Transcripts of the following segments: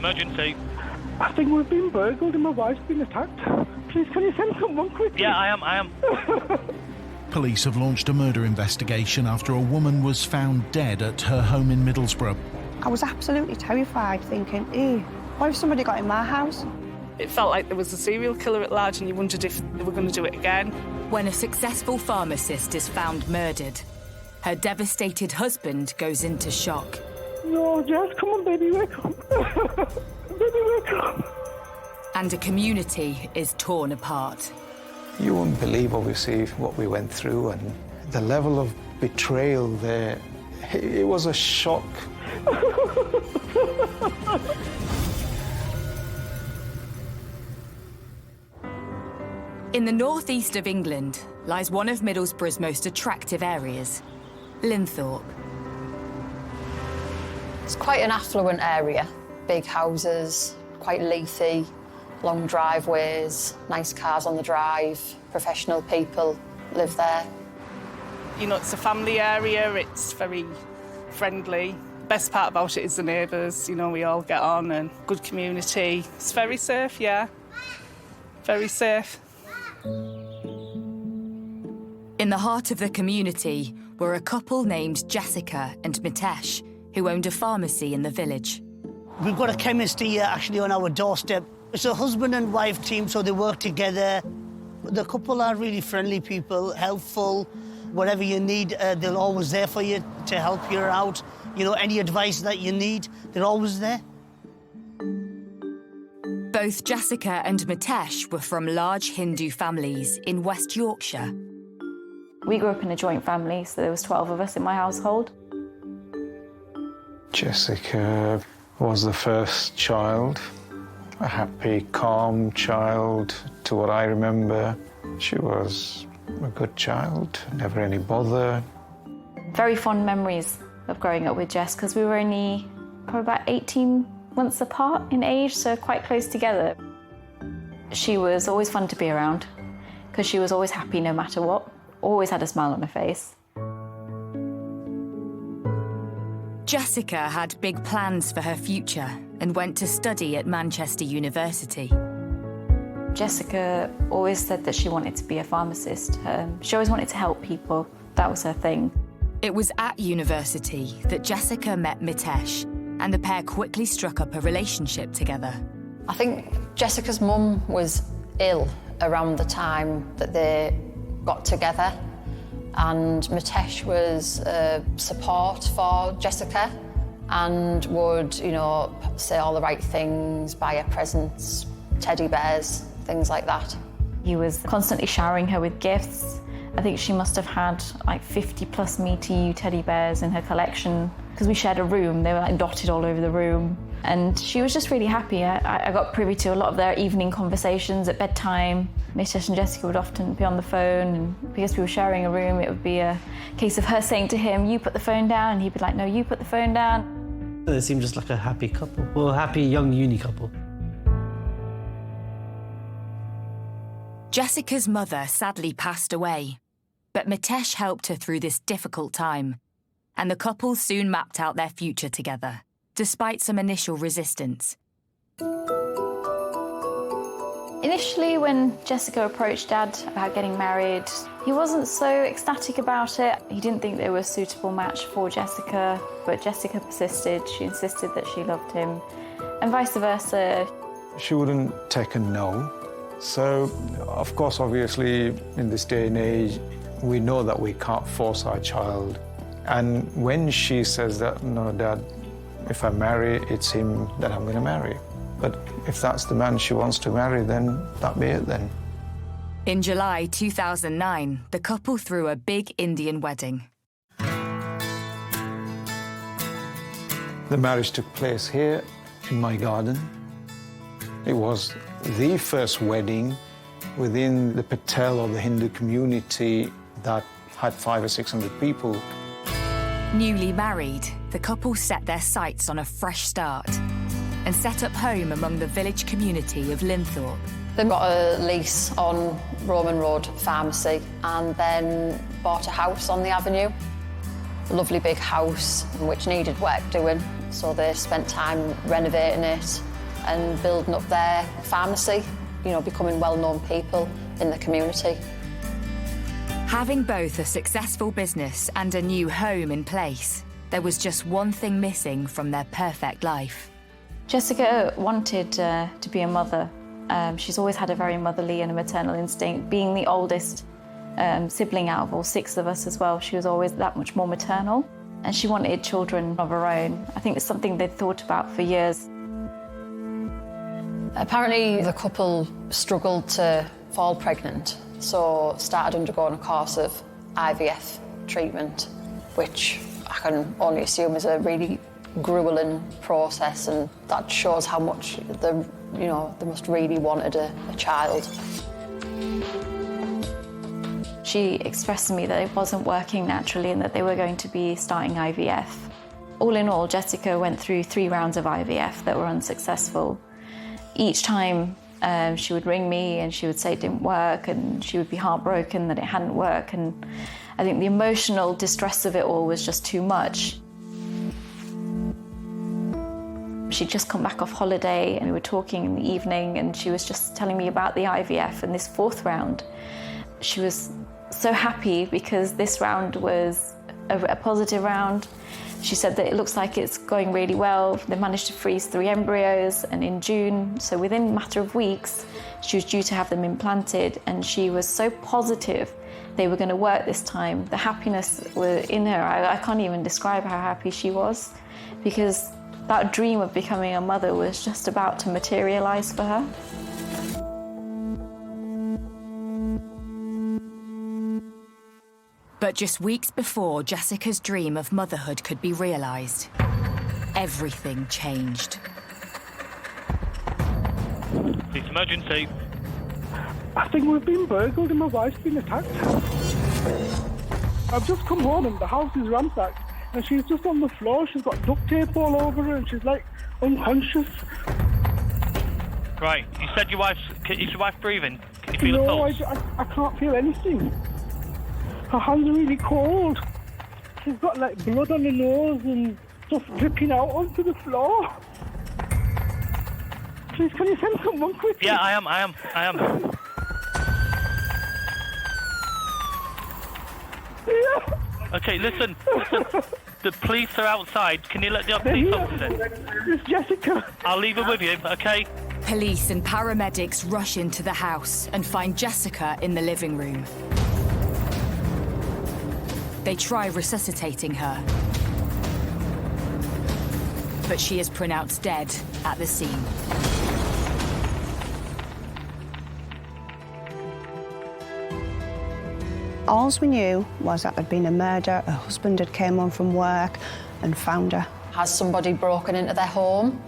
emergency? I think we've been burgled and my wife's been attacked. Please, can you send someone quickly? Yeah, I am. Police have launched a murder investigation after a woman was found dead at her home in Middlesbrough. I was absolutely terrified, thinking, what if somebody got in my house? It felt like there was a serial killer at large and you wondered if they were going to do it again. When a successful pharmacist is found murdered, her devastated husband goes into shock. No, Jess, come on, baby, wake up. Baby, wake up. And a community is torn apart. You wouldn't believe, obviously, what we went through and the level of betrayal there. It was a shock. In the northeast of England lies one of Middlesbrough's most attractive areas, Linthorpe. It's quite an affluent area. Big houses, quite leafy, long driveways, nice cars on the drive, professional people live there. You know, it's a family area, it's very friendly. The best part about it is the neighbours, you know, we all get on and good community. It's very safe, yeah, very safe. In the heart of the community were a couple named Jessica and Mitesh, who owned a pharmacy in the village. We've got a chemist here actually on our doorstep. It's a husband and wife team, so they work together. The couple are really friendly people, helpful. Whatever you need, they're always there for you to help you out. You know, any advice that you need, they're always there. Both Jessica and Mitesh were from large Hindu families in West Yorkshire. We grew up in a joint family, so there was 12 of us in my household. Jessica was the first child, a happy, calm child to what I remember. She was a good child, never any bother. Very fond memories of growing up with Jess, because we were only probably about 18 months apart in age, so quite close together. She was always fun to be around, because she was always happy no matter what, always had a smile on her face. Jessica had big plans for her future and went to study at Manchester University. Jessica always said that she wanted to be a pharmacist. She always wanted to help people. That was her thing. It was at university that Jessica met Mitesh, and the pair quickly struck up a relationship together. I think Jessica's mum was ill around the time that they got together, and Mitesh was support for Jessica and would, you know, say all the right things, buy her presents, teddy bears, things like that. He was constantly showering her with gifts. I think she must have had like 50+ Me to You teddy bears in her collection, because we shared a room. They were like dotted all over the room. And she was just really happy. I got privy to a lot of their evening conversations at bedtime. Mitesh and Jessica would often be on the phone, and because we were sharing a room, it would be a case of her saying to him, "You put the phone down," and he'd be like, "No, you put the phone down." They seemed just like a happy couple, well, a happy young uni couple. Jessica's mother sadly passed away, but Mitesh helped her through this difficult time, and the couple soon mapped out their future together, despite some initial resistance. Initially, when Jessica approached Dad about getting married, he wasn't so ecstatic about it. He didn't think they were a suitable match for Jessica, but Jessica persisted. She insisted that she loved him, and vice versa. She wouldn't take a no. So, of course, obviously, in this day and age, we know that we can't force our child. And when she says that, "No, Dad, if I marry, it's him that I'm going to marry." But if that's the man she wants to marry, then that be it then. In July 2009, the couple threw a big Indian wedding. The marriage took place here in my garden. It was the first wedding within the Patel or the Hindu community that had 500 or 600 people. Newly married, the couple set their sights on a fresh start and set up home among the village community of Linthorpe. They got a lease on Roman Road Pharmacy and then bought a house on the avenue. A lovely big house which needed work doing, so they spent time renovating it, and building up their pharmacy, you know, becoming well-known people in the community. Having both a successful business and a new home in place, there was just one thing missing from their perfect life. Jessica wanted to be a mother. She's always had a very motherly and a maternal instinct. Being the oldest sibling out of all 6 of us as well, she was always that much more maternal. And she wanted children of her own. I think it's something they'd thought about for years. Apparently the couple struggled to fall pregnant, so started undergoing a course of IVF treatment, which I can only assume is a really grueling process, and that shows how much they must really wanted a child. She expressed to me that it wasn't working naturally and that they were going to be starting IVF. All in all, Jessica went through 3 rounds of IVF that were unsuccessful. Each time she would ring me and she would say it didn't work, and she would be heartbroken that it hadn't worked, and I think the emotional distress of it all was just too much. She'd just come back off holiday and we were talking in the evening, and she was just telling me about the IVF and this 4th round. She was so happy because this round was a positive round. She said that it looks like it's going really well. They managed to freeze 3 embryos, and in June, so within a matter of weeks, she was due to have them implanted, and she was so positive they were going to work this time. The happiness was in her. I can't even describe how happy she was, because that dream of becoming a mother was just about to materialise for her. But just weeks before Jessica's dream of motherhood could be realised, everything changed. It's emergency. I think we've been burgled and my wife's been attacked. I've just come home and the house is ransacked, and she's just on the floor. She's got duct tape all over her and she's like unconscious. Right, you said is your wife breathing? Can you feel a pulse? No, I can't feel anything. Her hands are really cold. She's got like blood on her nose and stuff dripping out onto the floor. Please, can you send someone quickly? Yeah, I am. Yeah. Okay, listen. The police are outside. Can you let the police officer in? It's Jessica. I'll leave her with you, okay? Police and paramedics rush into the house and find Jessica in the living room. They try resuscitating her, but she is pronounced dead at the scene. All we knew was that there'd been a murder. Her husband had came home from work and found her. Has somebody broken into their home?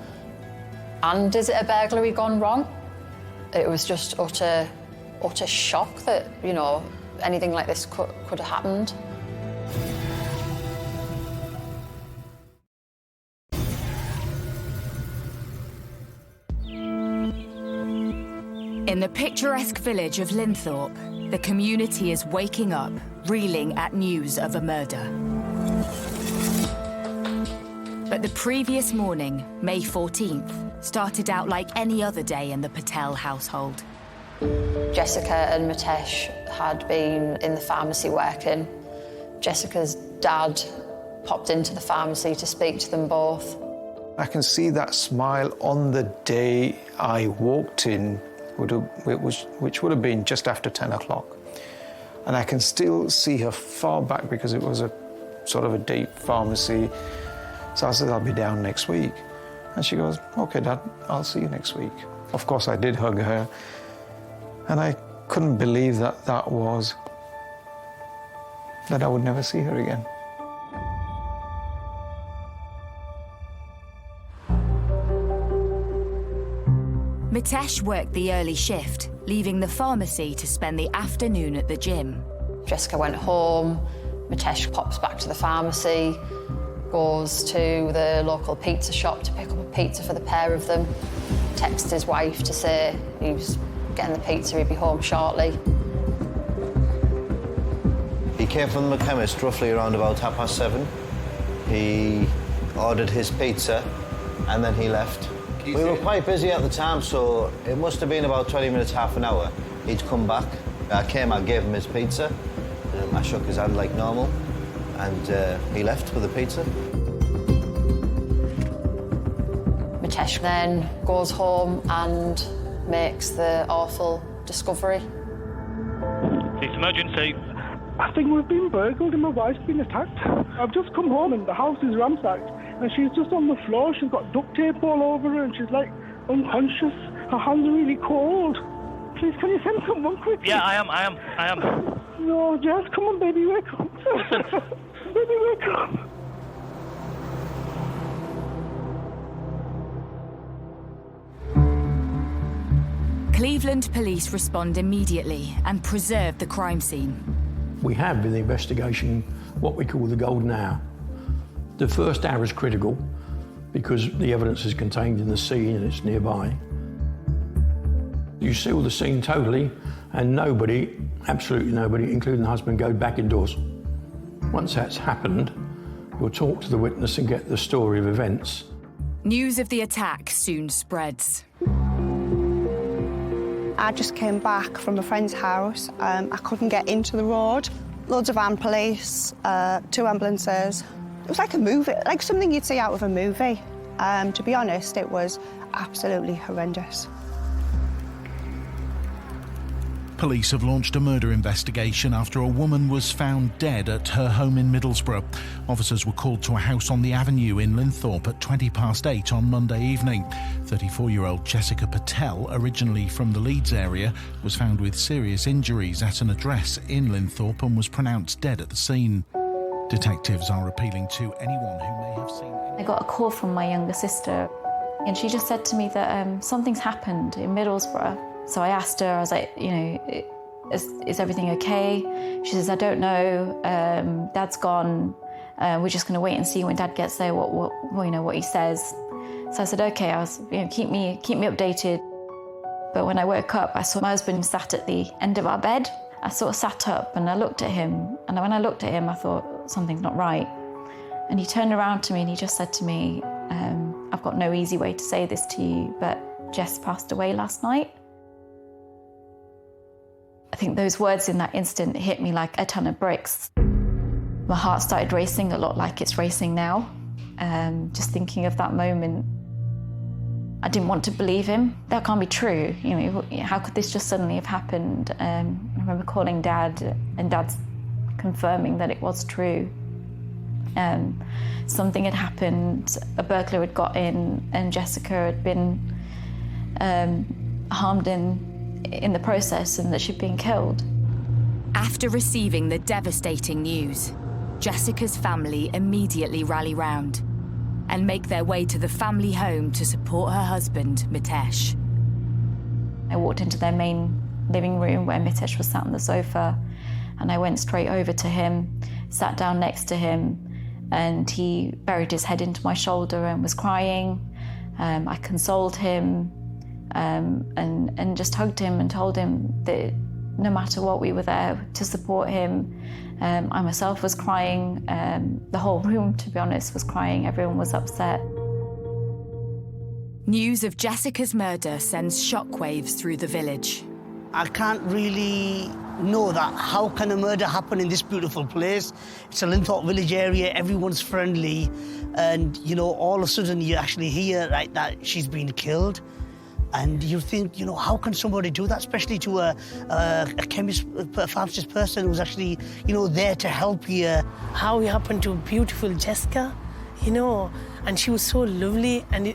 And is it a burglary gone wrong? It was just utter shock that, you know, anything like this could have happened. In the picturesque village of Linthorpe, the community is waking up, reeling at news of a murder. But the previous morning, May 14th, started out like any other day in the Patel household. Jessica and Mitesh had been in the pharmacy working. Jessica's dad popped into the pharmacy to speak to them both. I can see that smile on the day I walked in, which would have been just after 10 o'clock. And I can still see her far back because it was a sort of a deep pharmacy. So I said, I'll be down next week. And she goes, OK, Dad, I'll see you next week. Of course, I did hug her. And I couldn't believe that I would never see her again. Mitesh worked the early shift, leaving the pharmacy to spend the afternoon at the gym. Jessica went home, Mitesh pops back to the pharmacy, goes to the local pizza shop to pick up a pizza for the pair of them, texts his wife to say he was getting the pizza, he'd be home shortly. He came from the chemist roughly around about 7:30. He ordered his pizza and then he left. We were quite busy at the time, so it must have been about 20 minutes, half an hour. He'd come back. I gave him his pizza. I shook his hand like normal, and he left with the pizza. Mitesh then goes home and makes the awful discovery. It's emergency. I think we've been burgled and my wife's been attacked. I've just come home and the house is ransacked and she's just on the floor. She's got duct tape all over her and she's like unconscious. Her hands are really cold. Please, can you send someone quickly? Yeah, I am. No, Jess, come on, baby, wake up. Baby, wake up. Cleveland police respond immediately and preserve the crime scene. We have in the investigation what we call the golden hour. The first hour is critical because the evidence is contained in the scene and it's nearby. You seal the scene totally and nobody, absolutely nobody, including the husband, go back indoors. Once that's happened, you'll talk to the witness and get the story of events. News of the attack soon spreads. I just came back from a friend's house. I couldn't get into the road. Loads of armed police, 2 ambulances. It was like a movie, like something you'd see out of a movie. To be honest, it was absolutely horrendous. Police have launched a murder investigation after a woman was found dead at her home in Middlesbrough. Officers were called to a house on the avenue in Linthorpe at 8:20 on Monday evening. 34-year-old Jessica Patel, originally from the Leeds area, was found with serious injuries at an address in Linthorpe and was pronounced dead at the scene. Detectives are appealing to anyone who may have seen... I got a call from my younger sister and she just said to me that something's happened in Middlesbrough. So I asked her, I was like, you know, is everything okay? She says, I don't know, Dad's gone. We're just gonna wait and see when Dad gets there what he says. So I said, okay, keep me updated. But when I woke up, I saw my husband sat at the end of our bed. I sort of sat up and I looked at him. And when I looked at him, I thought, something's not right. And he turned around to me and he just said to me, I've got no easy way to say this to you, but Jess passed away last night. I think those words in that instant hit me like a ton of bricks. My heart started racing a lot like it's racing now. Just thinking of that moment, I didn't want to believe him. That can't be true. You know, how could this just suddenly have happened? I remember calling Dad and Dad's confirming that it was true. Something had happened, a burglar had got in and Jessica had been harmed in the process and that she'd been killed. After receiving the devastating news, Jessica's family immediately rally round and make their way to the family home to support her husband, Mitesh. I walked into their main living room where Mitesh was sat on the sofa and I went straight over to him, sat down next to him, and he buried his head into my shoulder and was crying. I consoled him and just hugged him and told him that no matter what, we were there to support him. I myself was crying. The whole room, to be honest, was crying. Everyone was upset. News of Jessica's murder sends shockwaves through the village. I can't really know that. How can a murder happen in this beautiful place? It's a Linthorpe village area, everyone's friendly, and, you know, all of a sudden you actually hear like that she's been killed. And you think, you know, how can somebody do that, especially to a chemist, a pharmacist person who's actually, you know, there to help you. How it happened to beautiful Jessica, you know, and she was so lovely, and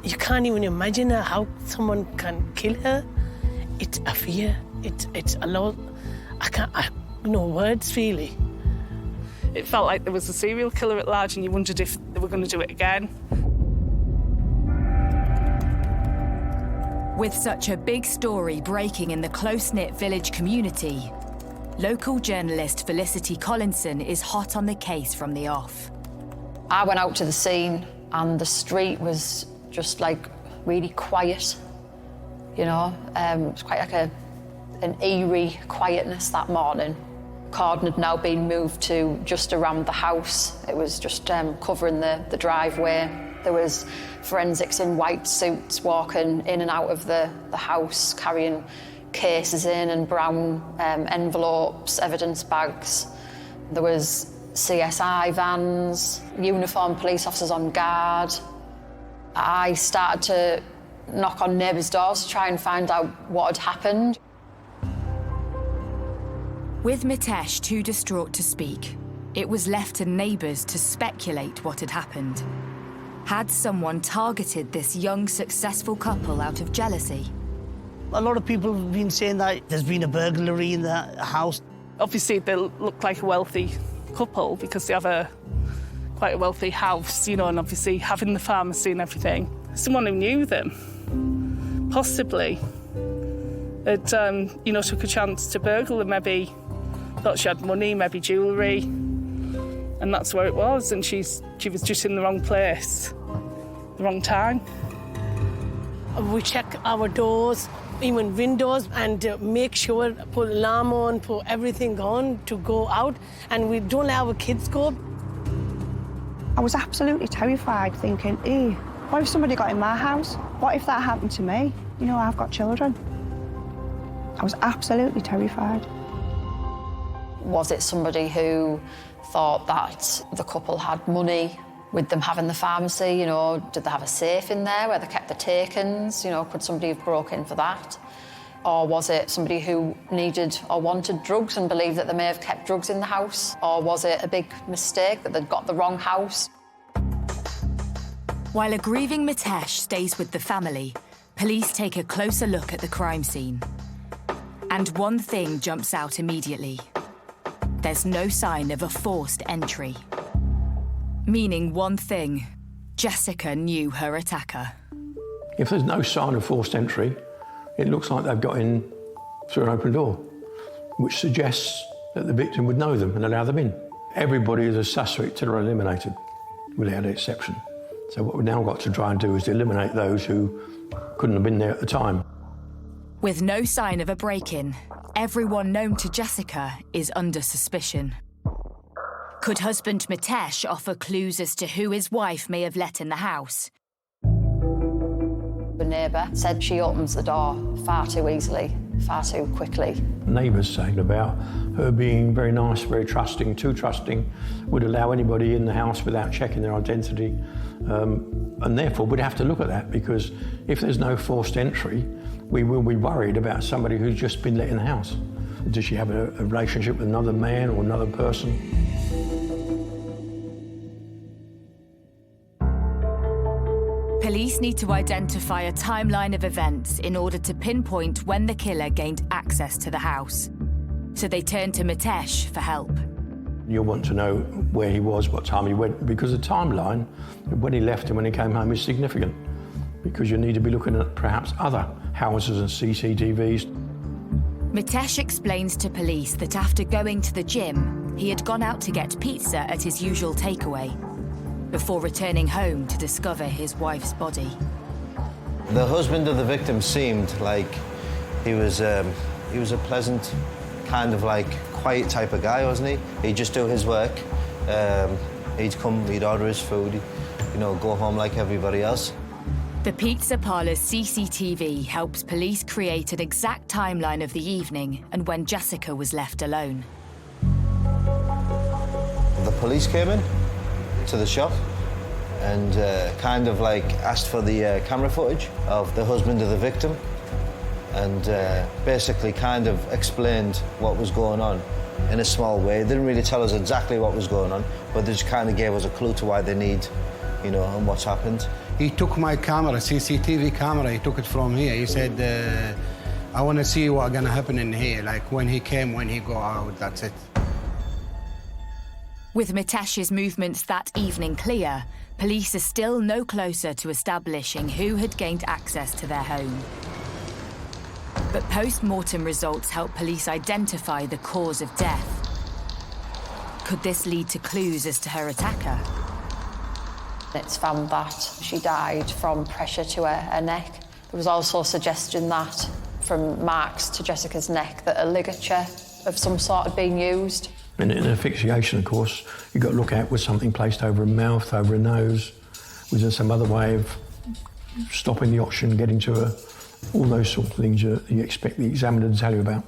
you can't even imagine how someone can kill her. It's a fear. It's a lot. I no words, really. It felt like there was a serial killer at large and you wondered if they were going to do it again. With such a big story breaking in the close-knit village community, local journalist Felicity Collinson is hot on the case from the off. I went out to the scene and the street was just like really quiet, you know. It was quite like an eerie quietness that morning. Cordon had now been moved to just around the house. It was just covering the driveway. There was forensics in white suits walking in and out of the house, carrying cases in and brown envelopes, evidence bags. There was CSI vans, uniformed police officers on guard. I started to knock on neighbours' doors to try and find out what had happened. With Mitesh too distraught to speak, it was left to neighbours to speculate what had happened. Had someone targeted this young, successful couple out of jealousy? A lot of people have been saying that there's been a burglary in the house. Obviously, they look like a wealthy couple because they have quite a wealthy house, and obviously having the pharmacy and everything. Someone who knew them, possibly, had, took a chance to burgle them, maybe thought she had money, maybe jewellery, and that's where it was, and she was just in the wrong place, the wrong time. We check our doors, even windows, and make sure, put alarm on, put everything on to go out, and we don't let our kids go. I was absolutely terrified, thinking, what if somebody got in my house? What if that happened to me? I've got children. I was absolutely terrified. Was it somebody who thought that the couple had money with them having the pharmacy? Did they have a safe in there where they kept the take-ins? Could somebody have broken in for that? Or was it somebody who needed or wanted drugs and believed that they may have kept drugs in the house? Or was it a big mistake that they'd got the wrong house? While a grieving Mitesh stays with the family, police take a closer look at the crime scene. And one thing jumps out immediately. There's no sign of a forced entry. Meaning one thing, Jessica knew her attacker. If there's no sign of forced entry, it looks like they've got in through an open door, which suggests that the victim would know them and allow them in. Everybody is a suspect till they're eliminated, without exception. So what we've now got to try and do is eliminate those who couldn't have been there at the time. With no sign of a break-in, everyone known to Jessica is under suspicion. Could husband Mitesh offer clues as to who his wife may have let in the house? The neighbour said she opens the door far too easily, far too quickly. Neighbours saying about her being very nice, very trusting, too trusting, would allow anybody in the house without checking their identity. And therefore, we'd have to look at that, because if there's no forced entry, we will be worried about somebody who's just been let in the house. Does she have a relationship with another man or another person? Police need to identify a timeline of events in order to pinpoint when the killer gained access to the house. So they turn to Mitesh for help. You'll want to know where he was, what time he went, because the timeline, when he left and when he came home, is significant, because you need to be looking at perhaps other houses and CCTVs. Mitesh explains to police that after going to the gym, he had gone out to get pizza at his usual takeaway, before returning home to discover his wife's body. The husband of the victim seemed like he was a pleasant, kind of like quiet type of guy, wasn't he? He'd just do his work. He'd come, he'd order his food, go home like everybody else. The pizza parlour's CCTV helps police create an exact timeline of the evening and when Jessica was left alone. The police came in to the shop and kind of like asked for the camera footage of the husband of the victim, and basically kind of explained what was going on in a small way. They didn't really tell us exactly what was going on, but they just kind of gave us a clue to why they need, and what's happened. He took my camera, CCTV camera, he took it from here. He said, I want to see what's going to happen in here, like when he came, when he go out, that's it. With Mitesh's movements that evening clear, police are still no closer to establishing who had gained access to their home. But post-mortem results help police identify the cause of death. Could this lead to clues as to her attacker? It's found that she died from pressure to her neck. There was also a suggestion that from marks to Jessica's neck that a ligature of some sort had been used. And in asphyxiation, of course, you've got to look out with something placed over a mouth, over a nose, Was there some other way of stopping the oxygen, getting to her? All those sort of things you expect the examiner to tell you about.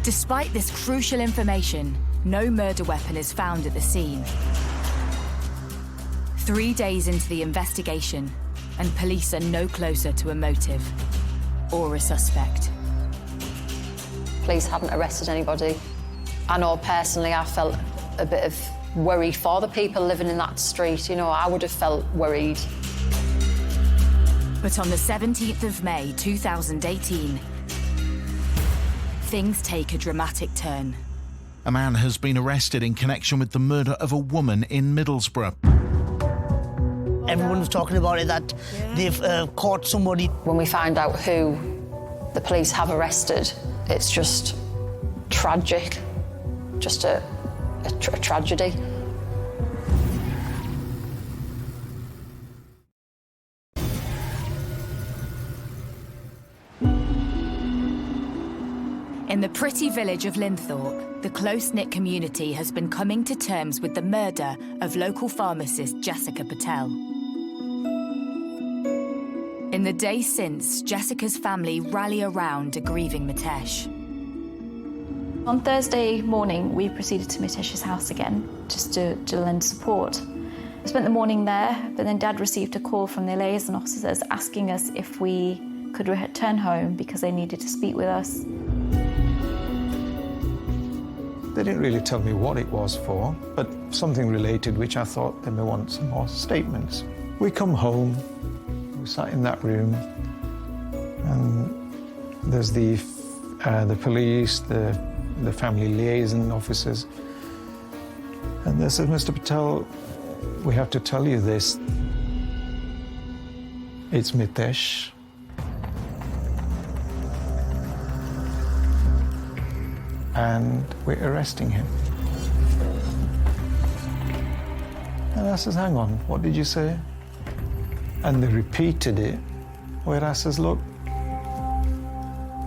Despite this crucial information, no murder weapon is found at the scene. 3 days into the investigation, and police are no closer to a motive or a suspect. Police hadn't arrested anybody. I know personally I felt a bit of worry for the people living in that street. You know, I would have felt worried. But on the 17th of May 2018, things take a dramatic turn. A man has been arrested in connection with the murder of a woman in Middlesbrough. Everyone was talking about it, that they've caught somebody. When we find out who the police have arrested, it's just tragic, just a tragedy. In the pretty village of Linthorpe, the close-knit community has been coming to terms with the murder of local pharmacist Jessica Patel. In the days since, Jessica's family rally around a grieving Mitesh. On Thursday morning, we proceeded to Mitesh's house again, just to lend support. We spent the morning there, but then Dad received a call from the liaison officers asking us if we could return home because they needed to speak with us. They didn't really tell me what it was for, but something related, which I thought they may want some more statements. We come home, we sat in that room, and there's the police, the family liaison officers, and they said, Mr. Patel, we have to tell you this. It's Mitesh. And we're arresting him. And I says, hang on, what did you say? And they repeated it, where I says, look,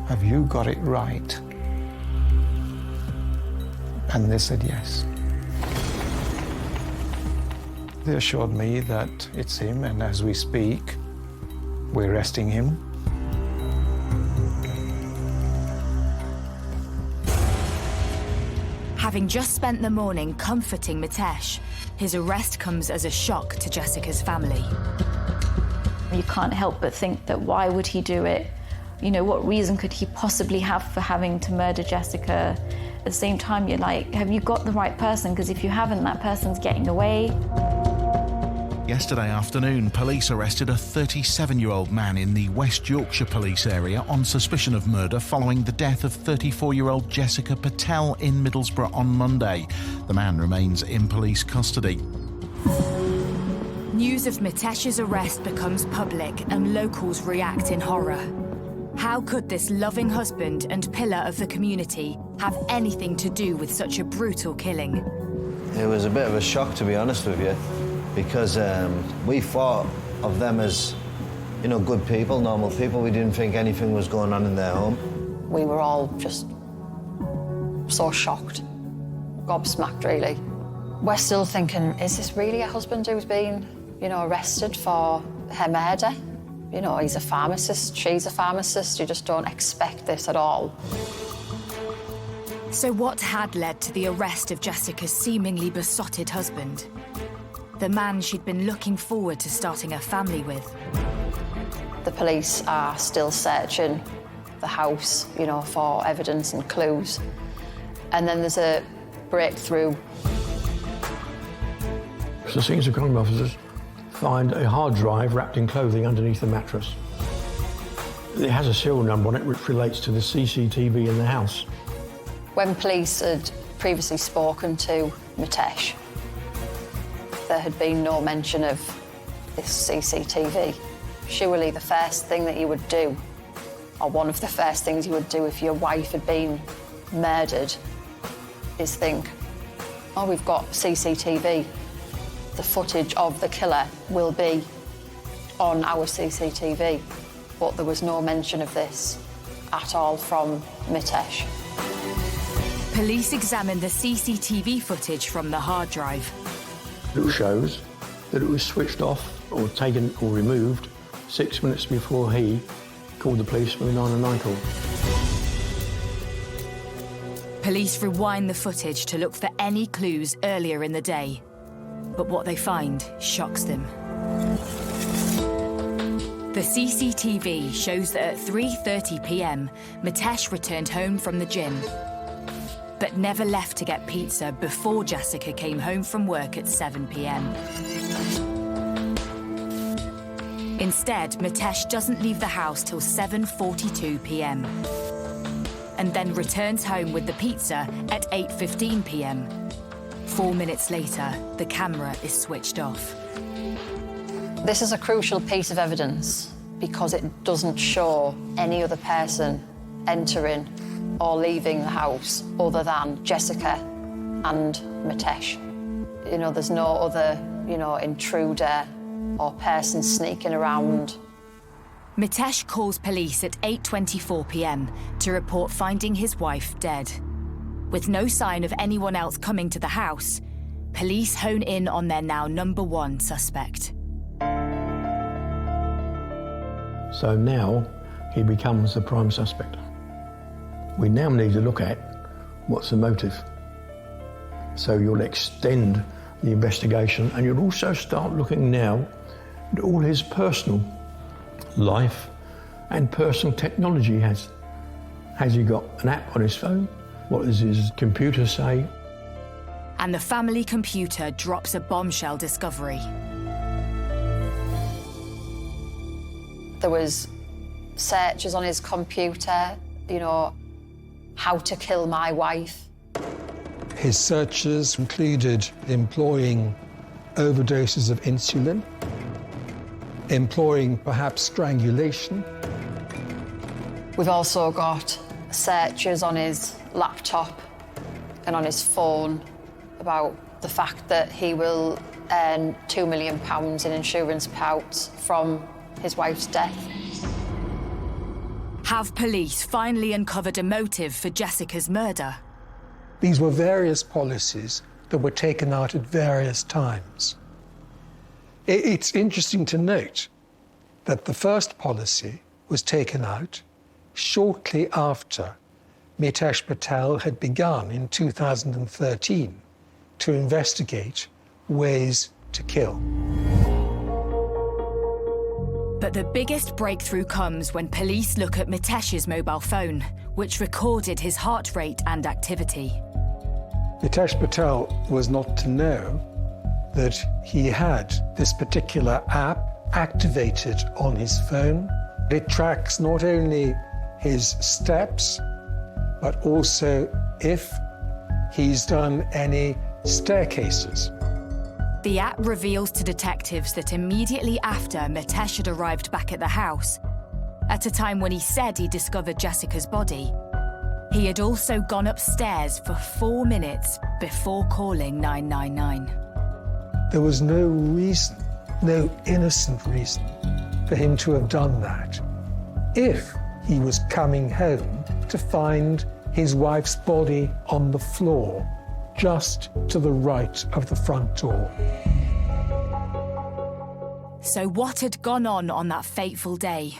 have you got it right? And they said yes. They assured me that it's him, and as we speak, we're arresting him. Having just spent the morning comforting Mitesh, his arrest comes as a shock to Jessica's family. You can't help but think that why would he do it? You know, what reason could he possibly have for having to murder Jessica? At the same time, you're like, have you got the right person? Because if you haven't, that person's getting away. Yesterday afternoon, police arrested a 37-year-old man in the West Yorkshire police area on suspicion of murder following the death of 34-year-old Jessica Patel in Middlesbrough on Monday. The man remains in police custody. News of Mitesh's arrest becomes public and locals react in horror. How could this loving husband and pillar of the community have anything to do with such a brutal killing? It was a bit of a shock, to be honest with you, because we thought of them as, you know, good people, normal people. We didn't think anything was going on in their home. We were all just so shocked, gobsmacked, really. We're still thinking, is this really a husband who's been, you know, arrested for her murder? You know, he's a pharmacist, she's a pharmacist. You just don't expect this at all. So what had led to the arrest of Jessica's seemingly besotted husband? The man she'd been looking forward to starting a family with. The police are still searching the house, you know, for evidence and clues. And then there's a breakthrough. So senior crime officers find a hard drive wrapped in clothing underneath the mattress. It has a serial number on it which relates to the CCTV in the house. When police had previously spoken to Mitesh, there had been no mention of this CCTV. Surely the first thing that you would do, or one of the first things you would do if your wife had been murdered, is think, oh, we've got CCTV. The footage of the killer will be on our CCTV. But there was no mention of this at all from Mitesh. Police examined the CCTV footage from the hard drive. It shows that it was switched off or taken or removed 6 minutes before he called the police with a 999 call. Police rewind the footage to look for any clues earlier in the day. But what they find shocks them. The CCTV shows that at 3:30 p.m, Mitesh returned home from the gym, but never left to get pizza before Jessica came home from work at 7 p.m. Instead, Mitesh doesn't leave the house till 7:42 p.m. and then returns home with the pizza at 8:15 p.m. 4 minutes later, the camera is switched off. This is a crucial piece of evidence because it doesn't show any other person entering or leaving the house other than Jessica and Mitesh. You know, there's no other, intruder or person sneaking around. Mitesh calls police at 8:24 p.m. to report finding his wife dead. With no sign of anyone else coming to the house, police hone in on their now #1 suspect. So now he becomes the prime suspect. We now need to look at what's the motive. So you'll extend the investigation and you'll also start looking now at all his personal life and personal technology he has. Has he got an app on his phone? What does his computer say? And the family computer drops a bombshell discovery. There was searches on his computer, how to kill my wife. His searches included employing overdoses of insulin, employing perhaps strangulation. We've also got searches on his laptop and on his phone about the fact that he will earn £2 million in insurance payouts from his wife's death. Have police finally uncovered a motive for Jessica's murder? These were various policies that were taken out at various times. It's interesting to note that the first policy was taken out shortly after Mitesh Patel had begun in 2013 to investigate ways to kill. But the biggest breakthrough comes when police look at Mitesh's mobile phone, which recorded his heart rate and activity. Mitesh Patel was not to know that he had this particular app activated on his phone. It tracks not only his steps, but also if he's done any staircases. The app reveals to detectives that immediately after Mitesh had arrived back at the house, at a time when he said he discovered Jessica's body, he had also gone upstairs for 4 minutes before calling 999. There was no reason, no innocent reason, for him to have done that if he was coming home to find his wife's body on the floor, just to the right of the front door. So what had gone on that fateful day?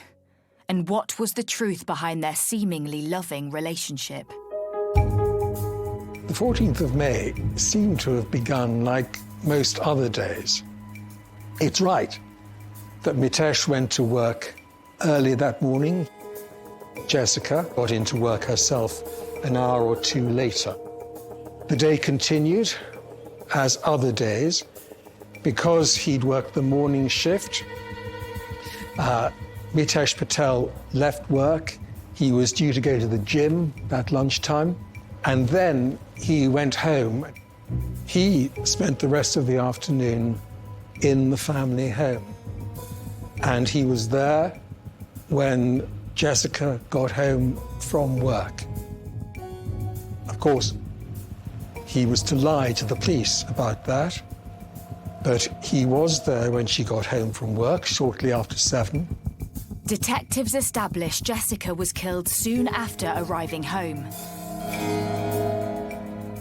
And what was the truth behind their seemingly loving relationship? The 14th of May seemed to have begun like most other days. It's right that Mitesh went to work early that morning. Jessica got into work herself an hour or two later. The day continued as other days. Because he'd worked the morning shift, Mitesh Patel left work. He was due to go to the gym at lunchtime, and then he went home. He spent the rest of the afternoon in the family home, and he was there when Jessica got home from work. Of course, he was to lie to the police about that, but he was there when she got home from work, shortly after 7. Detectives established Jessica was killed soon after arriving home.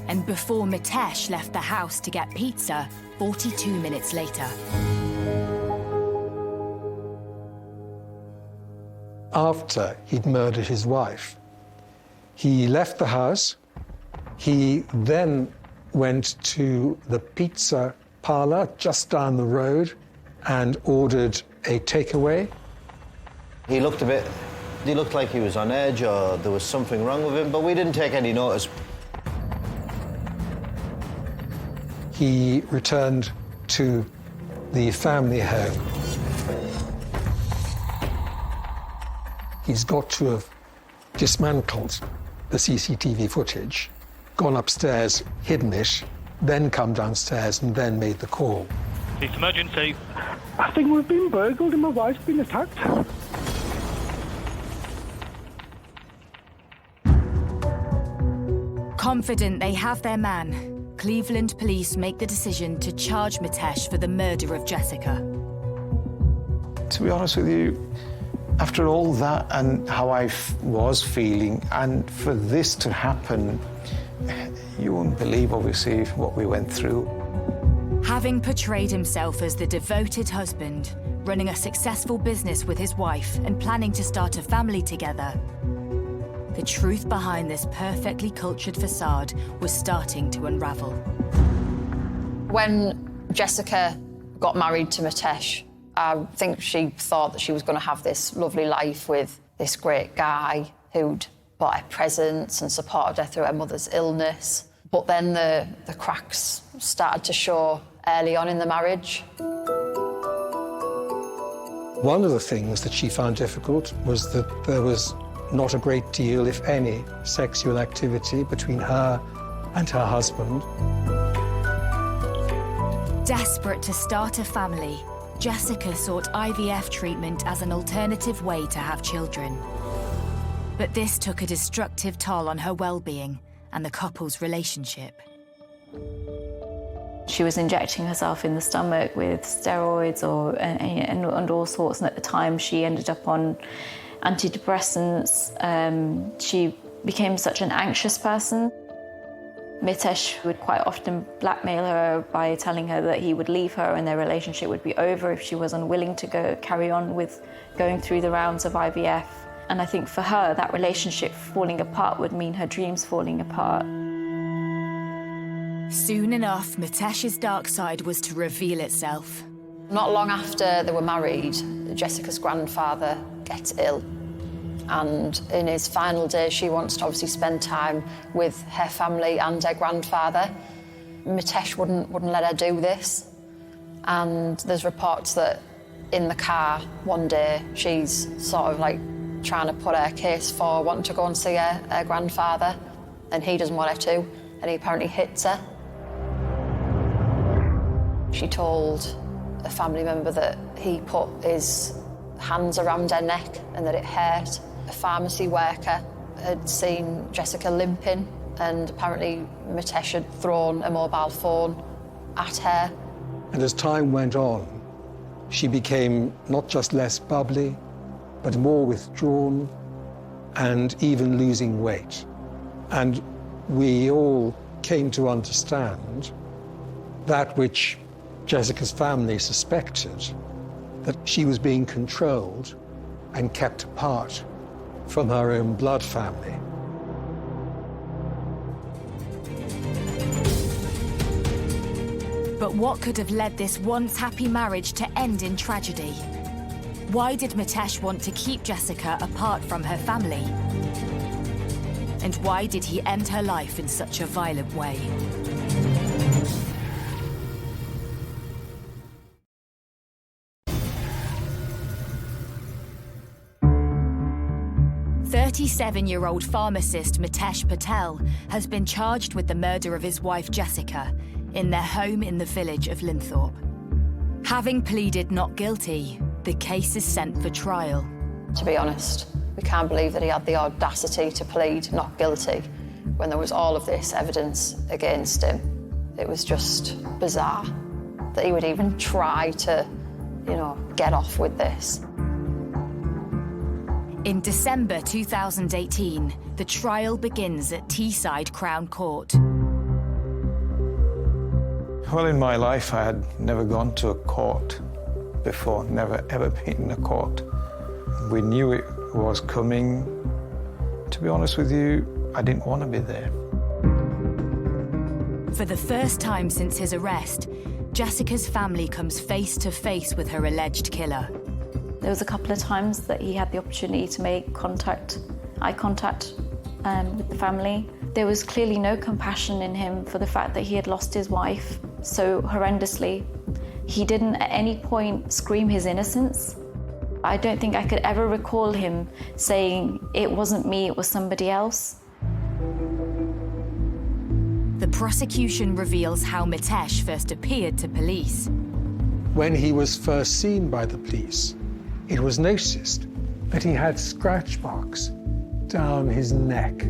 and before Mitesh left the house to get pizza 42 minutes later. After he'd murdered his wife, he left the house. He then went to the pizza parlor just down the road and ordered a takeaway. He looked like he was on edge or there was something wrong with him, but we didn't take any notice. He returned to the family home. He's got to have dismantled the CCTV footage, gone upstairs, hidden it, then come downstairs and then made the call. It's emergency. I think we've been burgled and my wife's been attacked. Confident they have their man, Cleveland police make the decision to charge Mitesh for the murder of Jessica. To be honest with you, after all that and how I was feeling, and for this to happen, you won't believe, obviously, what we went through. Having portrayed himself as the devoted husband, running a successful business with his wife and planning to start a family together, the truth behind this perfectly cultured facade was starting to unravel. When Jessica got married to Mitesh, I think she thought that she was going to have this lovely life with this great guy who'd bought her presents and supported her through her mother's illness. But then the cracks started to show early on in the marriage. One of the things that she found difficult was that there was not a great deal, if any, sexual activity between her and her husband. Desperate to start a family, Jessica sought IVF treatment as an alternative way to have children. But this took a destructive toll on her well-being and the couple's relationship. She was injecting herself in the stomach with steroids and all sorts, and at the time she ended up on antidepressants. She became such an anxious person. Mitesh would quite often blackmail her by telling her that he would leave her and their relationship would be over if she was unwilling to carry on with going through the rounds of IVF. And I think for her, that relationship falling apart would mean her dreams falling apart. Soon enough, Mitesh's dark side was to reveal itself. Not long after they were married, Jessica's grandfather gets ill. And in his final days, she wants to obviously spend time with her family and her grandfather. Mitesh wouldn't let her do this. And there's reports that in the car one day, she's sort of like trying to put her case for wanting to go and see her grandfather, and he doesn't want her to, and he apparently hits her. She told a family member that he put his hands around her neck and that it hurt. A pharmacy worker had seen Jessica limping, and apparently Mitesh had thrown a mobile phone at her. And as time went on, she became not just less bubbly, but more withdrawn and even losing weight. And we all came to understand that which Jessica's family suspected, that she was being controlled and kept apart from her own blood family. But what could have led this once happy marriage to end in tragedy? Why did Mitesh want to keep Jessica apart from her family? And why did he end her life in such a violent way? "37-year-old pharmacist Mitesh Patel has been charged with the murder of his wife Jessica in their home in the village of Linthorpe. Having pleaded not guilty, the case is sent for trial. To be honest, we can't believe that he had the audacity to plead not guilty when there was all of this evidence against him. It was just bizarre that he would even try to, get off with this. In December 2018, the trial begins at Teesside Crown Court. Well, in my life, I had never gone to a court before, never ever been in a court. We knew it was coming. To be honest with you, I didn't want to be there. For the first time since his arrest, Jessica's family comes face to face with her alleged killer. There was a couple of times that he had the opportunity to make eye contact with the family. There was clearly no compassion in him for the fact that he had lost his wife so horrendously. He didn't at any point scream his innocence. I don't think I could ever recall him saying, "It wasn't me, it was somebody else." The prosecution reveals how Mitesh first appeared to police. When he was first seen by the police, it was noticed that he had scratch marks down his neck.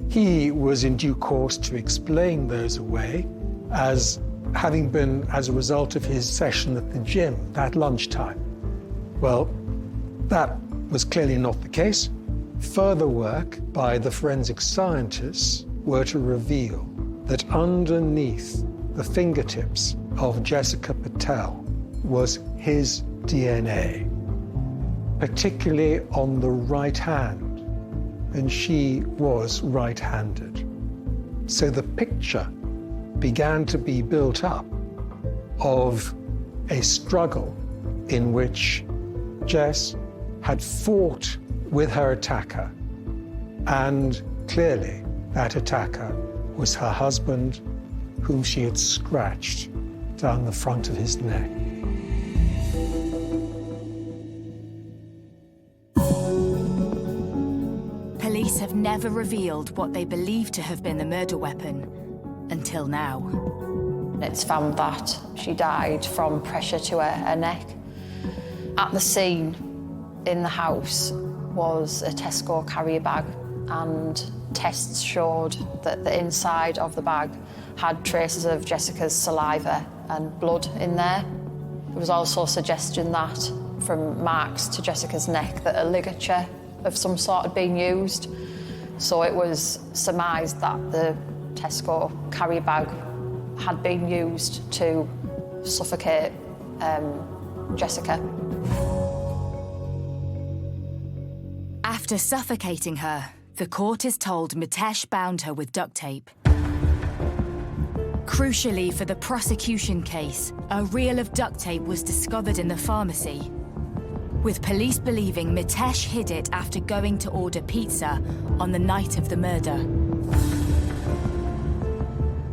He was in due course to explain those away as having been as a result of his session at the gym that lunchtime. Well, that was clearly not the case. Further work by the forensic scientists were to reveal that underneath the fingertips of Jessica Patel was his DNA, particularly on the right hand, and she was right-handed. So the picture began to be built up of a struggle in which Jess had fought with her attacker, and clearly that attacker was her husband, whom she had scratched down the front of his neck. Police have never revealed what they believe to have been the murder weapon until now. It's found that she died from pressure to her neck. At the scene in the house was a Tesco carrier bag, and tests showed that the inside of the bag had traces of Jessica's saliva and blood in there. There was also a suggestion that from marks to Jessica's neck that a ligature of some sort had been used. So it was surmised that the Tesco carrier bag had been used to suffocate Jessica. After suffocating her, the court is told Mitesh bound her with duct tape. Crucially for the prosecution case, a reel of duct tape was discovered in the pharmacy, with police believing Mitesh hid it after going to order pizza on the night of the murder.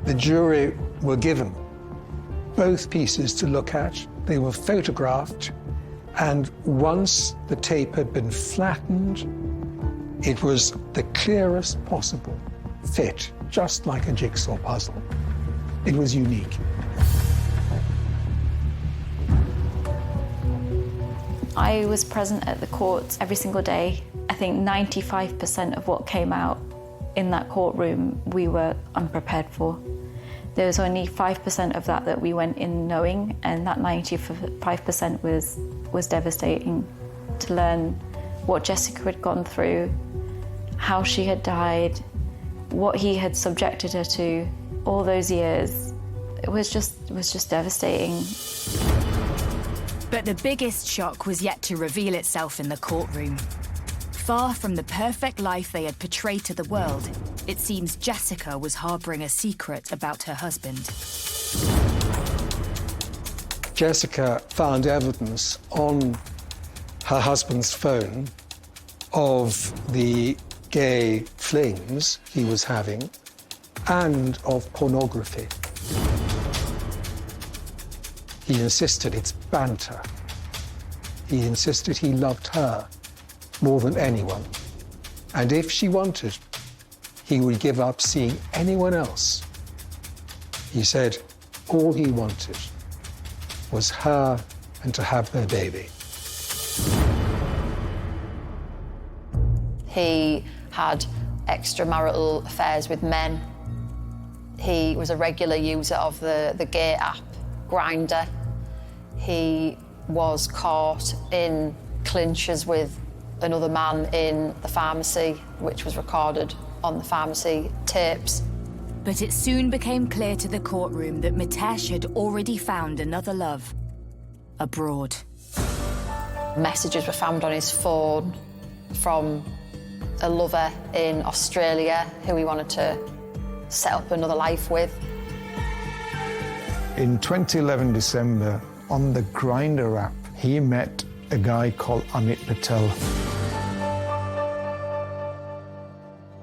The jury were given both pieces to look at. They were photographed, and once the tape had been flattened, it was the clearest possible fit, just like a jigsaw puzzle. It was unique. I was present at the court every single day. I think 95% of what came out in that courtroom we were unprepared for. There was only 5% of that we went in knowing, and that 95% was devastating. To learn what Jessica had gone through, how she had died, what he had subjected her to all those years, it was just devastating. But the biggest shock was yet to reveal itself in the courtroom. Far from the perfect life they had portrayed to the world, it seems Jessica was harboring a secret about her husband. Jessica found evidence on her husband's phone of the gay flings he was having and of pornography. He insisted it's banter. He insisted he loved her more than anyone. And if she wanted, he would give up seeing anyone else. He said all he wanted was her and to have their baby. He had extramarital affairs with men. He was a regular user of the gay app, Grindr. He was caught in clinches with another man in the pharmacy, which was recorded on the pharmacy tapes. But it soon became clear to the courtroom that Mitesh had already found another love abroad. Messages were found on his phone from a lover in Australia who he wanted to set up another life with. In 2011 December, on the Grindr app, he met a guy called Amit Patel.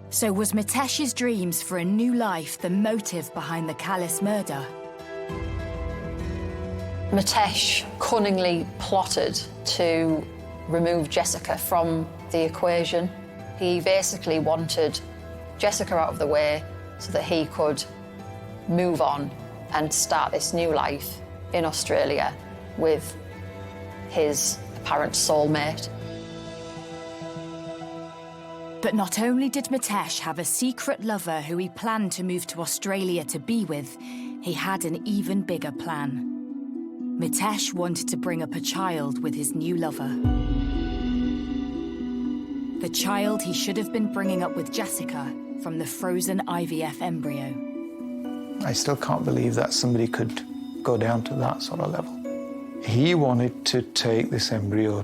So was Mitesh's dreams for a new life the motive behind the callous murder? Mitesh cunningly plotted to remove Jessica from the equation. He basically wanted Jessica out of the way so that he could move on and start this new life in Australia with his apparent soulmate. But not only did Mitesh have a secret lover who he planned to move to Australia to be with, he had an even bigger plan. Mitesh wanted to bring up a child with his new lover. The child he should have been bringing up with Jessica from the frozen IVF embryo. I still can't believe that somebody could go down to that sort of level. He wanted to take this embryo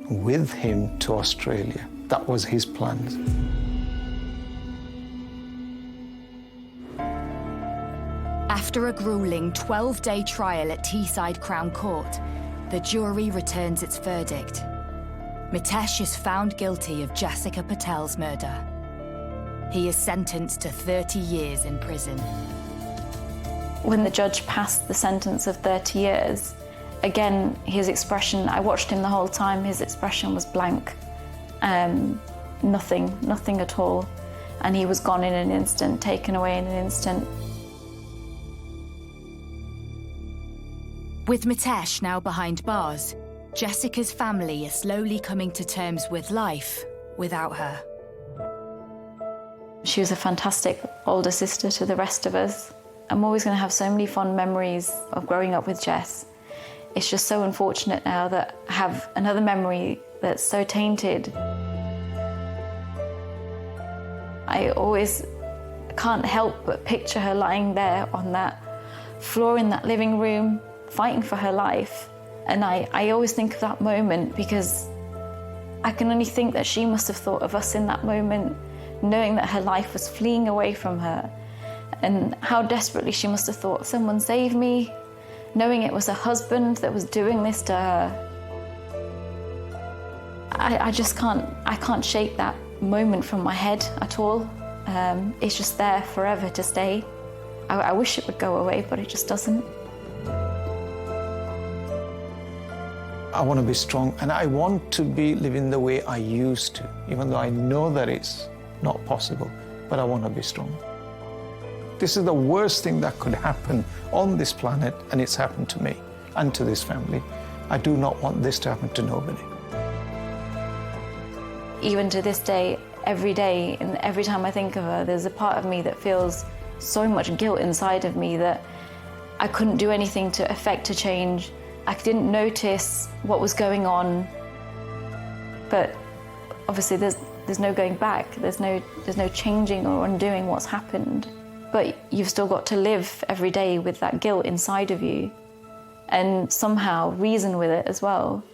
with him to Australia. That was his plans. After a grueling 12-day trial at Teesside Crown Court, the jury returns its verdict. Mitesh is found guilty of Jessica Patel's murder. He is sentenced to 30 years in prison. When the judge passed the sentence of 30 years, again, his expression, I watched him the whole time, his expression was blank. Nothing at all. And he was gone in an instant, taken away in an instant. With Mitesh now behind bars, Jessica's family is slowly coming to terms with life without her. She was a fantastic older sister to the rest of us. I'm always going to have so many fond memories of growing up with Jess. It's just so unfortunate now that I have another memory that's so tainted. I always can't help but picture her lying there on that floor in that living room, fighting for her life. And I always think of that moment because I can only think that she must have thought of us in that moment, knowing that her life was fleeing away from her, and how desperately she must have thought, someone save me, knowing it was her husband that was doing this to her. I just can't shake that moment from my head at all. It's just there forever to stay. I wish it would go away, but it just doesn't. I want to be strong, and I want to be living the way I used to, even though I know that it's not possible, but I want to be strong. This is the worst thing that could happen on this planet, and it's happened to me and to this family. I do not want this to happen to nobody. Even to this day, every day, and every time I think of her, there's a part of me that feels so much guilt inside of me that I couldn't do anything to affect a change. I didn't notice what was going on, but obviously there's no going back. There's no changing or undoing what's happened. But you've still got to live every day with that guilt inside of you and somehow reason with it as well.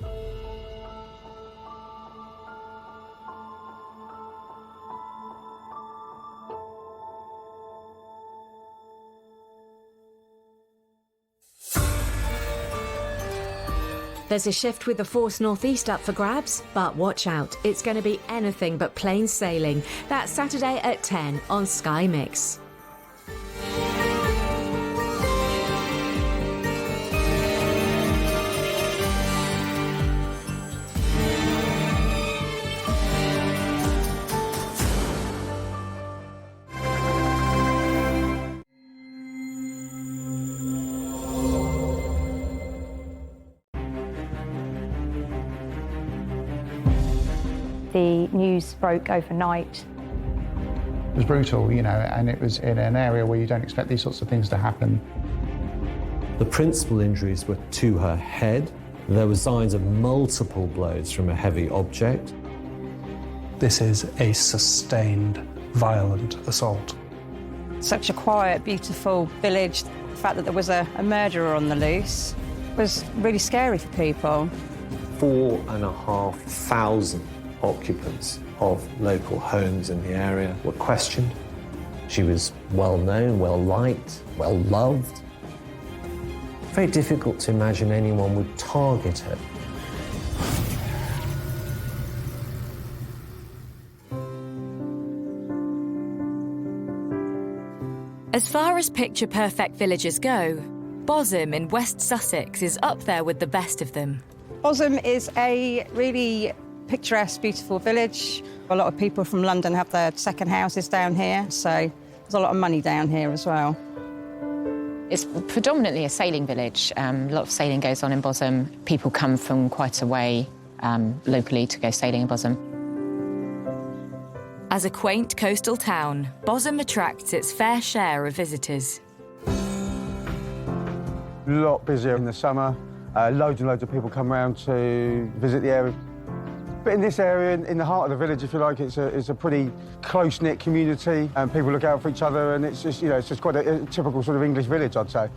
There's a shift with the force northeast up for grabs, but watch out, it's going to be anything but plain sailing. That's Saturday at 10 on Sky Mix. The news broke overnight. It was brutal, you know, and it was in an area where you don't expect these sorts of things to happen. The principal injuries were to her head. There were signs of multiple blows from a heavy object. This is a sustained, violent assault. Such a quiet, beautiful village. The fact that there was a murderer on the loose was really scary for people. 4,500 occupants of local homes in the area were questioned. She was well known, well liked, well loved. Very difficult to imagine anyone would target her. As far as picture-perfect villages go, Bosham in West Sussex is up there with the best of them. Bosham is a really picturesque, beautiful village. A lot of people from London have their second houses down here, so there's a lot of money down here as well. It's predominantly a sailing village. A lot of sailing goes on in Bosham. People come from quite a way locally to go sailing in Bosham. As a quaint coastal town, Bosham attracts its fair share of visitors. A lot busier in the summer. Loads and loads of people come around to visit the area. But in this area, in the heart of the village, if you like, it's a pretty close-knit community, and people look out for each other, and it's just, it's just quite a typical sort of English village, I'd say.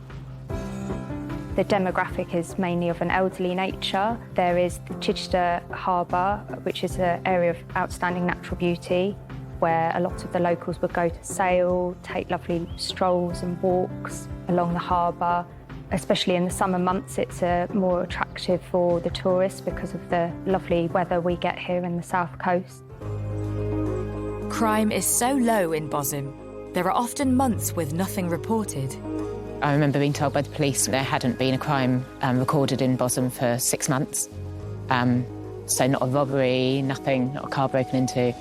The demographic is mainly of an elderly nature. There is the Chichester Harbour, which is an area of outstanding natural beauty, where a lot of the locals would go to sail, take lovely strolls and walks along the harbour. Especially in the summer months, it's more attractive for the tourists because of the lovely weather we get here in the south coast. Crime is so low in Bosham, there are often months with nothing reported. I remember being told by the police there hadn't been a crime recorded in Bosham for 6 months. So not a robbery, nothing, not a car broken into.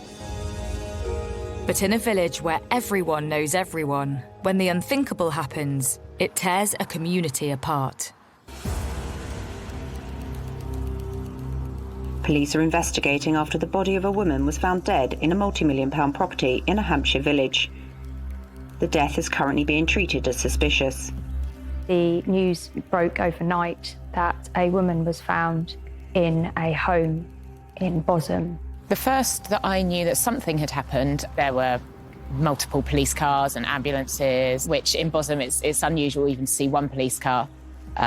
But in a village where everyone knows everyone, when the unthinkable happens, it tears a community apart. Police are investigating after the body of a woman was found dead in a multi-million-pound property in a Hampshire village. The death is currently being treated as suspicious. The news broke overnight that a woman was found in a home in Bosham. The first that I knew that something had happened, there were multiple police cars and ambulances, which in Bosham it's unusual even to see one police car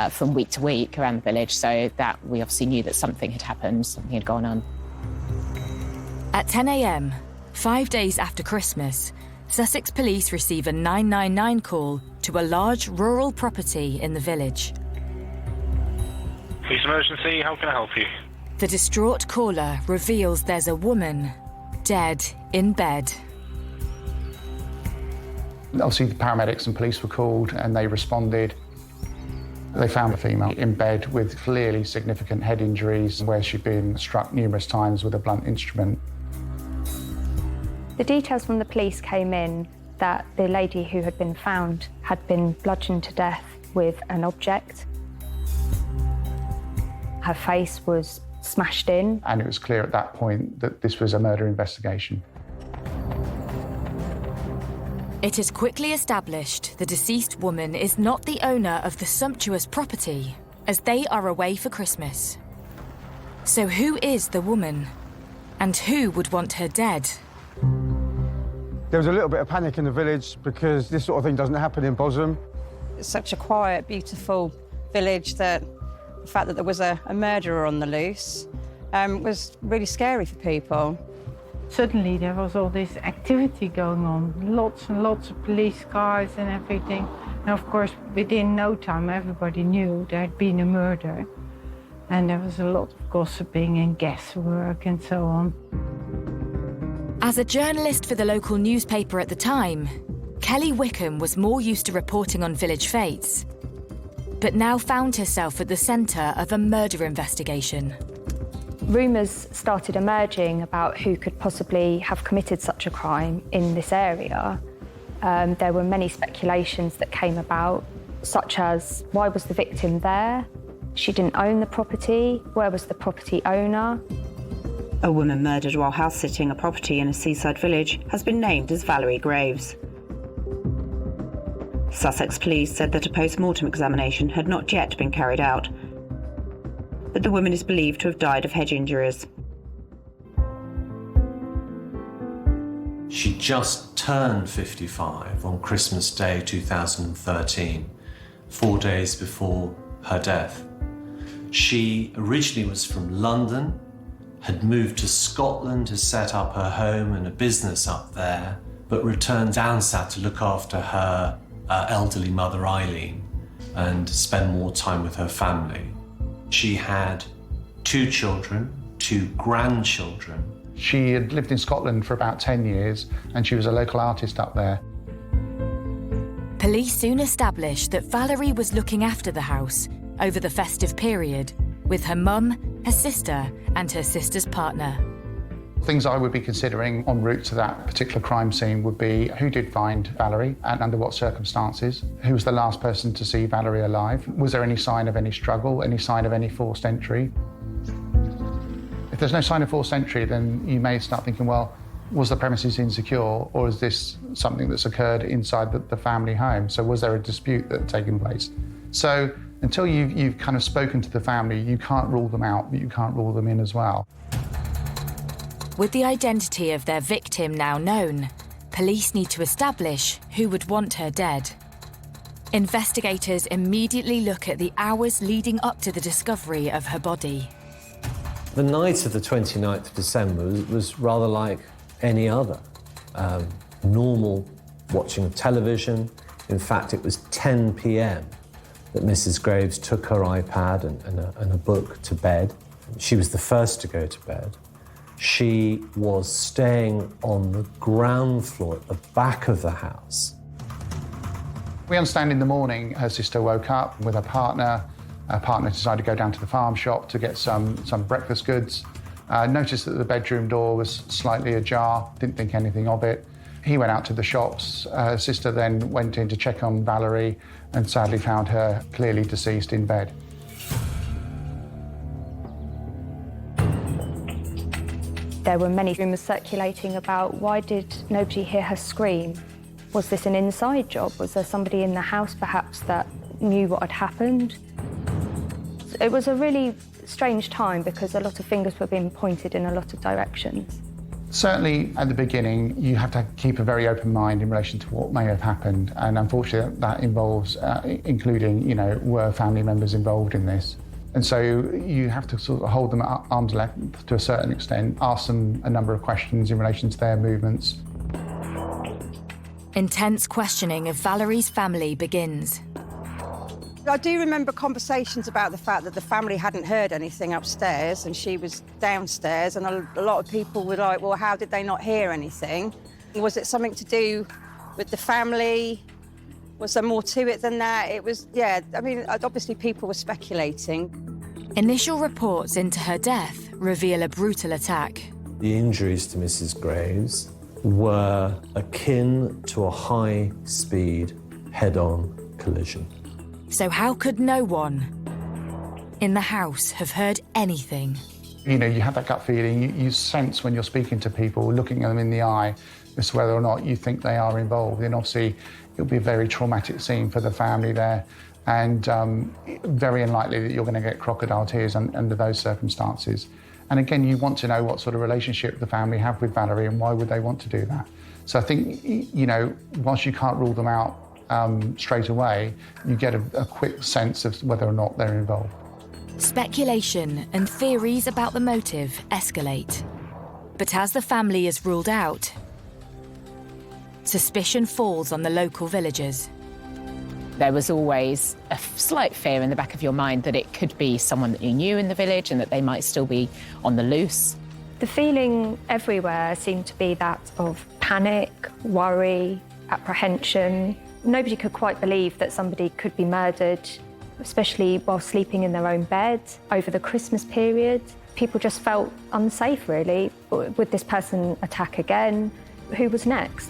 from week to week around the village, so that we obviously knew that something had happened, something had gone on. At 10 a.m, 5 days after Christmas, Sussex police receive a 999 call to a large rural property in the village. Police emergency, how can I help you? The distraught caller reveals there's a woman dead in bed. Obviously, the paramedics and police were called and they responded. They found the female in bed with clearly significant head injuries where she'd been struck numerous times with a blunt instrument. The details from the police came in that the lady who had been found had been bludgeoned to death with an object. Her face was smashed in. And it was clear at that point that this was a murder investigation. It is quickly established the deceased woman is not the owner of the sumptuous property, as they are away for Christmas. So who is the woman? And who would want her dead? There was a little bit of panic in the village because this sort of thing doesn't happen in Bosham. It's such a quiet, beautiful village that the fact that there was a murderer on the loose was really scary for people. Suddenly there was all this activity going on, lots and lots of police cars and everything. And of course, within no time, everybody knew there had been a murder. And there was a lot of gossiping and guesswork and so on. As a journalist for the local newspaper at the time, Kelly Wickham was more used to reporting on village fates, but now found herself at the centre of a murder investigation. Rumours started emerging about who could possibly have committed such a crime in this area. There were many speculations that came about, such as, why was the victim there? She didn't own the property. Where was the property owner? A woman murdered while house-sitting a property in a seaside village has been named as Valerie Graves. Sussex police said that a post-mortem examination had not yet been carried out, but the woman is believed to have died of head injuries. She just turned 55 on Christmas Day 2013, 4 days before her death. She originally was from London, had moved to Scotland to set up her home and a business up there, but returned down south to look after her elderly mother, Eileen, and spend more time with her family. She had 2 children, 2 grandchildren. She had lived in Scotland for about 10 years, and she was a local artist up there. Police soon established that Valerie was looking after the house over the festive period with her mum, her sister, and her sister's partner. Things I would be considering en route to that particular crime scene would be who did find Valerie and under what circumstances? Who was the last person to see Valerie alive? Was there any sign of any struggle, any sign of any forced entry? If there's no sign of forced entry, then you may start thinking, well, was the premises insecure, or is this something that's occurred inside the family home? So was there a dispute that had taken place? So until you've kind of spoken to the family, you can't rule them out, but you can't rule them in as well. With the identity of their victim now known, police need to establish who would want her dead. Investigators immediately look at the hours leading up to the discovery of her body. The night of the 29th of December was rather like any other. Normal watching of television. In fact, it was 10 p.m. that Mrs. Graves took her iPad and a book to bed. She was the first to go to bed. She was staying on the ground floor at the back of the house. We understand in the morning her sister woke up with her partner. Her partner decided to go down to the farm shop to get some breakfast goods. Noticed that the bedroom door was slightly ajar, didn't think anything of it. He went out to the shops. Her sister then went in to check on Valerie and sadly found her clearly deceased in bed. There were many rumours circulating about why did nobody hear her scream? Was this an inside job? Was there somebody in the house perhaps that knew what had happened? It was a really strange time because a lot of fingers were being pointed in a lot of directions. Certainly at the beginning, you have to keep a very open mind in relation to what may have happened. And unfortunately, that involves including, were family members involved in this? And so you have to sort of hold them at arm's length to a certain extent, ask them a number of questions in relation to their movements. Intense questioning of Valerie's family begins. I do remember conversations about the fact that the family hadn't heard anything upstairs and she was downstairs, and a lot of people were like, well, how did they not hear anything? Was it something to do with the family? Was there more to it than that? It was, obviously people were speculating. Initial reports into her death reveal a brutal attack. The injuries to Mrs. Graves were akin to a high-speed head-on collision. So how could no one in the house have heard anything? You have that gut feeling. You sense when you're speaking to people, looking at them in the eye, as to whether or not you think they are involved. And obviously, it'll be a very traumatic scene for the family there, and very unlikely that you're going to get crocodile tears under those circumstances. And again, you want to know what sort of relationship the family have with Valerie and why would they want to do that. So I think, whilst you can't rule them out straight away, you get a quick sense of whether or not they're involved. Speculation and theories about the motive escalate. But as the family is ruled out, suspicion falls on the local villagers. There was always a slight fear in the back of your mind that it could be someone that you knew in the village and that they might still be on the loose. The feeling everywhere seemed to be that of panic, worry, apprehension. Nobody could quite believe that somebody could be murdered, especially while sleeping in their own bed over the Christmas period. People just felt unsafe, really. Would this person attack again? Who was next?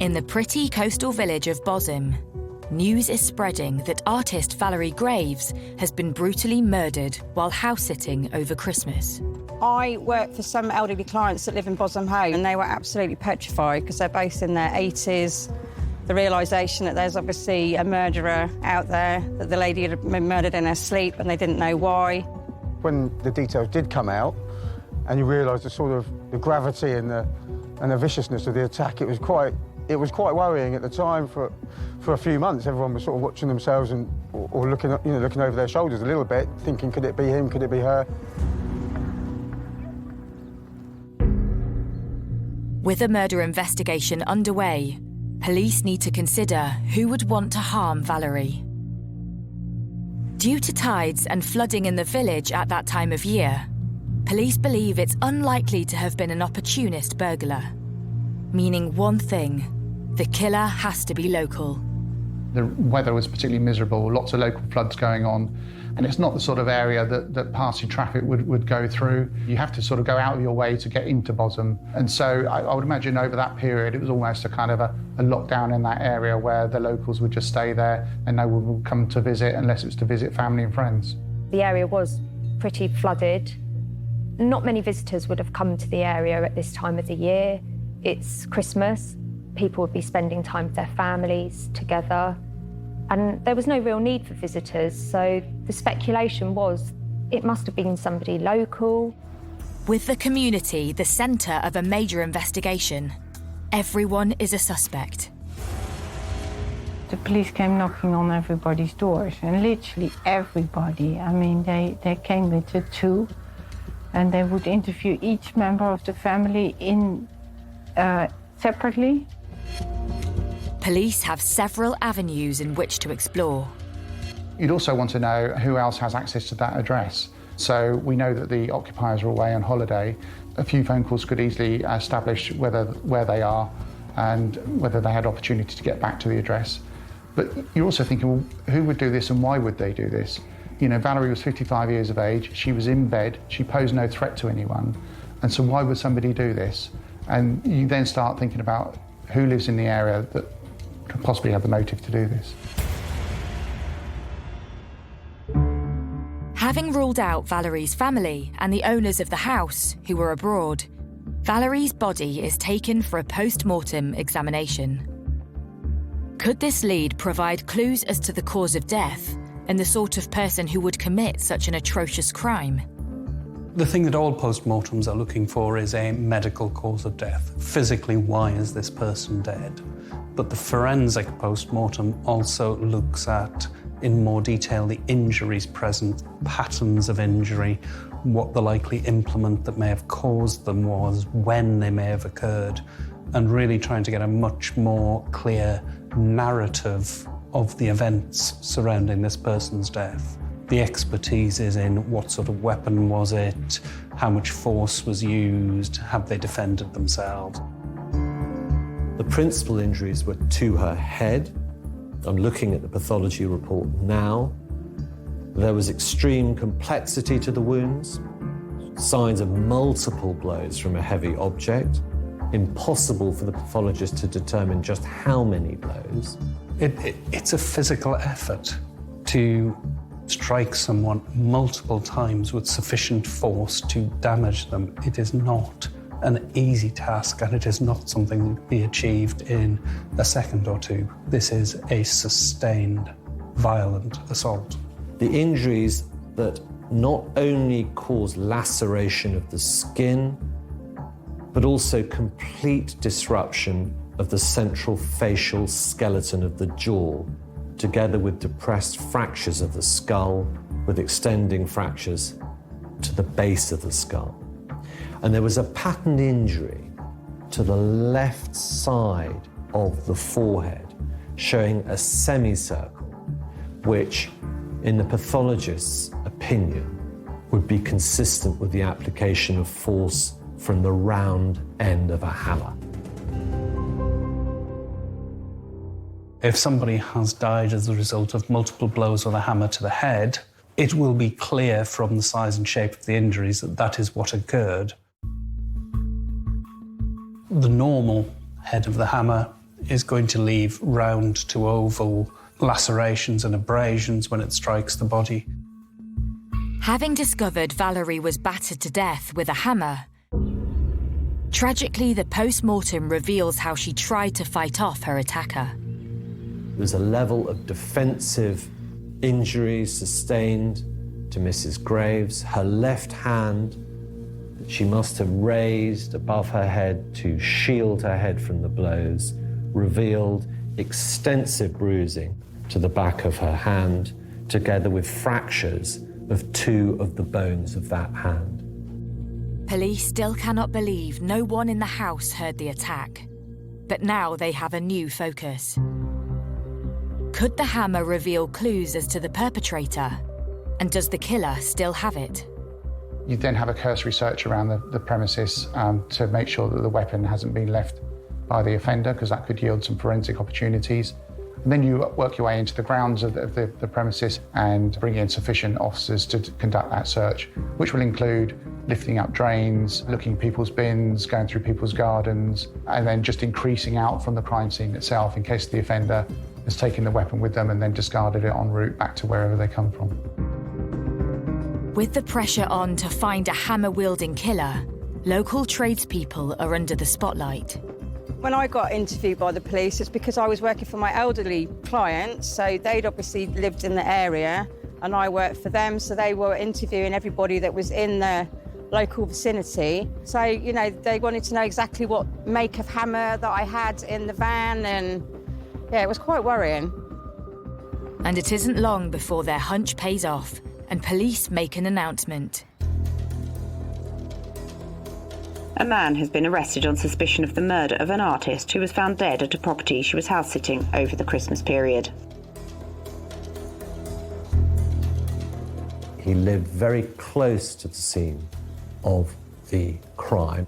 In the pretty coastal village of Bosham, news is spreading that artist Valerie Graves has been brutally murdered while house-sitting over Christmas. I work for some elderly clients that live in Bosham Home, and they were absolutely petrified because they're both in their 80s. The realisation that there's obviously a murderer out there, that the lady had been murdered in her sleep and they didn't know why. When the details did come out and you realise the gravity and the viciousness of the attack, it was quite worrying at the time. For a few months, everyone was sort of watching themselves or looking over their shoulders a little bit, thinking, could it be him, could it be her? With a murder investigation underway, police need to consider who would want to harm Valerie. Due to tides and flooding in the village at that time of year, police believe it's unlikely to have been an opportunist burglar. Meaning one thing, the killer has to be local. The weather was particularly miserable, lots of local floods going on, and it's not the sort of area that passing traffic would go through. You have to sort of go out of your way to get into Bosham. And so I would imagine over that period, it was almost a kind of a lockdown in that area where the locals would just stay there and no one would come to visit unless it was to visit family and friends. The area was pretty flooded. Not many visitors would have come to the area at this time of the year. It's Christmas. People would be spending time with their families together. And there was no real need for visitors, so the speculation was it must have been somebody local. With the community the centre of a major investigation, everyone is a suspect. The police came knocking on everybody's doors, and literally everybody. I mean, they came with the two, and they would interview each member of the family separately. Police have several avenues in which to explore. You'd also want to know who else has access to that address. So we know that the occupiers are away on holiday. A few phone calls could easily establish where they are and whether they had opportunity to get back to the address. But you're also thinking, well, who would do this and why would they do this? You know, Valerie was 55 years of age, she was in bed, she posed no threat to anyone. And so why would somebody do this? And you then start thinking about who lives in the area that could possibly have the motive to do this. Having ruled out Valerie's family and the owners of the house, who were abroad, Valerie's body is taken for a post-mortem examination. Could this lead provide clues as to the cause of death and the sort of person who would commit such an atrocious crime? The thing that all post-mortems are looking for is a medical cause of death. Physically, why is this person dead? But the forensic post-mortem also looks at, in more detail, the injuries present, patterns of injury, what the likely implement that may have caused them was, when they may have occurred, and really trying to get a much more clear narrative of the events surrounding this person's death. The expertise is in what sort of weapon was it, how much force was used, have they defended themselves. The principal injuries were to her head. I'm looking at the pathology report now. There was extreme complexity to the wounds, signs of multiple blows from a heavy object, impossible for the pathologist to determine just how many blows. It's a physical effort to strike someone multiple times with sufficient force to damage them. It is not an easy task, and it is not something that can be achieved in a second or two. This is a sustained, violent assault. The injuries that not only cause laceration of the skin, but also complete disruption of the central facial skeleton of the jaw, together with depressed fractures of the skull, with extending fractures to the base of the skull. And there was a patterned injury to the left side of the forehead, showing a semicircle, which, in the pathologist's opinion, would be consistent with the application of force from the round end of a hammer. If somebody has died as a result of multiple blows with a hammer to the head, it will be clear from the size and shape of the injuries that that is what occurred. The normal head of the hammer is going to leave round to oval lacerations and abrasions when it strikes the body. Having discovered Valerie was battered to death with a hammer, tragically the post-mortem reveals how she tried to fight off her attacker. was a level of defensive injury sustained to Mrs. Graves. Her left hand that she must have raised above her head to shield her head from the blows revealed extensive bruising to the back of her hand, together with fractures of 2 of the bones of that hand. Police still cannot believe no one in the house heard the attack. But now they have a new focus. Could the hammer reveal clues as to the perpetrator? And does the killer still have it? You then have a cursory search around the premises to make sure that the weapon hasn't been left by the offender, because that could yield some forensic opportunities. And then you work your way into the grounds of the premises and bring in sufficient officers to conduct that search, which will include lifting up drains, looking at people's bins, going through people's gardens, and then just increasing out from the crime scene itself in case the offender has taken the weapon with them and then discarded it en route back to wherever they come from. With the pressure on to find a hammer-wielding killer, local tradespeople are under the spotlight. When I got interviewed by the police, it's because I was working for my elderly clients, so they'd obviously lived in the area, and I worked for them, so they were interviewing everybody that was in the local vicinity. So, you know, they wanted to know exactly what make of hammer that I had in the van, and yeah, it was quite worrying. And it isn't long before their hunch pays off and police make an announcement. A man has been arrested on suspicion of the murder of an artist who was found dead at a property she was house-sitting over the Christmas period. He lived very close to the scene of the crime,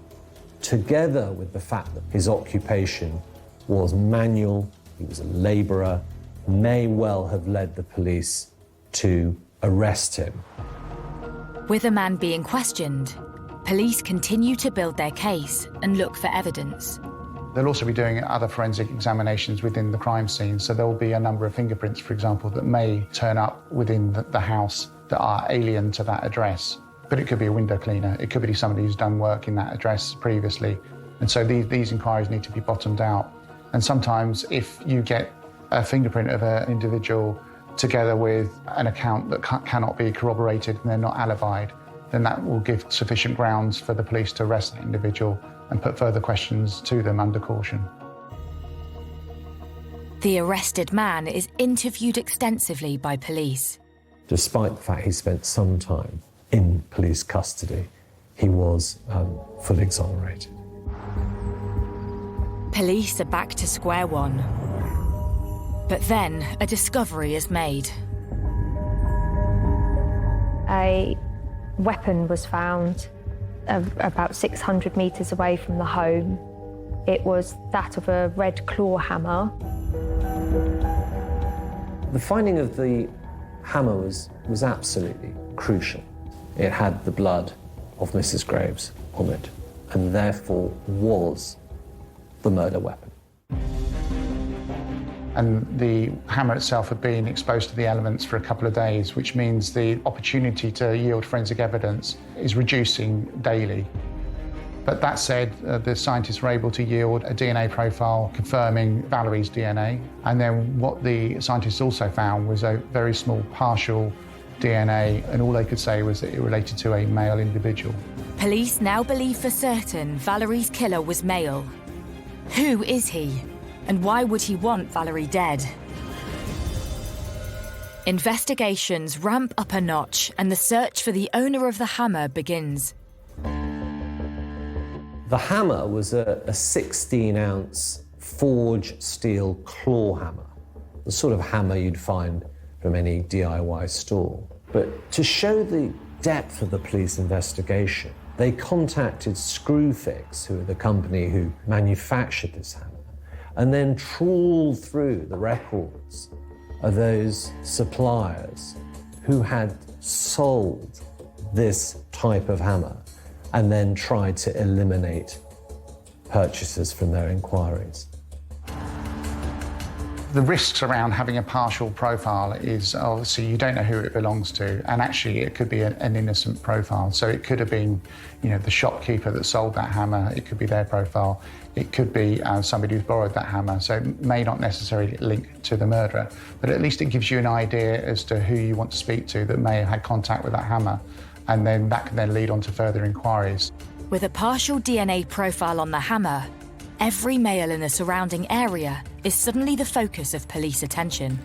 together with the fact that his occupation was manual, he was a labourer, may well have led the police to arrest him. With a man being questioned, police continue to build their case and look for evidence. They'll also be doing other forensic examinations within the crime scene, so there will be a number of fingerprints, for example, that may turn up within the house that are alien to that address. But it could be a window cleaner, it could be somebody who's done work in that address previously. And so these inquiries need to be bottomed out. And sometimes if you get a fingerprint of an individual together with an account that cannot be corroborated and they're not alibied, then that will give sufficient grounds for the police to arrest that individual and put further questions to them under caution. The arrested man is interviewed extensively by police. Despite the fact he spent some time in police custody, he was fully exonerated. Police are back to square one. But then a discovery is made. A weapon was found about 600 metres away from the home. It was that of a red claw hammer. The finding of the hammer was absolutely crucial. It had the blood of Mrs. Graves on it, and therefore was the murder weapon. And the hammer itself had been exposed to the elements for a couple of days, which means the opportunity to yield forensic evidence is reducing daily. But that said, the scientists were able to yield a DNA profile confirming Valerie's DNA. And then what the scientists also found was a very small partial DNA, and all they could say was that it related to a male individual. Police now believe for certain Valerie's killer was male. Who is he? And why would he want Valerie dead? Investigations ramp up a notch and the search for the owner of the hammer begins. The hammer was a 16-ounce forged steel claw hammer, the sort of hammer you'd find from any DIY store. But to show the depth of the police investigation, they contacted Screwfix, who are the company who manufactured this hammer, and then trawled through the records of those suppliers who had sold this type of hammer and then tried to eliminate purchasers from their inquiries. The risks around having a partial profile is obviously you don't know who it belongs to, and actually it could be an innocent profile. So it could have been, the shopkeeper that sold that hammer. It could be their profile. It could be somebody who's borrowed that hammer. So it may not necessarily link to the murderer, but at least it gives you an idea as to who you want to speak to that may have had contact with that hammer, and then that can then lead on to further inquiries. With a partial DNA profile on the hammer, every male in the surrounding area is suddenly the focus of police attention.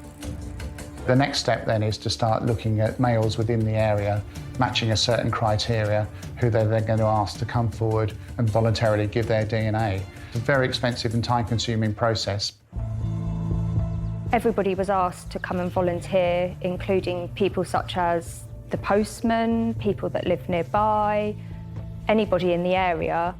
The next step then is to start looking at males within the area, matching a certain criteria, who they're then going to ask to come forward and voluntarily give their DNA. It's a very expensive and time-consuming process. Everybody was asked to come and volunteer, including people such as the postman, people that live nearby, anybody in the area.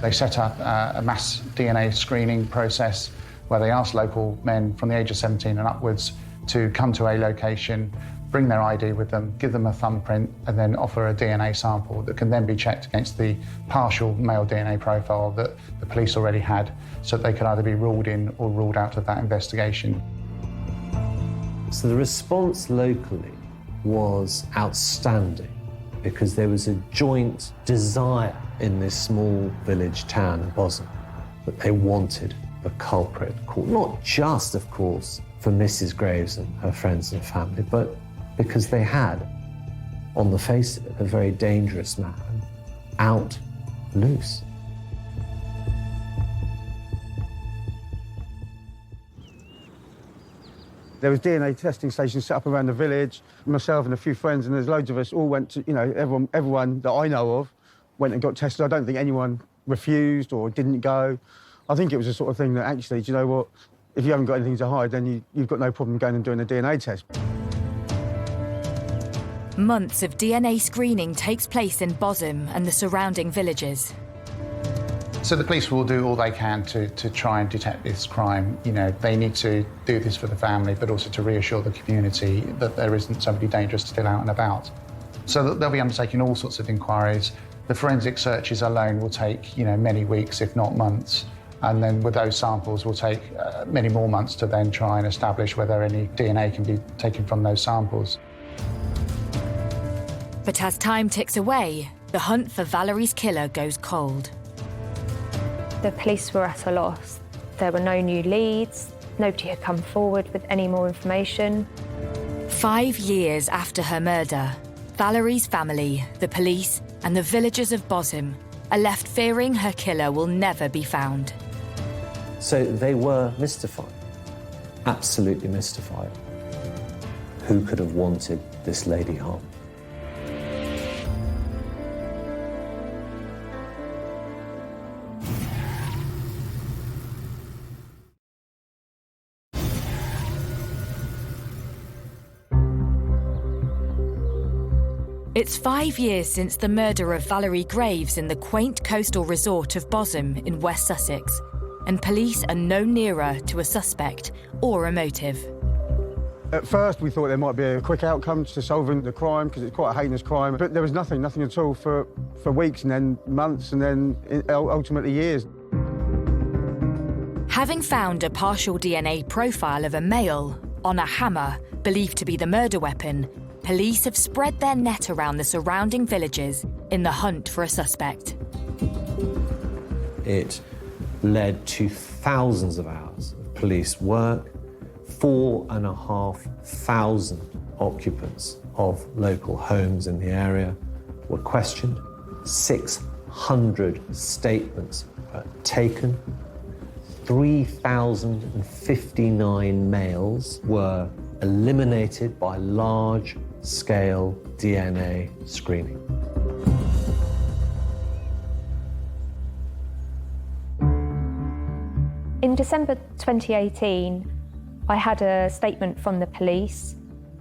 They set up a mass DNA screening process where they asked local men from the age of 17 and upwards to come to a location, bring their ID with them, give them a thumbprint, and then offer a DNA sample that can then be checked against the partial male DNA profile that the police already had, so that they could either be ruled in or ruled out of that investigation. So the response locally was outstanding because there was a joint desire in this small village town of Bosham that they wanted a culprit caught. Not just, of course, for Mrs. Graves and her friends and family, but because they had, on the face of it, a very dangerous man out loose. There was DNA testing stations set up around the village. Myself and a few friends, and there's loads of us, all went to, everyone that I know of went and got tested. I don't think anyone refused or didn't go. I think it was the sort of thing that actually, do you know what? If you haven't got anything to hide, then you've got no problem going and doing a DNA test. Months of DNA screening takes place in Bosham and the surrounding villages. So the police will do all they can to try and detect this crime. They need to do this for the family, but also to reassure the community that there isn't somebody dangerous still out and about. So they'll be undertaking all sorts of inquiries. The forensic searches alone will take, many weeks, if not months. And then with those samples will take many more months to then try and establish whether any DNA can be taken from those samples. But as time ticks away, the hunt for Valerie's killer goes cold. The police were at a loss. There were no new leads. Nobody had come forward with any more information. 5 years after her murder, Valerie's family, the police, and the villagers of Bosham are left fearing her killer will never be found. So they were mystified, absolutely mystified. Who could have wanted this lady harm? It's 5 years since the murder of Valerie Graves in the quaint coastal resort of Bosham in West Sussex, and police are no nearer to a suspect or a motive. At first, we thought there might be a quick outcome to solving the crime, because it's quite a heinous crime, but there was nothing at all for weeks, and then months, and then ultimately years. Having found a partial DNA profile of a male on a hammer believed to be the murder weapon, police have spread their net around the surrounding villages in the hunt for a suspect. It led to thousands of hours of police work. 4,500 occupants of local homes in the area were questioned. 600 statements were taken. 3,059 males were eliminated by large-scale DNA screening. In December 2018, I had a statement from the police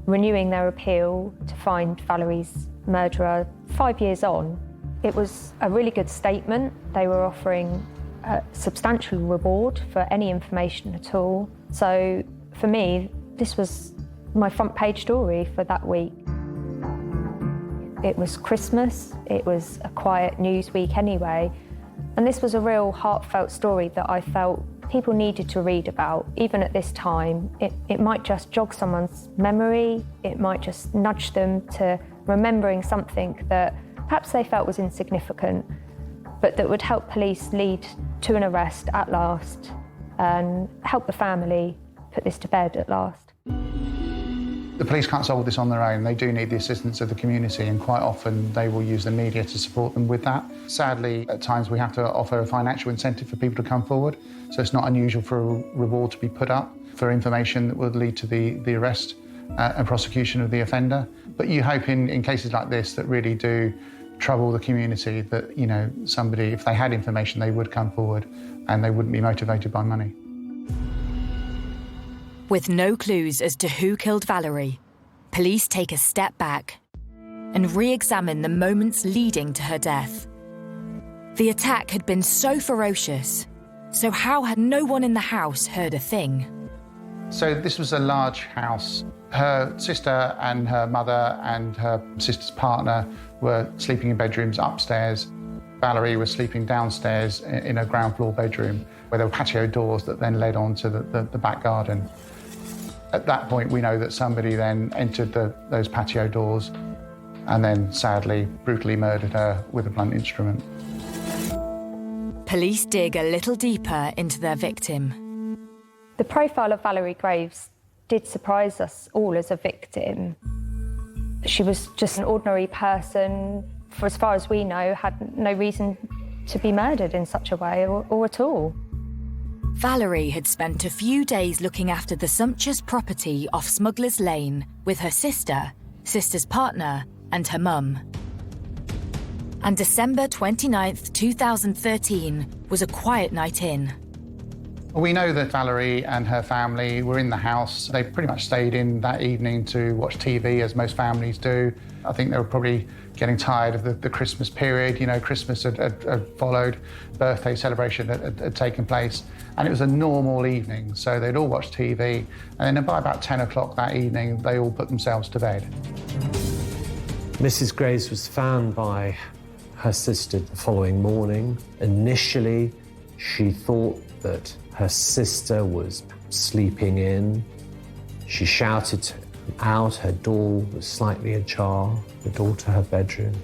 renewing their appeal to find Valerie's murderer 5 years on. It was a really good statement. They were offering a substantial reward for any information at all. So for me, this was my front page story for that week. It was Christmas, it was a quiet news week anyway, and this was a real heartfelt story that I felt people needed to read about, even at this time. It might just jog someone's memory, it might just nudge them to remembering something that perhaps they felt was insignificant, but that would help police lead to an arrest at last and help the family put this to bed at last. The police can't solve this on their own. They do need the assistance of the community, and quite often they will use the media to support them with that. Sadly, at times we have to offer a financial incentive for people to come forward, so it's not unusual for a reward to be put up for information that would lead to the arrest and prosecution of the offender. But you hope in cases like this that really do trouble the community that, you know, somebody, if they had information, they would come forward and they wouldn't be motivated by money. With no clues as to who killed Valerie, police take a step back and re-examine the moments leading to her death. The attack had been so ferocious, so how had no one in the house heard a thing? So this was a large house. Her sister and her mother and her sister's partner were sleeping in bedrooms upstairs. Valerie was sleeping downstairs in a ground floor bedroom where there were patio doors that then led onto the back garden. At that point, we know that somebody then entered those patio doors and then, sadly, brutally murdered her with a blunt instrument. Police dig a little deeper into their victim. The profile of Valerie Graves did surprise us all as a victim. She was just an ordinary person, for as far as we know, had no reason to be murdered in such a way or at all. Valerie had spent a few days looking after the sumptuous property off Smugglers Lane with her sister, sister's partner, and her mum. And December 29th, 2013 was a quiet night in. We know that Valerie and her family were in the house. They pretty much stayed in that evening to watch TV, as most families do. I think they were probably getting tired of the Christmas period. You know, Christmas had followed, birthday celebration had taken place, and it was a normal evening. So they'd all watched TV, and then by about 10 o'clock that evening, they all put themselves to bed. Mrs. Graves was found by her sister the following morning. Initially, she thought that her sister was sleeping in. She shouted out, her door was slightly ajar, the door to her bedroom,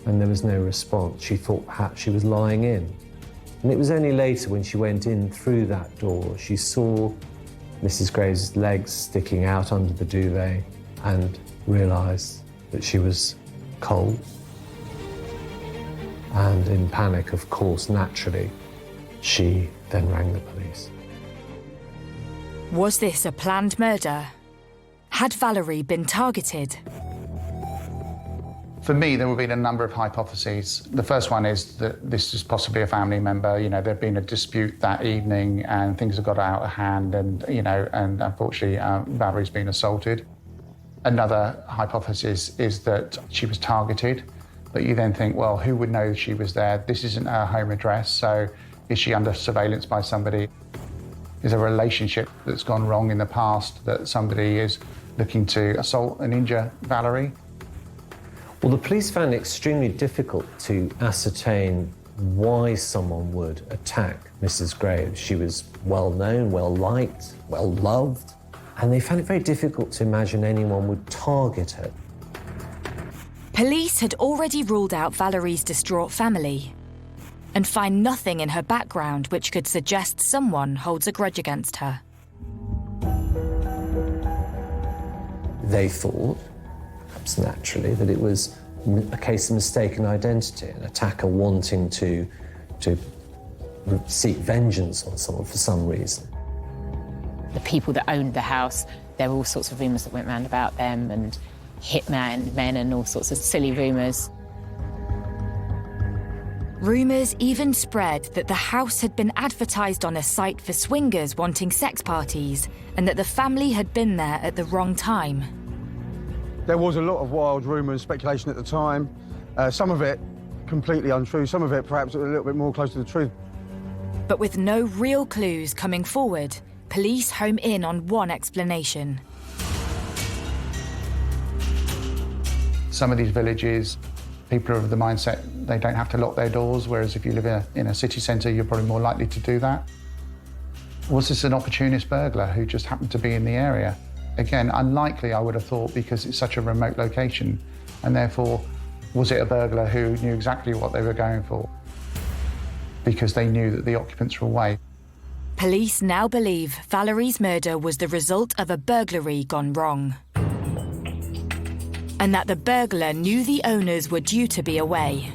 and there was no response. She thought perhaps she was lying in. And it was only later when she went in through that door, she saw Mrs. Graves' legs sticking out under the duvet and realised that she was cold. And in panic, of course, naturally, she then rang the police. Was this a planned murder? Had Valerie been targeted? For me, there would be a number of hypotheses. The first one is that this is possibly a family member. You know, there'd been a dispute that evening and things have got out of hand and, you know, and unfortunately, Valerie's been assaulted. Another hypothesis is that she was targeted, but you then think, well, who would know she was there? This isn't her home address, so is she under surveillance by somebody? Is a relationship that's gone wrong in the past that somebody is looking to assault and injure Valerie? Well, the police found it extremely difficult to ascertain why someone would attack Mrs. Graves. She was well known, well liked, well loved, and they found it very difficult to imagine anyone would target her. Police had already ruled out Valerie's distraught family and find nothing in her background which could suggest someone holds a grudge against her. They thought, perhaps naturally, that it was a case of mistaken identity, an attacker wanting to seek vengeance on someone for some reason. The people that owned the house, there were all sorts of rumours that went round about them and hitmen and all sorts of silly rumours. Rumours even spread that the house had been advertised on a site for swingers wanting sex parties and that the family had been there at the wrong time. There was a lot of wild rumour and speculation at the time. Some of it completely untrue, some of it perhaps a little bit more close to the truth. But with no real clues coming forward, police home in on one explanation. Some of these villages, people are of the mindset they don't have to lock their doors, whereas if you live in a city centre, you're probably more likely to do that. Was this an opportunist burglar who just happened to be in the area? Again, unlikely, I would have thought, because it's such a remote location, and therefore, was it a burglar who knew exactly what they were going for? Because they knew that the occupants were away. Police now believe Valerie's murder was the result of a burglary gone wrong, and that the burglar knew the owners were due to be away.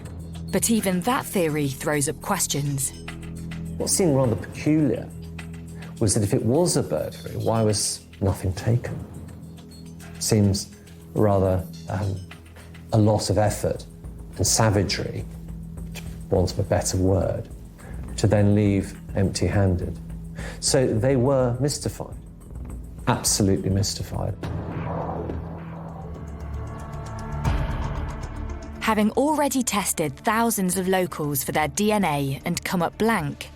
But even that theory throws up questions. What seemed rather peculiar was that if it was a burglary, why was nothing taken? Seems rather a lot of effort and savagery, for want of a better word, to then leave empty-handed. So they were mystified, absolutely mystified. Having already tested thousands of locals for their DNA and come up blank,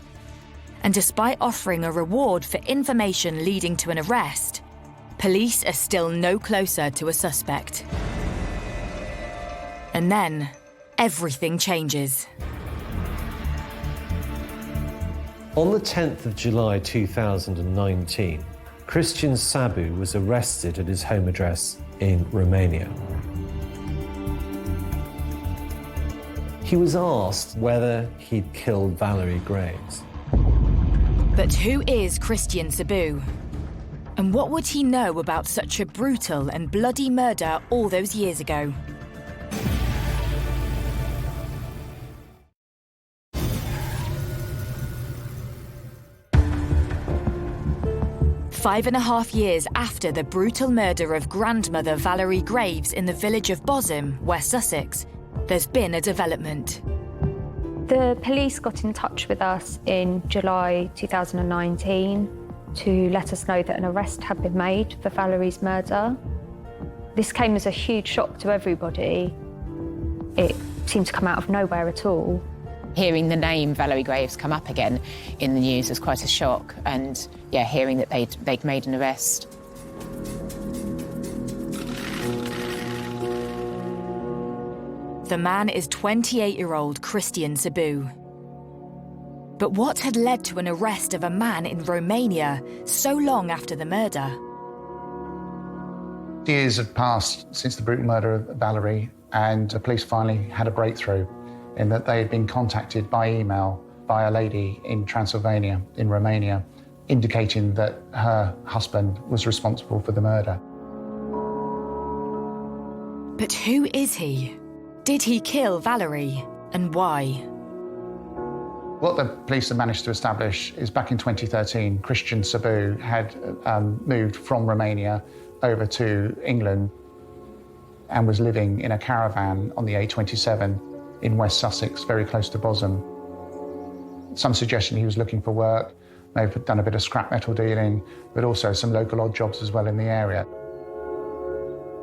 and despite offering a reward for information leading to an arrest, police are still no closer to a suspect. And then, everything changes. On the 10th of July 2019, Cristian Sabu was arrested at his home address in Romania. He was asked whether he'd killed Valerie Graves. But who is Cristian Sabu? And what would he know about such a brutal and bloody murder all those years ago? Five and a half years after the brutal murder of grandmother Valerie Graves in the village of Bosham, West Sussex, there's been a development. The police got in touch with us in July 2019 to let us know that an arrest had been made for Valerie's murder. This came as a huge shock to everybody. It seemed to come out of nowhere at all. Hearing the name Valerie Graves come up again in the news was quite a shock, and yeah, hearing that they'd made an arrest. The man is 28-year-old Cristian Sabu. But what had led to an arrest of a man in Romania so long after the murder? Years had passed since the brutal murder of Valerie, and the police finally had a breakthrough in that they had been contacted by email by a lady in Transylvania, in Romania, indicating that her husband was responsible for the murder. But who is he? Did he kill Valerie, and why? What the police have managed to establish is back in 2013, Cristian Sabu had moved from Romania over to England and was living in a caravan on the A27 in West Sussex, very close to Bosham. Some suggestion he was looking for work, may have done a bit of scrap metal dealing, but also some local odd jobs as well in the area.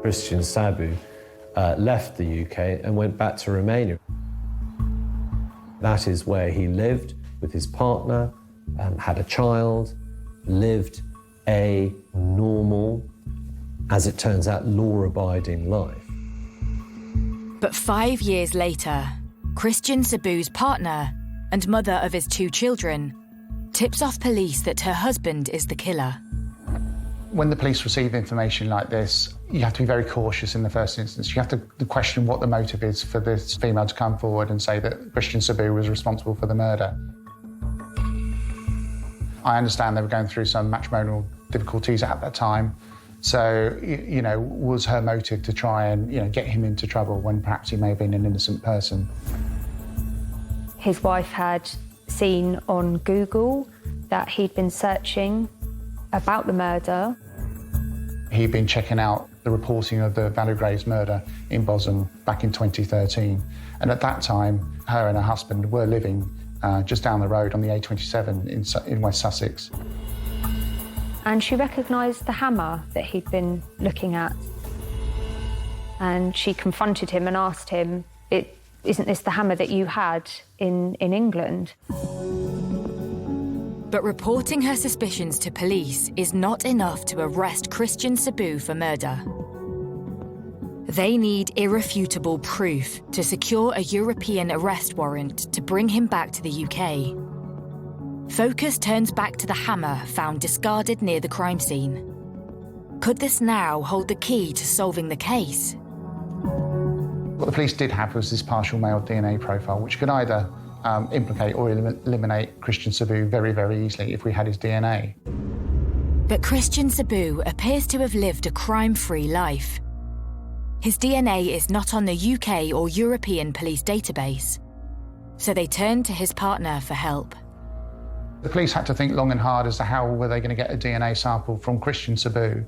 Cristian Sabu left the UK and went back to Romania. That is where he lived with his partner, had a child, lived a normal, as it turns out, law-abiding life. But 5 years later, Cristian Sabu's partner and mother of his 2 children tips off police that her husband is the killer. When the police receive information like this, you have to be very cautious in the first instance. You have to question what the motive is for this female to come forward and say that Cristian Sabu was responsible for the murder. I understand they were going through some matrimonial difficulties at that time. So, you know, was her motive to try and, you know, get him into trouble when perhaps he may have been an innocent person? His wife had seen on Google that he'd been searching about the murder. He'd been checking out the reporting of the Valerie Graves murder in Bosham back in 2013. And at that time, her and her husband were living just down the road on the A27 in West Sussex. And she recognised the hammer that he'd been looking at. And she confronted him and asked him, isn't this the hammer that you had in England? But reporting her suspicions to police is not enough to arrest Cristian Sabu for murder. They need irrefutable proof to secure a European arrest warrant to bring him back to the UK. Focus turns back to the hammer found discarded near the crime scene. Could this now hold the key to solving the case? What the police did have was this partial male DNA profile, which could either implicate or eliminate Christian Sabu very, very easily if we had his DNA. But Christian Sabu appears to have lived a crime-free life. His DNA is not on the UK or European police database, so they turned to his partner for help. The police had to think long and hard as to how were they going to get a DNA sample from Christian Sabu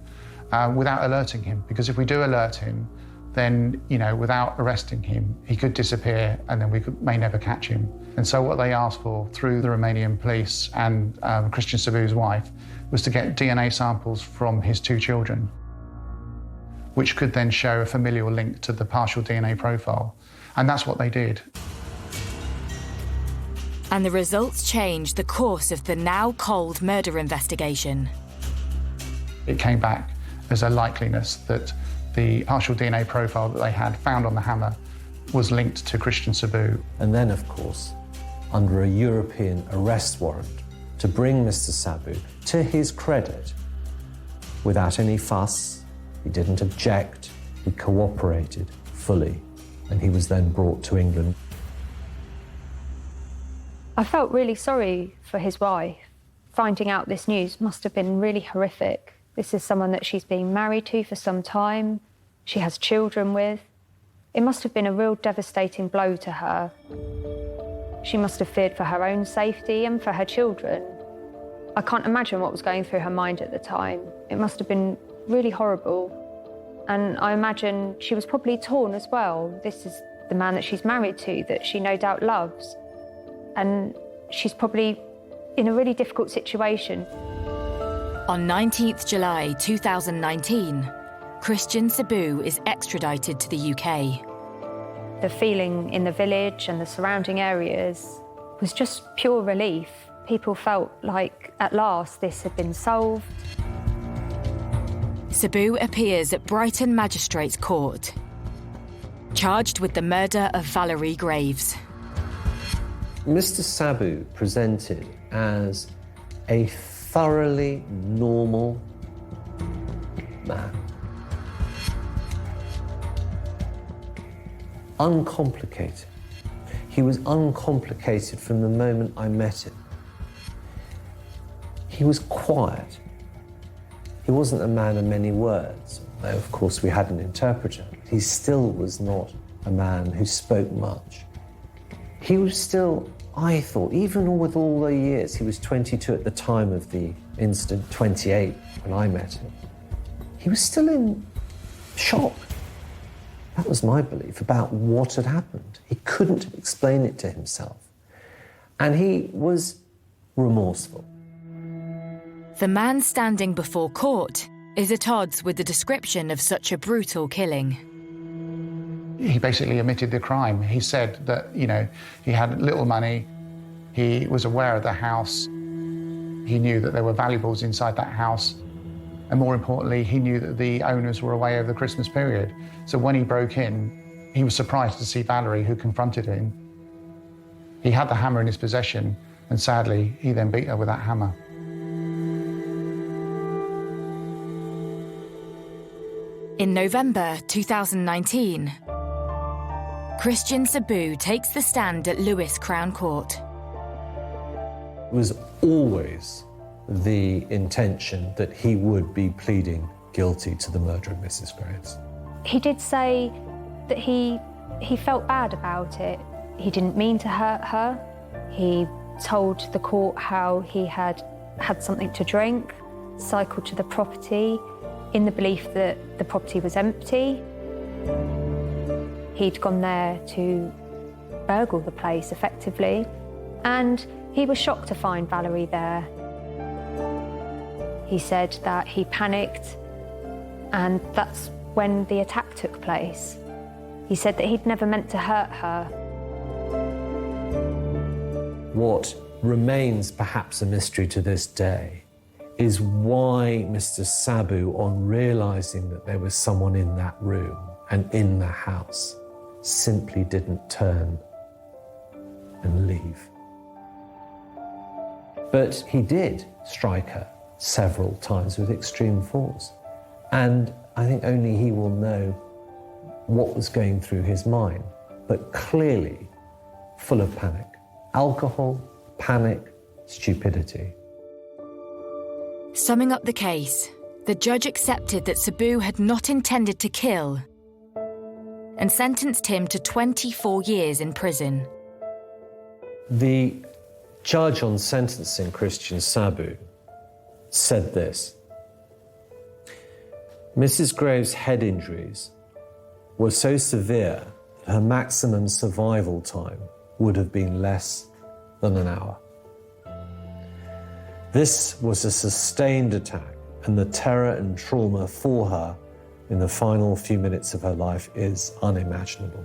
without alerting him, because if we do alert him, then, without arresting him, he could disappear and then we may never catch him. And so what they asked for through the Romanian police and Christian Sabu's wife was to get DNA samples from his 2 children, which could then show a familial link to the partial DNA profile. And that's what they did. And the results changed the course of the now cold murder investigation. It came back as a likeliness that the partial DNA profile that they had found on the hammer was linked to Christian Sabu. And then, of course, under a European arrest warrant, to bring Mr. Sabu, to his credit, without any fuss, he didn't object, he cooperated fully, and he was then brought to England. I felt really sorry for his wife. Finding out this news must have been really horrific. This is someone that she's been married to for some time, she has children with. It must have been a real devastating blow to her. She must have feared for her own safety and for her children. I can't imagine what was going through her mind at the time. It must have been really horrible. And I imagine she was probably torn as well. This is the man that she's married to, that she no doubt loves. And she's probably in a really difficult situation. On 19th July 2019, Christian Sabu is extradited to the UK. The feeling in the village and the surrounding areas was just pure relief. People felt like, at last, this had been solved. Sabu appears at Brighton Magistrates Court, charged with the murder of Valerie Graves. Mr. Sabu presented as a thoroughly normal man. Uncomplicated. He was uncomplicated from the moment I met him. He was quiet. He wasn't a man of many words, though of course we had an interpreter. He still was not a man who spoke much. He was still, I thought, even with all the years, he was 22 at the time of the incident, 28 when I met him. He was still in shock. That was my belief about what had happened. He couldn't explain it to himself. And he was remorseful. The man standing before court is at odds with the description of such a brutal killing. He basically admitted the crime. He said that, he had little money, he was aware of the house, he knew that there were valuables inside that house, and more importantly, he knew that the owners were away over the Christmas period. So when he broke in, he was surprised to see Valerie, who confronted him. He had the hammer in his possession, and sadly, he then beat her with that hammer. In November 2019, Christian Sabu takes the stand at Lewes Crown Court. It was always the intention that he would be pleading guilty to the murder of Mrs. Graves. He did say that he felt bad about it. He didn't mean to hurt her. He told the court how he had had something to drink, cycled to the property in the belief that the property was empty. He'd gone there to burgle the place, effectively, and he was shocked to find Valerie there. He said that he panicked, and that's when the attack took place. He said that he'd never meant to hurt her. What remains perhaps a mystery to this day is why Mr. Sabu, on realising that there was someone in that room and in the house, simply didn't turn and leave. But he did strike her several times with extreme force. And I think only he will know what was going through his mind, but clearly full of panic. Alcohol, panic, stupidity. Summing up the case, the judge accepted that Sabu had not intended to kill and sentenced him to 24 years in prison. The judge on sentencing Christian Sabu said this: Mrs. Graves' head injuries were so severe that her maximum survival time would have been less than an hour. This was a sustained attack, and the terror and trauma for her in the final few minutes of her life is unimaginable.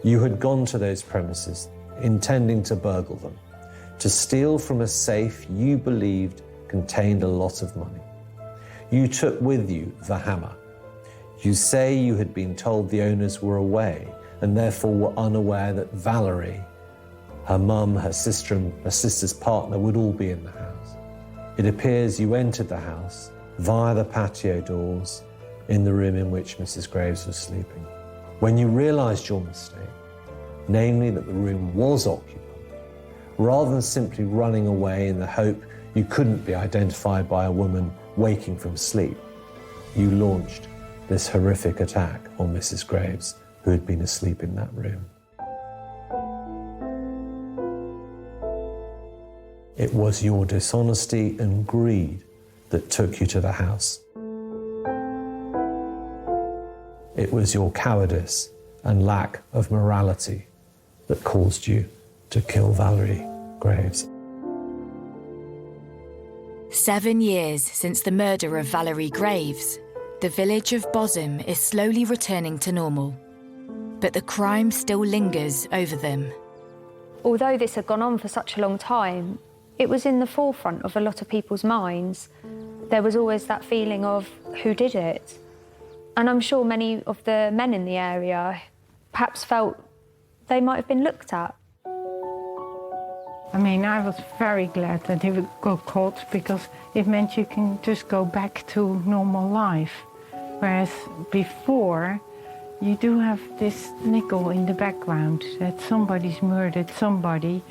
You had gone to those premises intending to burgle them, to steal from a safe you believed contained a lot of money. You took with you the hammer. You say you had been told the owners were away and therefore were unaware that Valerie, her mum, her sister and her sister's partner would all be in the house. It appears you entered the house via the patio doors in the room in which Mrs. Graves was sleeping. When you realised your mistake, namely that the room was occupied, rather than simply running away in the hope you couldn't be identified by a woman waking from sleep, you launched this horrific attack on Mrs. Graves, who had been asleep in that room. It was your dishonesty and greed that took you to the house. It was your cowardice and lack of morality that caused you to kill Valerie Graves. 7 years since the murder of Valerie Graves, the village of Bosham is slowly returning to normal. But the crime still lingers over them. Although this had gone on for such a long time, it was in the forefront of a lot of people's minds. There was always that feeling of who did it. And I'm sure many of the men in the area perhaps felt they might have been looked at. I mean, I was very glad that he got caught because it meant you can just go back to normal life. Whereas before, you do have this nickel in the background that somebody's murdered somebody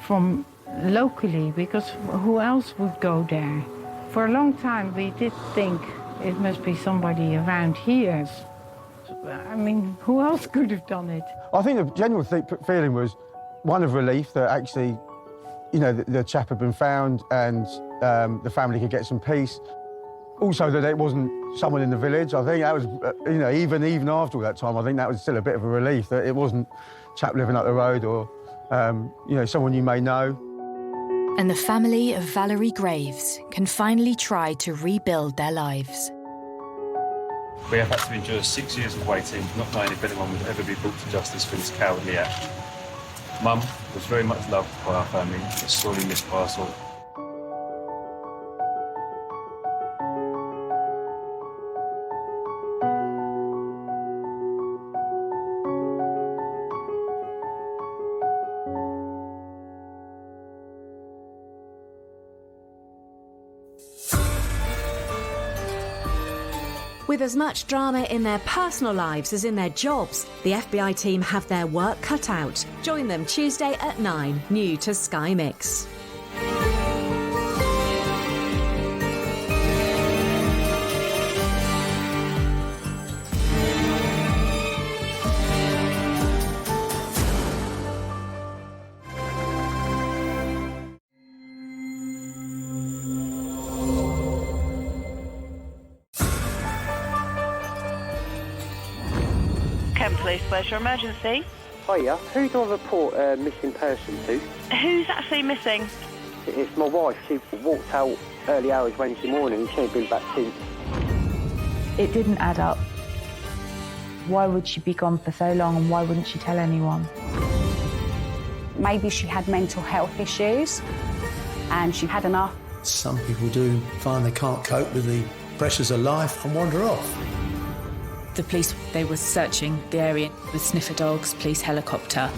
from locally, because who else would go there? For a long time, we did think it must be somebody around here. I mean, who else could have done it? I think the general feeling was one of relief that actually, you know, the chap had been found and the family could get some peace. Also that it wasn't someone in the village. I think that was, you know, even after all that time, I think that was still a bit of a relief that it wasn't a chap living up the road or, you know, someone you may know. And the family of Valerie Graves can finally try to rebuild their lives. We have had to endure 6 years of waiting, not knowing if anyone would ever be brought to justice for this cowardly act. Mum was very much loved by our family, but sorely missed by us all. With as much drama in their personal lives as in their jobs, the FBI team have their work cut out. Join them Tuesday at 9, new to Sky Mix. Police, where's your emergency? Hiya, who do I report a missing person to? Who's actually missing? It's my wife. She walked out early hours Wednesday morning and she ain't been back since. It didn't add up. Why would she be gone for so long and why wouldn't she tell anyone? Maybe she had mental health issues and she had enough. Some people do find they can't cope with the pressures of life and wander off. The police, they were searching the area with sniffer dogs, police helicopter.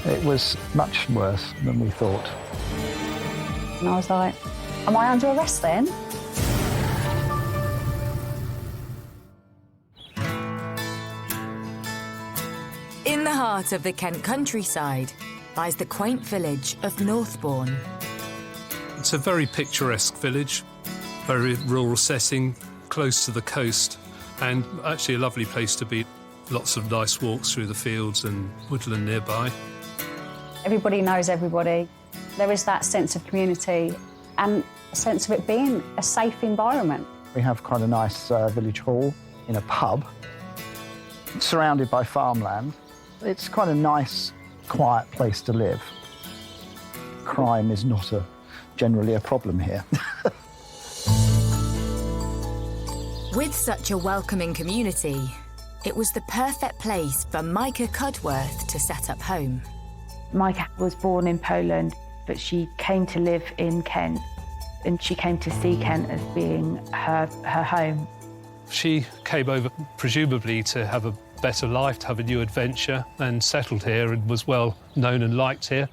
It was much worse than we thought. And I was like, am I under arrest then? In the heart of the Kent countryside lies the quaint village of Northbourne. It's a very picturesque village, very rural setting, close to the coast, and actually a lovely place to be. Lots of nice walks through the fields and woodland nearby. Everybody knows everybody. There is that sense of community and a sense of it being a safe environment. We have quite a nice village hall in a pub, surrounded by farmland. It's quite a nice, quiet place to live. Crime is not generally a problem here. With such a welcoming community, it was the perfect place for Micah Cudworth to set up home. Micah was born in Poland, but she came to live in Kent, and she came to see Kent as being her home. She came over presumably to have a better life, to have a new adventure, and settled here and was well known and liked here.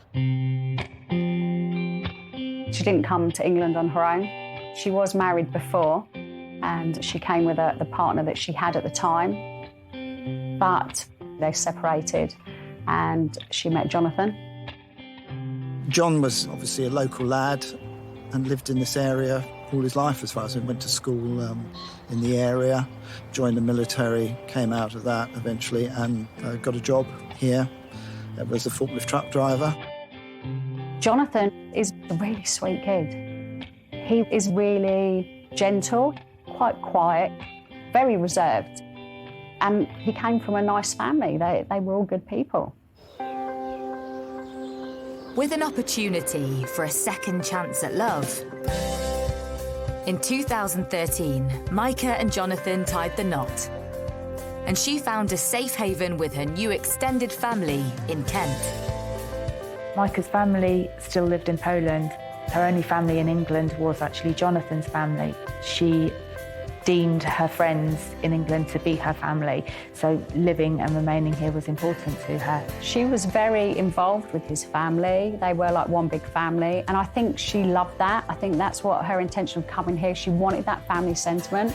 She didn't come to England on her own. She was married before, and she came with the partner that she had at the time. But they separated and she met Jonathan. John was obviously a local lad and lived in this area all his life as far as he went to school in the area, joined the military, came out of that eventually and got a job here as a forklift truck driver. Jonathan is a really sweet kid. He is really gentle, quite quiet, very reserved. And he came from a nice family. They were all good people. With an opportunity for a second chance at love. In 2013, Micah and Jonathan tied the knot. And she found a safe haven with her new extended family in Kent. Micah's family still lived in Poland. Her only family in England was actually Jonathan's family. She deemed her friends in England to be her family, so living and remaining here was important to her. She was very involved with his family. They were like one big family, and I think she loved that. I think that's what her intention of coming here. She wanted that family sentiment,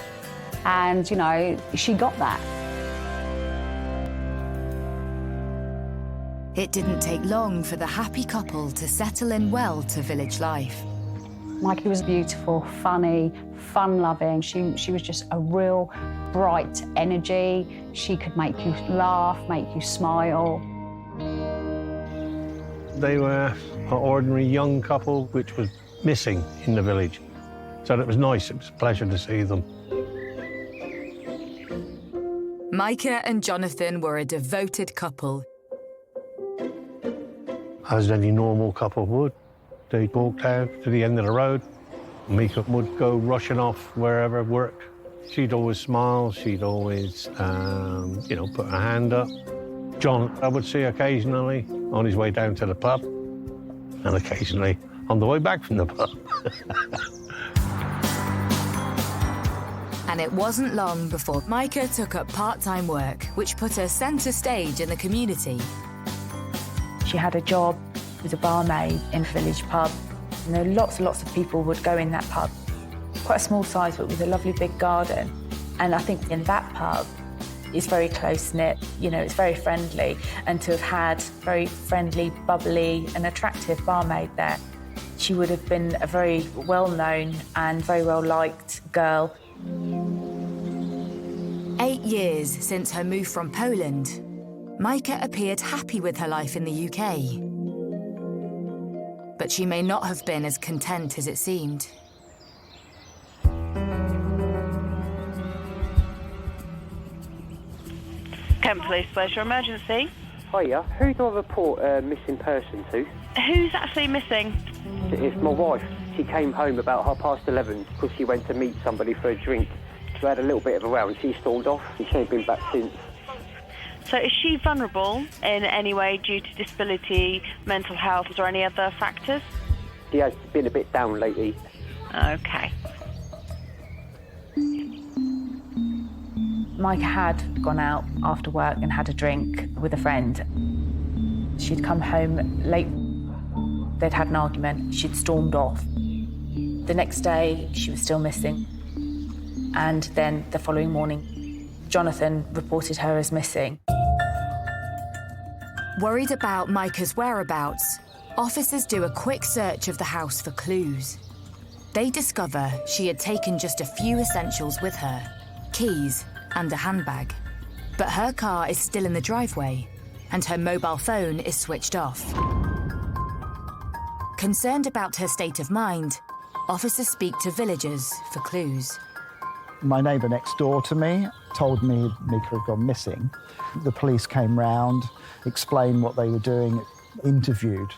and, you know, she got that. It didn't take long for the happy couple to settle in well to village life. Mikey was beautiful, funny, fun-loving. She was just a real bright energy. She could make you laugh, make you smile. They were an ordinary young couple which was missing in the village. So it was nice, it was a pleasure to see them. Micah and Jonathan were a devoted couple. As any normal couple would. They'd walk down to the end of the road. Micah would go rushing off wherever work. She'd always smile, she'd always, put her hand up. John, I would see occasionally on his way down to the pub, and occasionally on the way back from the pub. And it wasn't long before Micah took up part-time work, which put her centre stage in the community. She had a job as a barmaid in a village pub. And there were lots and lots of people would go in that pub. Quite a small size, but with a lovely big garden. And I think in that pub, it's very close-knit, it's very friendly. And to have had very friendly, bubbly and attractive barmaid there, she would have been a very well-known and very well-liked girl. 8 years since her move from Poland, Micah appeared happy with her life in the UK. But she may not have been as content as it seemed. Kent Police, where's your emergency? Hiya, who do I report a missing person to? Who's actually missing? It's my wife. She came home about 11:30 because she went to meet somebody for a drink. She had a little bit of a row and she stalled off and she ain't been back since. So is she vulnerable in any way due to disability, mental health, or any other factors? She has been a bit down lately. OK. Micah had gone out after work and had a drink with a friend. She'd come home late. They'd had an argument. She'd stormed off. The next day, she was still missing. And then the following morning, Jonathan reported her as missing. Worried about Micah's whereabouts, officers do a quick search of the house for clues. They discover she had taken just a few essentials with her, keys and a handbag. But her car is still in the driveway, and her mobile phone is switched off. Concerned about her state of mind, officers speak to villagers for clues. My neighbour next door to me told me Micah had gone missing. The police came round, explained what they were doing, interviewed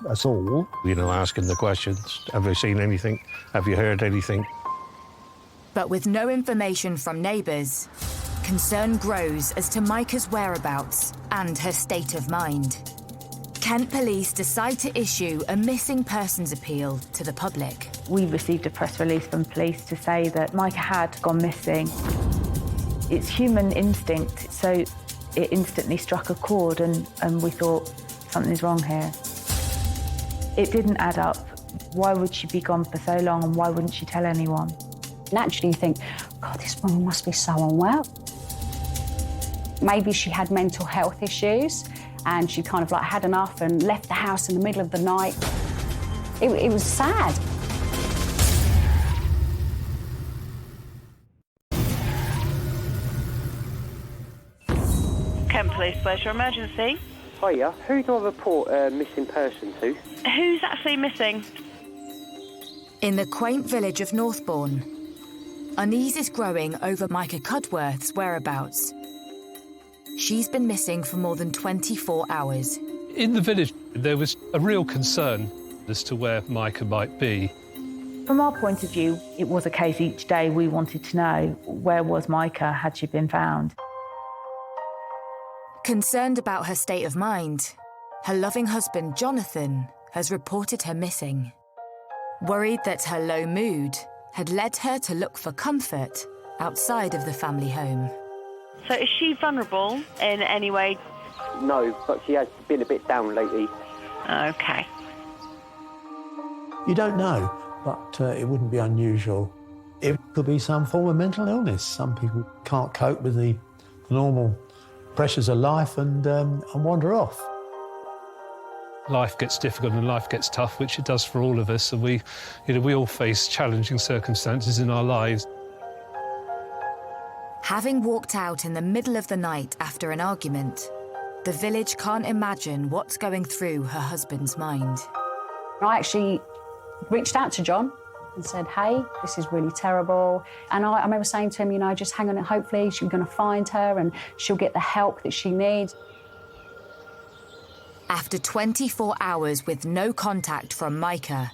us all. You know, asking the questions. Have you seen anything? Have you heard anything? But with no information from neighbours, concern grows as to Micah's whereabouts and her state of mind. Kent Police decide to issue a missing persons appeal to the public. We received a press release from police to say that Micah had gone missing. It's human instinct, so it instantly struck a chord and we thought, something's wrong here. It didn't add up. Why would she be gone for so long and why wouldn't she tell anyone? Naturally, you think, God, this woman must be so unwell. Maybe she had mental health issues and she kind of like had enough and left the house in the middle of the night. It was sad. Kent Police, where's your emergency? Hiya, who do I report a missing person to? Who's actually missing? In the quaint village of Northbourne, unease is growing over Micah Cudworth's whereabouts. She's been missing for more than 24 hours. In the village, there was a real concern as to where Micah might be. From our point of view, it was a case each day we wanted to know where was Micah, had she been found. Concerned about her state of mind, her loving husband, Jonathan, has reported her missing. Worried that her low mood had led her to look for comfort outside of the family home. So is she vulnerable in any way? No, but she has been a bit down lately. OK. You don't know, but it wouldn't be unusual. It could be some form of mental illness. Some people can't cope with the normal pressures of life and wander off. Life gets difficult and life gets tough, which it does for all of us, and we all face challenging circumstances in our lives. Having walked out in the middle of the night after an argument, the village can't imagine what's going through her husband's mind. I actually reached out to John and said, hey, this is really terrible. And I remember saying to him, you know, just hang on, hopefully she's going to find her and she'll get the help that she needs. After 24 hours with no contact from Micah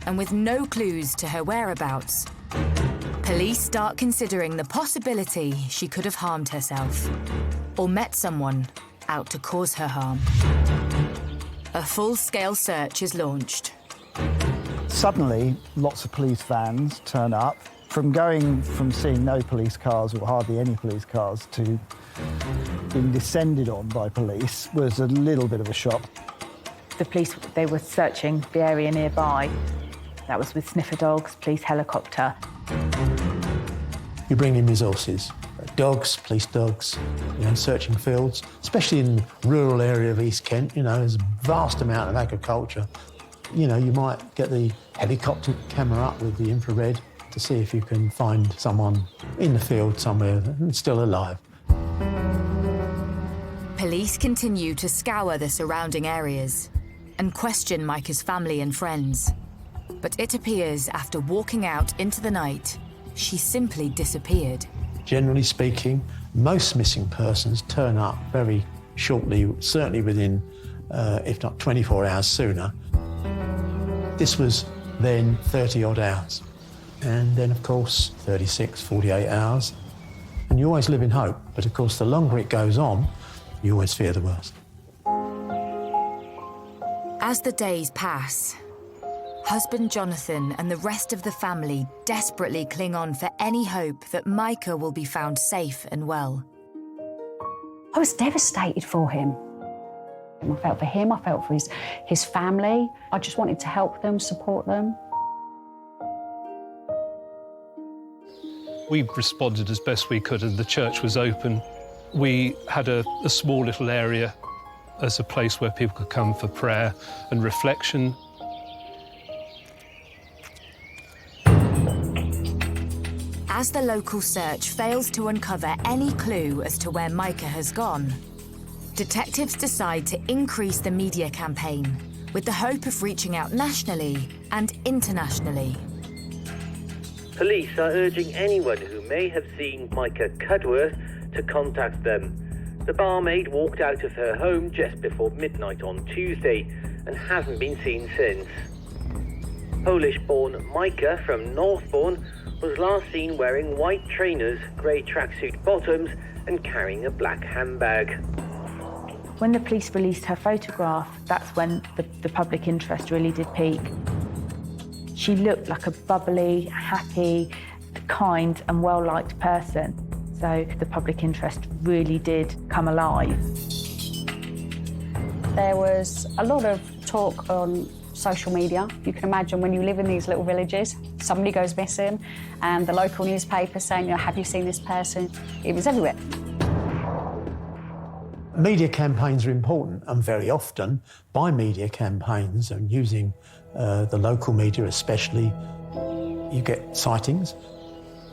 and with no clues to her whereabouts, police start considering the possibility she could have harmed herself or met someone out to cause her harm. A full-scale search is launched. Suddenly, lots of police vans turn up. From going from seeing no police cars or hardly any police cars to being descended on by police was a little bit of a shock. The police, they were searching the area nearby. That was with sniffer dogs, police helicopter. You bring in resources, dogs, police dogs, searching fields, especially in the rural area of East Kent, there's a vast amount of agriculture. You might get the helicopter camera up with the infrared to see if you can find someone in the field somewhere and still alive. Police continue to scour the surrounding areas and question Micah's family and friends. But it appears after walking out into the night, she simply disappeared. Generally speaking, most missing persons turn up very shortly, certainly within, if not 24 hours sooner. This was then 30-odd hours. And then, of course, 36, 48 hours. And you always live in hope. But, of course, the longer it goes on, you always fear the worst. As the days pass, husband Jonathan and the rest of the family desperately cling on for any hope that Micah will be found safe and well. I was devastated for him. I felt for him, I felt for his family. I just wanted to help them, support them. We responded as best we could, and the church was open. We had a small little area as a place where people could come for prayer and reflection. As the local search fails to uncover any clue as to where Micah has gone, detectives decide to increase the media campaign with the hope of reaching out nationally and internationally. Police are urging anyone who may have seen Micah Cudworth to contact them. The barmaid walked out of her home just before midnight on Tuesday and hasn't been seen since. Polish-born Micah from Northbourne was last seen wearing white trainers, grey tracksuit bottoms and carrying a black handbag. When the police released her photograph, that's when the public interest really did peak. She looked like a bubbly, happy, kind and well-liked person. So the public interest really did come alive. There was a lot of talk on social media. You can imagine when you live in these little villages, somebody goes missing and the local newspaper saying, you know, have you seen this person? It was everywhere. Media campaigns are important, and very often by media campaigns and using the local media especially, you get sightings.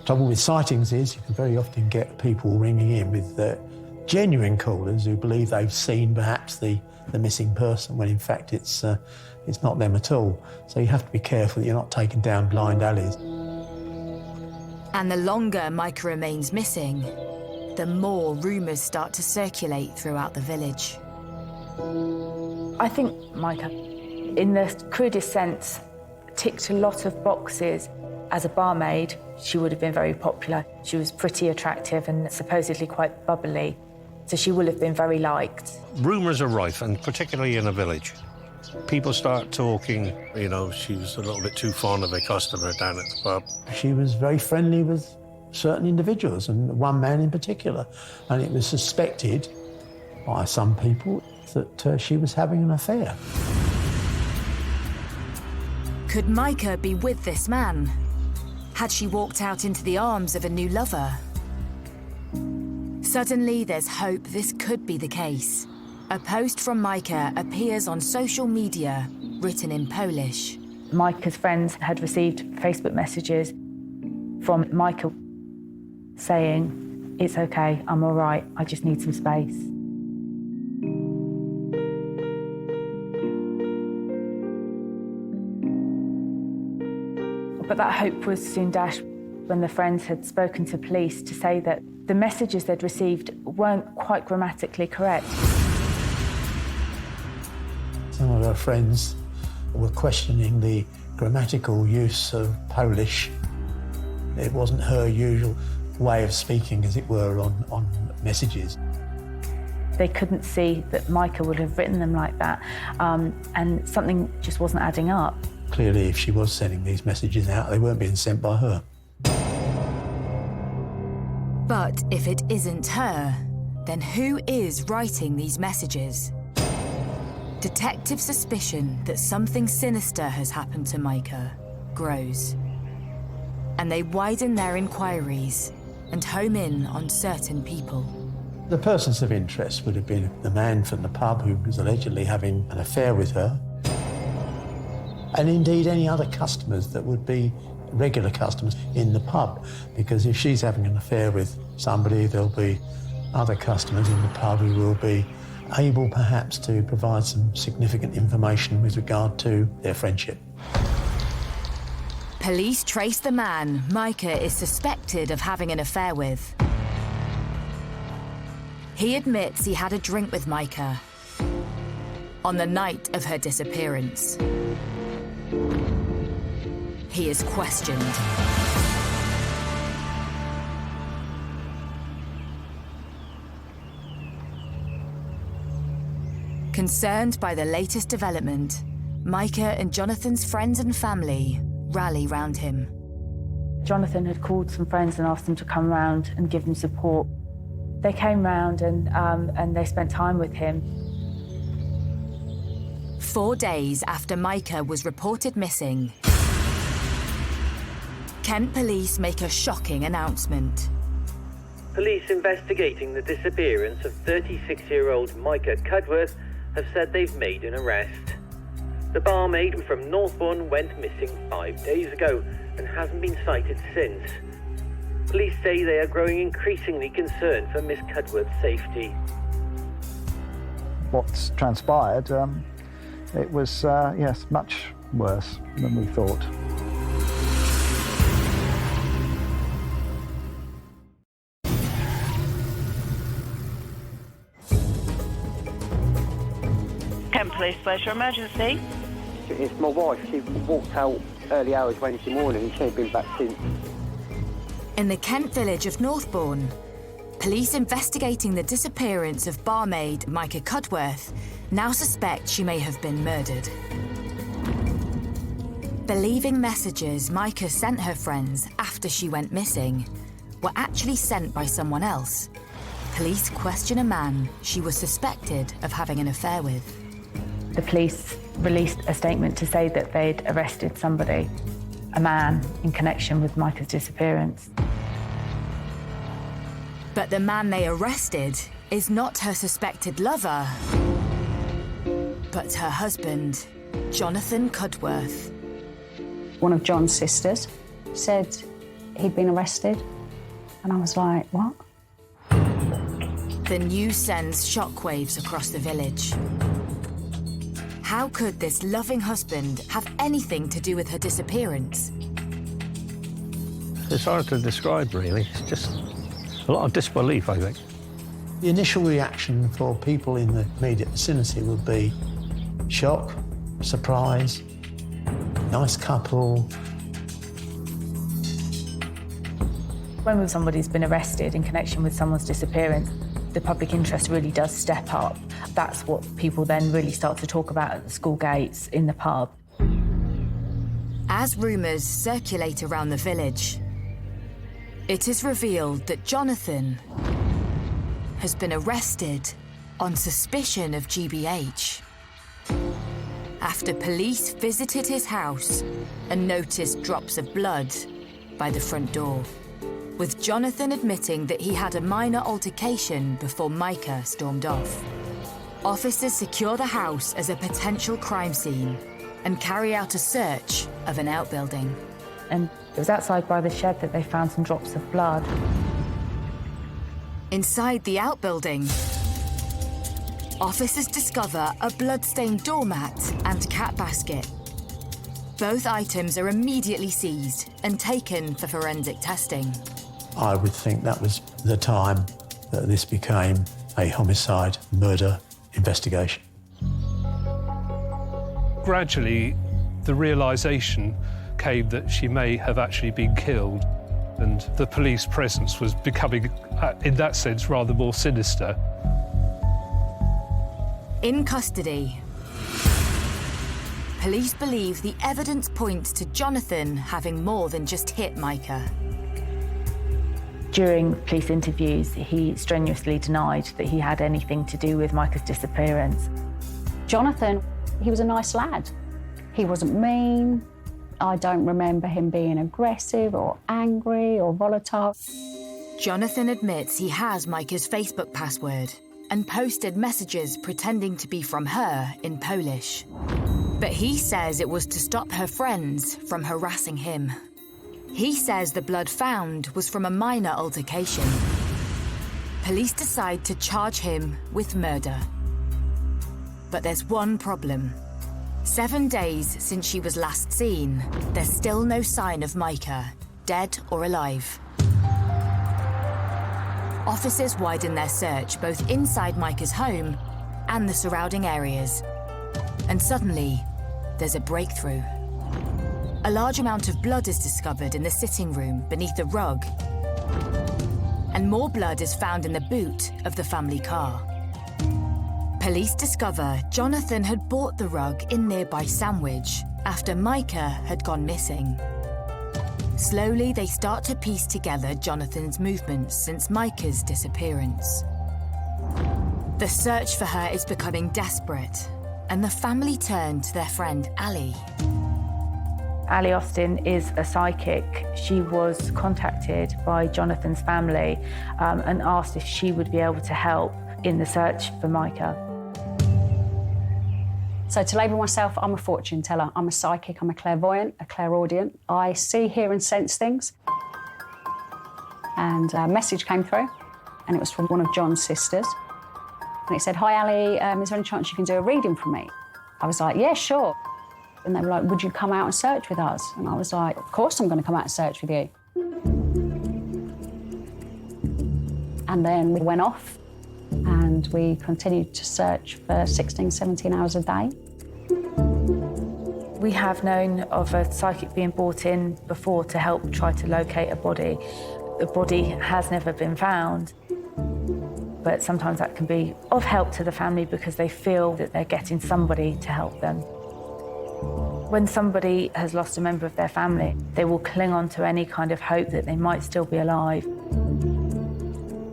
Trouble with sightings is you can very often get people ringing in with genuine callers who believe they've seen perhaps the missing person when in fact it's not them at all. So you have to be careful that you're not taken down blind alleys. And the longer Micah remains missing, the more rumours start to circulate throughout the village. I think Micah, in the crudest sense, ticked a lot of boxes. As a barmaid, she would have been very popular. She was pretty attractive and supposedly quite bubbly, so she will have been very liked. Rumours are rife, and particularly in a village. People start talking, you know, she was a little bit too fond of a customer down at the pub. She was very friendly with certain individuals, and one man in particular, and it was suspected by some people that she was having an affair. Could Micah be with this man? Had she walked out into the arms of a new lover? Suddenly, there's hope this could be the case. A post from Micah appears on social media, written in Polish. Micah's friends had received Facebook messages from Micah saying, "It's okay, I'm all right, I just need some space." But that hope was soon dashed when the friends had spoken to police to say that the messages they'd received weren't quite grammatically correct. Some of her friends were questioning the grammatical use of Polish. It wasn't her usual way of speaking, as it were, on messages. They couldn't see that Micah would have written them like that, and something just wasn't adding up. Clearly, if she was sending these messages out, they weren't being sent by her. But if it isn't her, then who is writing these messages? Detective suspicion that something sinister has happened to Micah grows. And they widen their inquiries and home in on certain people. The persons of interest would have been the man from the pub who was allegedly having an affair with her, and indeed any other customers that would be regular customers in the pub, because if she's having an affair with somebody, there'll be other customers in the pub who will be able perhaps to provide some significant information with regard to their friendship. Police trace the man Micah is suspected of having an affair with. He admits he had a drink with Micah on the night of her disappearance. He is questioned. Concerned by the latest development, Micah and Jonathan's friends and family rally round him. Jonathan had called some friends and asked them to come round and give him support. They came round and they spent time with him. 4 days after Micah was reported missing, Kent police make a shocking announcement. Police investigating the disappearance of 36-year-old Micah Cudworth have said they've made an arrest. The barmaid from Northbourne went missing 5 days ago and hasn't been sighted since. Police say they are growing increasingly concerned for Miss Cudworth's safety. What's transpired, it was, yes, much worse than we thought. Kent Police, where's your emergency? It's my wife. She walked out early hours Wednesday morning. She ain't been back since. In the Kent village of Northbourne, police investigating the disappearance of barmaid Micah Cudworth now suspect she may have been murdered. Believing messages Micah sent her friends after she went missing were actually sent by someone else, police question a man she was suspected of having an affair with. The police released a statement to say that they'd arrested somebody, a man, in connection with Micah's disappearance. But the man they arrested is not her suspected lover, but her husband, Jonathan Cudworth. One of John's sisters said he'd been arrested, and I was like, what? The news sends shockwaves across the village. How could this loving husband have anything to do with her disappearance? It's hard to describe, really. It's just a lot of disbelief, I think. The initial reaction for people in the immediate vicinity would be shock, surprise, nice couple. When somebody's been arrested in connection with someone's disappearance, the public interest really does step up. That's what people then really start to talk about at the school gates, in the pub. As rumours circulate around the village, it is revealed that Jonathan has been arrested on suspicion of GBH after police visited his house and noticed drops of blood by the front door, with Jonathan admitting that he had a minor altercation before Micah stormed off. Officers secure the house as a potential crime scene and carry out a search of an outbuilding. And it was outside by the shed that they found some drops of blood. Inside the outbuilding, officers discover a blood-stained doormat and cat basket. Both items are immediately seized and taken for forensic testing. I would think that was the time that this became a homicide murder investigation. Gradually, the realisation came that she may have actually been killed, and the police presence was becoming, in that sense, rather more sinister. In custody, police believe the evidence points to Jonathan having more than just hit Micah. During police interviews, he strenuously denied that he had anything to do with Micah's disappearance. Jonathan, he was a nice lad. He wasn't mean. I don't remember him being aggressive or angry or volatile. Jonathan admits he has Micah's Facebook password and posted messages pretending to be from her in Polish. But he says it was to stop her friends from harassing him. He says the blood found was from a minor altercation. Police decide to charge him with murder. But there's one problem. 7 days since she was last seen, there's still no sign of Micah, dead or alive. Officers widen their search both inside Micah's home and the surrounding areas. And suddenly, there's a breakthrough. A large amount of blood is discovered in the sitting room beneath the rug. And more blood is found in the boot of the family car. Police discover Jonathan had bought the rug in nearby Sandwich after Micah had gone missing. Slowly, they start to piece together Jonathan's movements since Micah's disappearance. The search for her is becoming desperate, and the family turned to their friend Ali. Ali Austin is a psychic. She was contacted by Jonathan's family and asked if she would be able to help in the search for Micah. So to label myself, I'm a fortune teller. I'm a psychic, I'm a clairvoyant, a clairaudient. I see, hear and sense things. And a message came through, and it was from one of John's sisters. And it said, "Hi Ali, is there any chance you can do a reading for me?" I was like, "Yeah, sure." And they were like, "Would you come out and search with us?" And I was like, "Of course I'm going to come out and search with you." And then we went off and we continued to search for 16, 17 hours a day. We have known of a psychic being brought in before to help try to locate a body. The body has never been found, but sometimes that can be of help to the family because they feel that they're getting somebody to help them. When somebody has lost a member of their family, they will cling on to any kind of hope that they might still be alive.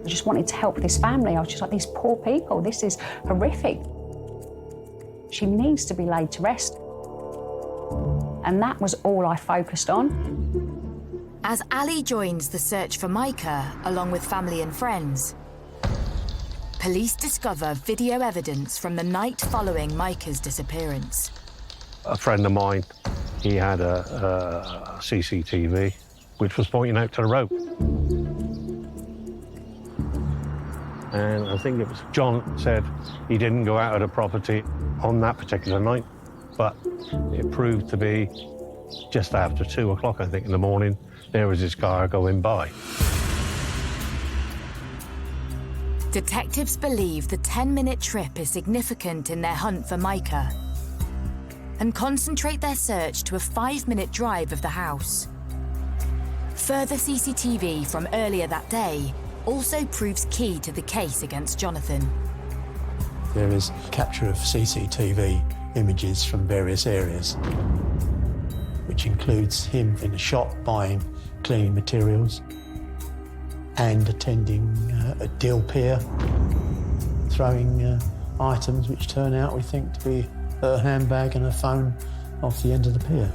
I just wanted to help this family. I was just like, these poor people, this is horrific. She needs to be laid to rest. And that was all I focused on. As Ali joins the search for Micah, along with family and friends, police discover video evidence from the night following Micah's disappearance. A friend of mine, he had a CCTV, which was pointing out to the road. And I think it was John said he didn't go out of the property on that particular night, but it proved to be just after 2 o'clock, I think, in the morning, there was his car going by. Detectives believe the 10-minute trip is significant in their hunt for Micah and concentrate their search to a 5-minute drive of the house. Further CCTV from earlier that day also proves key to the case against Jonathan. There is capture of CCTV images from various areas, which includes him in a shop buying cleaning materials and attending a deal pier, throwing items which turn out, we think, to be a handbag and a phone off the end of the pier.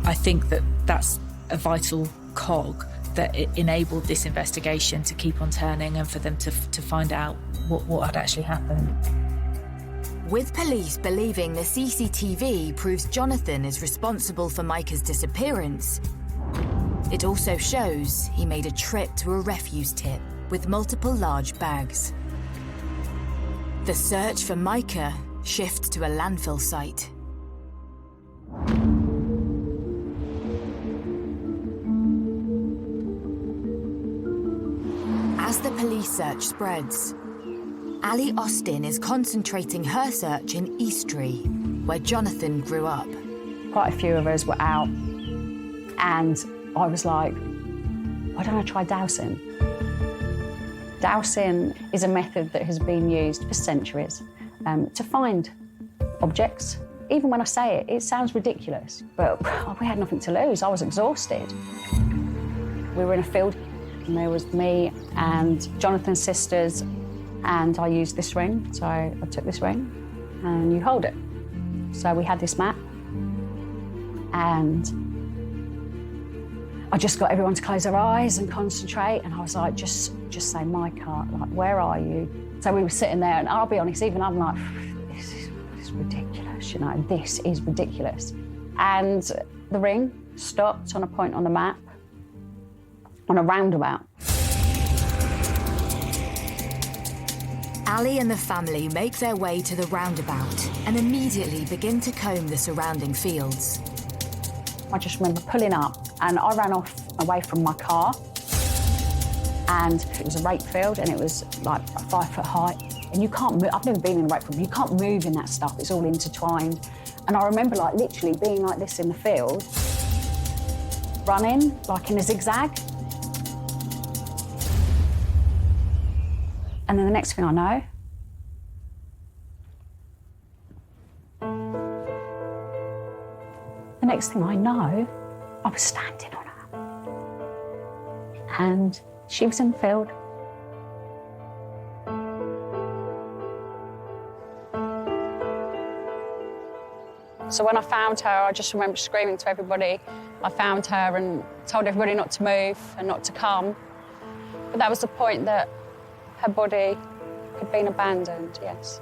I think that that's a vital cog that it enabled this investigation to keep on turning and for them to find out what had actually happened. With police believing the CCTV proves Jonathan is responsible for Micah's disappearance, it also shows he made a trip to a refuse tip with multiple large bags. The search for Micah shifts to a landfill site. As the police search spreads, Ali Austin is concentrating her search in Eastry, where Jonathan grew up. Quite a few of us were out, and I was like, why don't I try dowsing? Dowsing is a method that has been used for centuries to find objects. Even when I say it, it sounds ridiculous, but we had nothing to lose. I was exhausted. We were in a field, and there was me and Jonathan's sisters, and I used this ring. So I took this ring, and you hold it. So we had this map, and I just got everyone to close their eyes and concentrate, and I was like, just say Micah, like, where are you? So we were sitting there, and I'll be honest, even I'm like, this is ridiculous, you know, this is ridiculous. And the ring stopped on a point on the map, on a roundabout. Ali and the family make their way to the roundabout and immediately begin to comb the surrounding fields. I just remember pulling up, and I ran off away from my car, and it was a rape field, and it was like 5 foot high, and you can't move. I've never been in a rape field, you can't move in that stuff, it's all intertwined. And I remember like literally being like this in the field, running like in a zigzag. And then the next thing I know, I was standing on her. And she was in the field. So when I found her, I just remember screaming to everybody. I found her and told everybody not to move and not to come. But that was the point that her body had been abandoned, yes.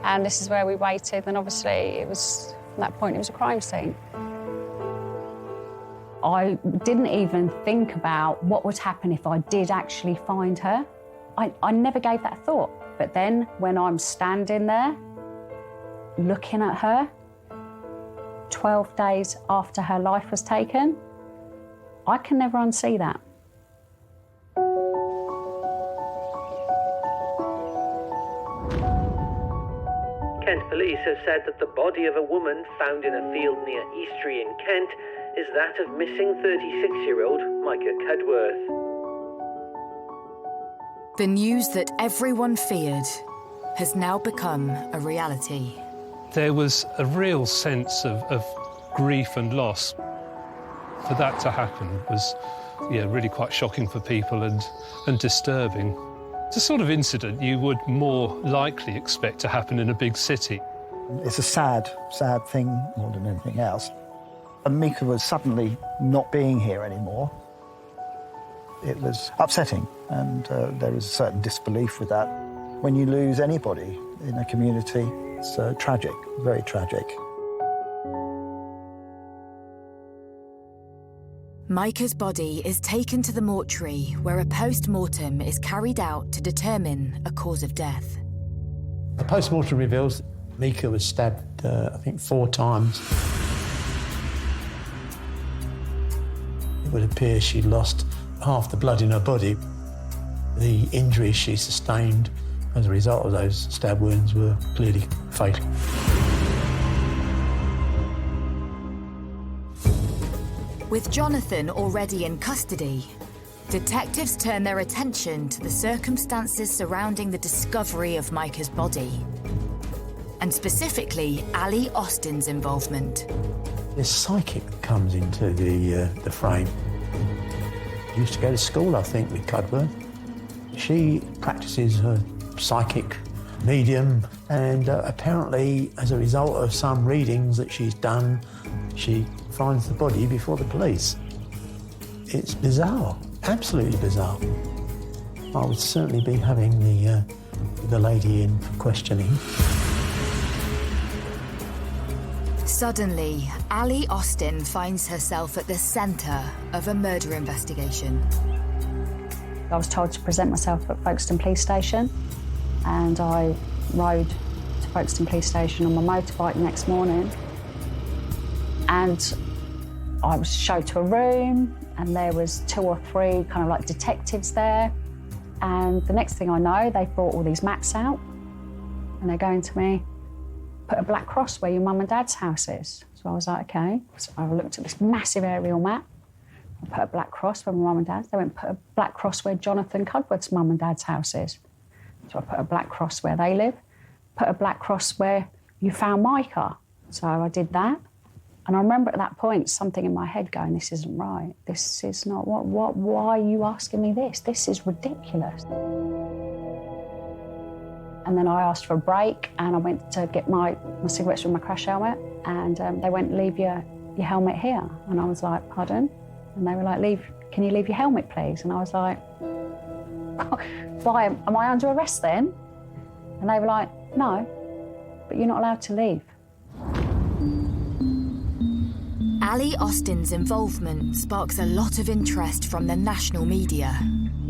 And this is where we waited, and obviously it was, from that point, it was a crime scene. I didn't even think about what would happen if I did actually find her. I never gave that a thought. But then when I'm standing there, looking at her, 12 days after her life was taken, I can never unsee that. Kent police have said that the body of a woman found in a field near Eastry in Kent is that of missing 36-year-old Micah Cudworth. The news that everyone feared has now become a reality. There was a real sense of grief and loss. For that to happen was, really quite shocking for people and disturbing. It's a sort of incident you would more likely expect to happen in a big city. It's a sad thing more than anything else. And Micah was suddenly not being here anymore. It was upsetting, and there was a certain disbelief with that. When you lose anybody in a community, it's tragic, very tragic. Micah's body is taken to the mortuary where a post-mortem is carried out to determine a cause of death. The post-mortem reveals Micah was stabbed, I think, 4 times. It would appear she lost half the blood in her body. The injuries she sustained as a result of those stab wounds were clearly fatal. With Jonathan already in custody, detectives turn their attention to the circumstances surrounding the discovery of Micah's body, and specifically Ali Austin's involvement. This psychic comes into the frame. She used to go to school, I think, with Cudworth. She practices her psychic medium, and apparently, as a result of some readings that she's done, she finds the body before the police. It's bizarre, absolutely bizarre. I would certainly be having the lady in for questioning. Suddenly, Ali Austin finds herself at the centre of a murder investigation. I was told to present myself at Folkestone Police Station, and I rode to Folkestone Police Station on my motorbike next morning. And I was showed to a room, and there was 2 or 3 kind of like detectives there. And the next thing I know, they brought all these maps out, and they're going to me, put a black cross where your mum and dad's house is. So I was like, okay. So I looked at this massive aerial map. I put a black cross where my mum and dad's. They went and put a black cross where Jonathan Cudworth's mum and dad's house is. So I put a black cross where they live. Put a black cross where you found Micah. So I did that. And I remember at that point something in my head going, this isn't right. This is not, why are you asking me this? This is ridiculous. And then I asked for a break, and I went to get my cigarettes from my crash helmet, and they went, leave your helmet here. And I was like, pardon? And they were like, can you leave your helmet, please? And I was like, why, am I under arrest then? And they were like, no, but you're not allowed to leave. Ali Austin's involvement sparks a lot of interest from the national media.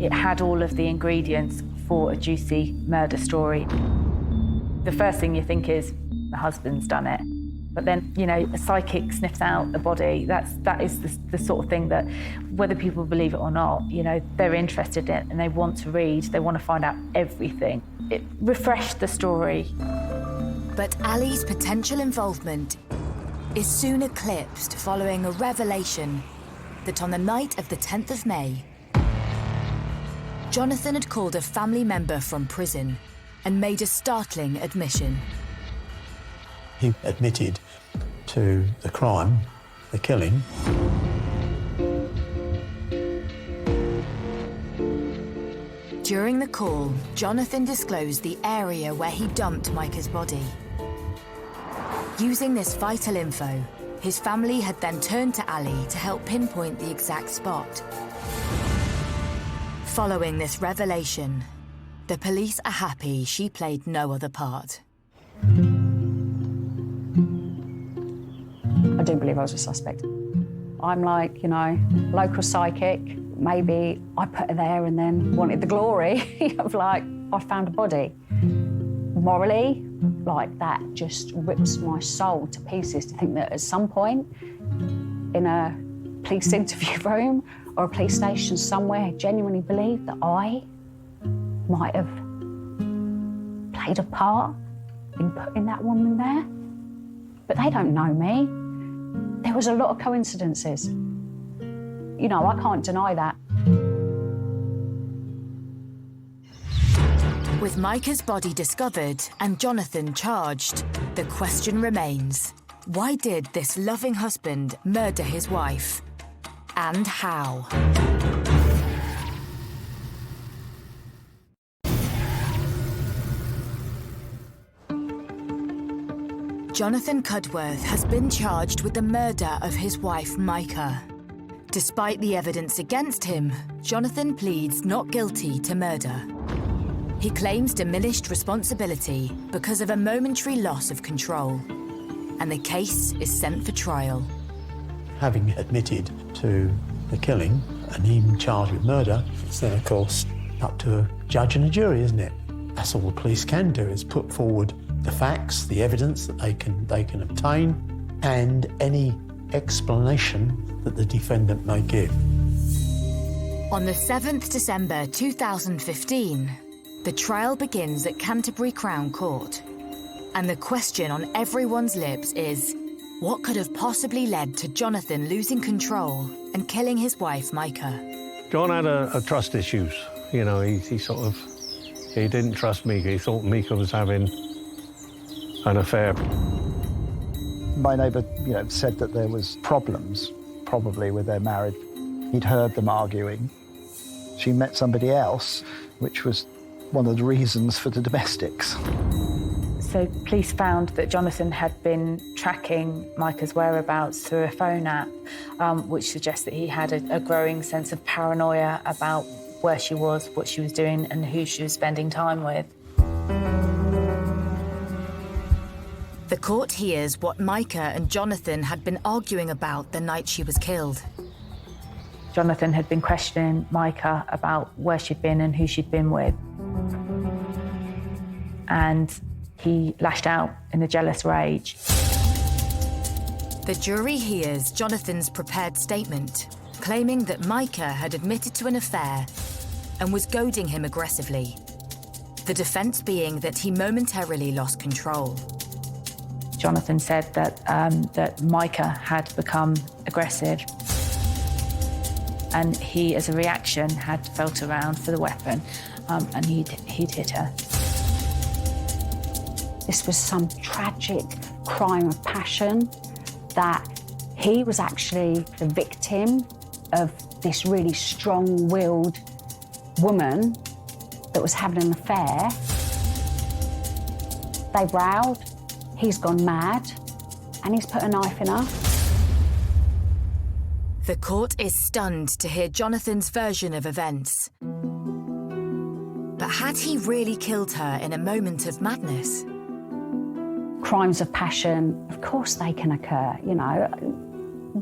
It had all of the ingredients for a juicy murder story. The first thing you think is, the husband's done it. But then, a psychic sniffs out a body. That is the sort of thing that, whether people believe it or not, they're interested in, and they want to read, they want to find out everything. It refreshed the story. But Ali's potential involvement is soon eclipsed following a revelation that on the night of the 10th of May, Jonathan had called a family member from prison and made a startling admission. He admitted to the crime, the killing. During the call, Jonathan disclosed the area where he dumped Micah's body. Using this vital info, his family had then turned to Ali to help pinpoint the exact spot. Following this revelation, the police are happy she played no other part. I do believe I was a suspect. I'm like, you know, local psychic. Maybe I put her there and then wanted the glory of, like, I found a body. Morally, like, that just rips my soul to pieces to think that at some point in a police interview room or a police station somewhere, I genuinely believed that I might have played a part in putting that woman there. But they don't know me. There was a lot of coincidences. You know, I can't deny that. With Micah's body discovered and Jonathan charged, the question remains, why did this loving husband murder his wife? And how? Jonathan Cudworth has been charged with the murder of his wife, Micah. Despite the evidence against him, Jonathan pleads not guilty to murder. He claims diminished responsibility because of a momentary loss of control, and the case is sent for trial. Having admitted to the killing and him charged with murder, it's then, of course, up to a judge and a jury, isn't it? That's all the police can do, is put forward the facts, the evidence that they can obtain, and any explanation that the defendant may give. On the 7th December 2015, the trial begins at Canterbury Crown Court. And the question on everyone's lips is, what could have possibly led to Jonathan losing control and killing his wife, Micah? John had a trust issues. You know, he didn't trust Micah. He thought Micah was having an affair. My neighbour, you know, said that there was problems, probably with their marriage. He'd heard them arguing. She met somebody else, which was one of the reasons for the domestics. So police found that Jonathan had been tracking Micah's whereabouts through a phone app, which suggests that he had a growing sense of paranoia about where she was, what she was doing, and who she was spending time with. The court hears what Micah and Jonathan had been arguing about the night she was killed. Jonathan had been questioning Micah about where she'd been and who she'd been with. And he lashed out in a jealous rage. The jury hears Jonathan's prepared statement, claiming that Micah had admitted to an affair and was goading him aggressively. The defence being that he momentarily lost control. Jonathan said that Micah had become aggressive, and he, as a reaction, had felt around for the weapon, and he'd hit her. This was some tragic crime of passion, that he was actually the victim of this really strong-willed woman that was having an affair. They rowed, he's gone mad, and he's put a knife in her. The court is stunned to hear Jonathan's version of events. But had he really killed her in a moment of madness? Crimes of passion, of course they can occur, you know.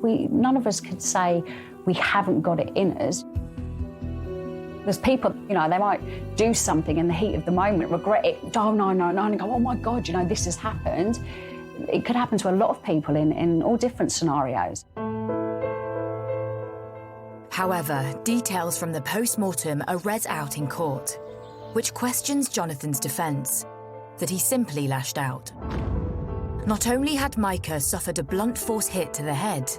None of us could say we haven't got it in us. There's people, you know, they might do something in the heat of the moment, regret it, oh, no, and go, oh my God, you know, this has happened. It could happen to a lot of people in all different scenarios. However, details from the post-mortem are read out in court, which questions Jonathan's defence, that he simply lashed out. Not only had Micah suffered a blunt force hit to the head,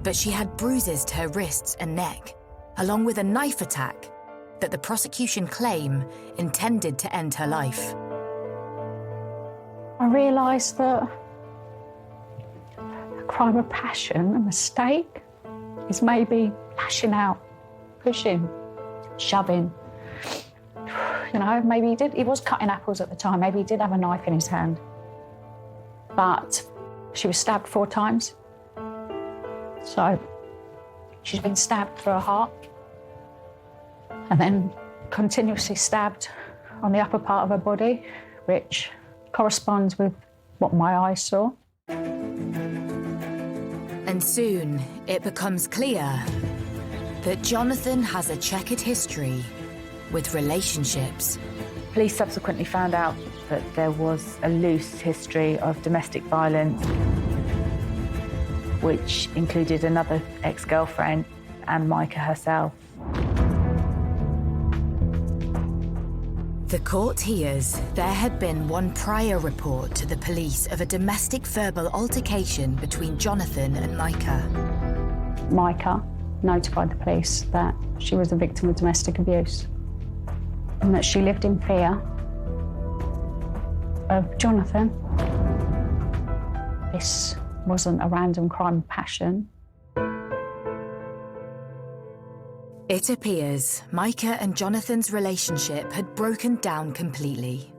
but she had bruises to her wrists and neck, along with a knife attack that the prosecution claim intended to end her life. I realised that a crime of passion, a mistake, is maybe lashing out, pushing, shoving. You know, maybe he was cutting apples at the time, maybe he did have a knife in his hand. but she was stabbed 4 times. So she's been stabbed through her heart and then continuously stabbed on the upper part of her body, which corresponds with what my eyes saw. And soon it becomes clear that Jonathan has a checkered history with relationships. Police subsequently found out that there was a loose history of domestic violence, which included another ex-girlfriend and Micah herself. The court hears there had been one prior report to the police of a domestic verbal altercation between Jonathan and Micah. Micah notified the police that she was a victim of domestic abuse and that she lived in fear of Jonathan. This wasn't a random crime of passion. It appears Micah and Jonathan's relationship had broken down completely,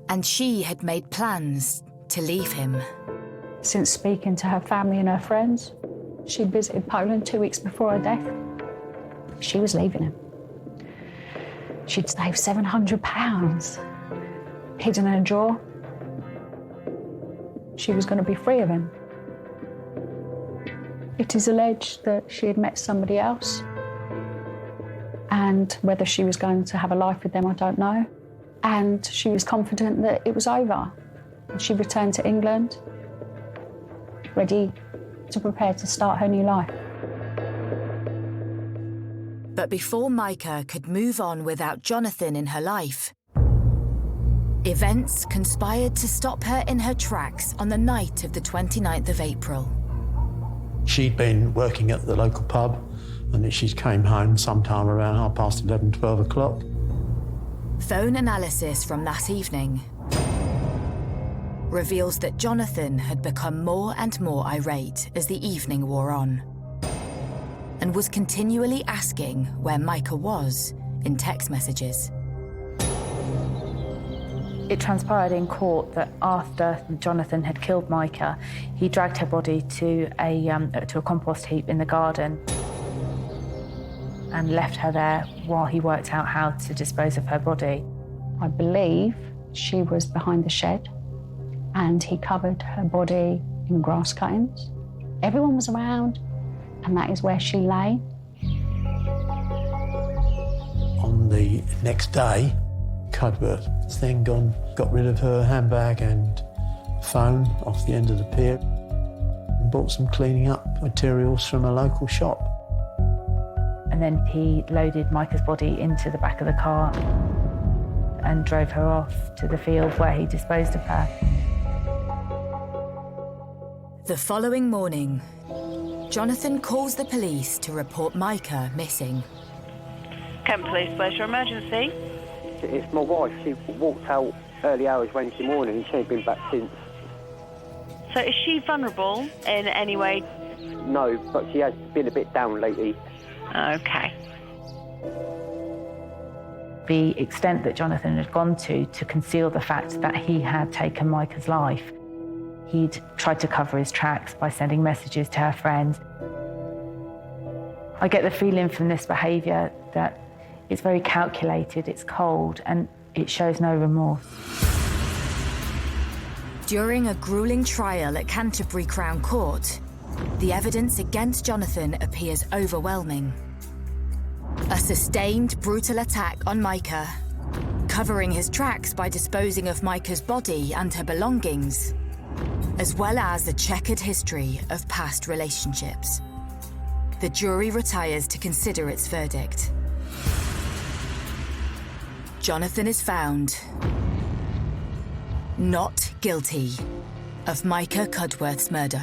and she had made plans to leave him. Since speaking to her family and her friends, she'd visited Poland 2 weeks before her death. She was leaving him. She'd saved £700, hidden in a drawer. She was going to be free of him. It is alleged that she had met somebody else, and whether she was going to have a life with them, I don't know. And she was confident that it was over. She returned to England, ready to prepare to start her new life. But before Micah could move on without Jonathan in her life, events conspired to stop her in her tracks on the night of the 29th of April. She'd been working at the local pub, and she came home sometime around 11:30, 12 o'clock. Phone analysis from that evening reveals that Jonathan had become more and more irate as the evening wore on, and was continually asking where Micah was in text messages. It transpired in court that after Jonathan had killed Micah, he dragged her body to a compost heap in the garden and left her there while he worked out how to dispose of her body. I believe she was behind the shed and he covered her body in grass cuttings. Everyone was around, and that is where she lay. On the next day, Cudworth then got rid of her handbag and phone off the end of the pier and bought some cleaning up materials from a local shop. And then he loaded Micah's body into the back of the car and drove her off to the field where he disposed of her. The following morning, Jonathan calls the police to report Micah missing. Kent Police, where's your emergency? It's my wife. She walked out early hours Wednesday morning and she ain't been back since. So is she vulnerable in any way? No, but she has been a bit down lately. Okay. The extent that Jonathan had gone to conceal the fact that he had taken Micah's life. He'd tried to cover his tracks by sending messages to her friends. I get the feeling from this behaviour that it's very calculated, it's cold, and it shows no remorse. During a grueling trial at Canterbury Crown Court, the evidence against Jonathan appears overwhelming. A sustained, brutal attack on Micah, covering his tracks by disposing of Micah's body and her belongings, as well as a checkered history of past relationships. The jury retires to consider its verdict. Jonathan is found not guilty of Micah Cudworth's murder.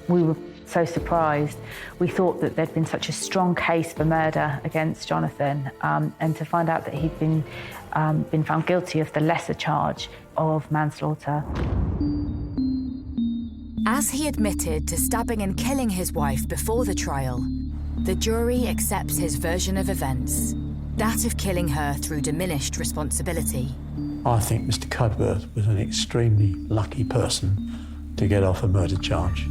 We were so surprised. We thought that there'd been such a strong case for murder against Jonathan, and to find out that he'd been found guilty of the lesser charge of manslaughter. As he admitted to stabbing and killing his wife before the trial, the jury accepts his version of events, that of killing her through diminished responsibility. I think Mr. Cudworth was an extremely lucky person to get off a murder charge.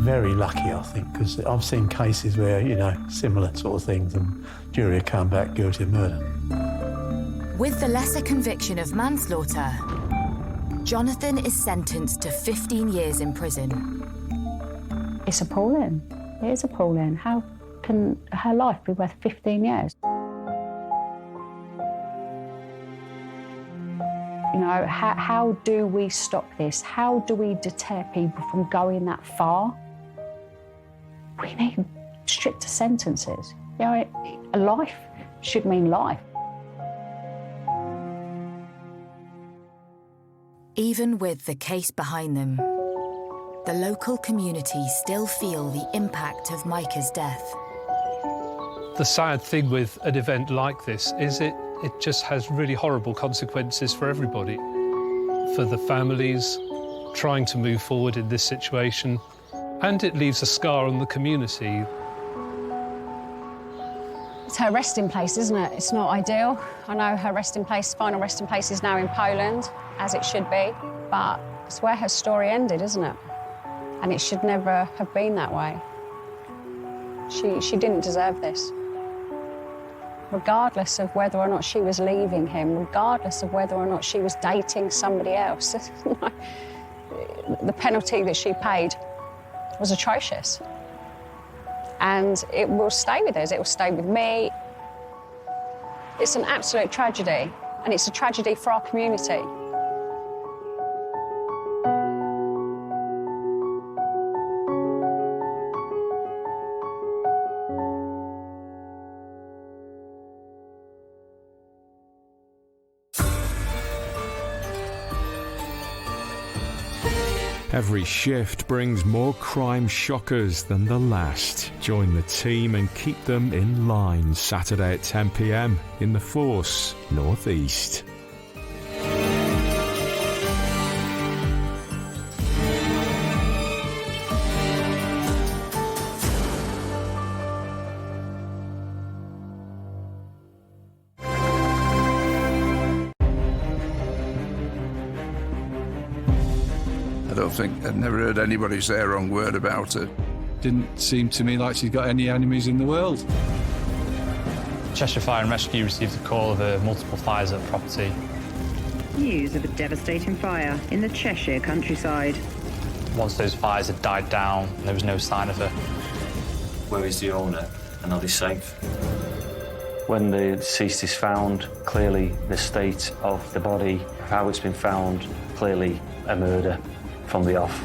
Very lucky, I think, because I've seen cases where, you know, similar sort of things and jury have come back guilty of murder. With the lesser conviction of manslaughter, Jonathan is sentenced to 15 years in prison. It's appalling. It is appalling. How can her life be worth 15 years? You know, how do we stop this? How do we deter people from going that far? We need stricter sentences. You know, a life should mean life. Even with the case behind them, the local community still feel the impact of Micah's death. The sad thing with an event like this is it just has really horrible consequences for everybody. For the families trying to move forward in this situation, and it leaves a scar on the community. It's her resting place, isn't it? It's not ideal. I know her resting place, final resting place is now in Poland, as it should be, but it's where her story ended, isn't it? And it should never have been that way. She didn't deserve this. Regardless of whether or not she was leaving him, regardless of whether or not she was dating somebody else, the penalty that she paid was atrocious. And it will stay with us, it will stay with me. It's an absolute tragedy, and it's a tragedy for our community. Every shift brings more crime shockers than the last. Join the team and keep them in line Saturday at 10 p.m. in the Force North East. I've never heard anybody say a wrong word about her. Didn't seem to me like she's got any enemies in the world. Cheshire Fire and Rescue received a call of multiple fires at the property. News of a devastating fire in the Cheshire countryside. Once those fires had died down, there was no sign of her. Where is the owner, and are they safe? When the deceased is found, clearly the state of the body, how it's been found, clearly a murder from the off.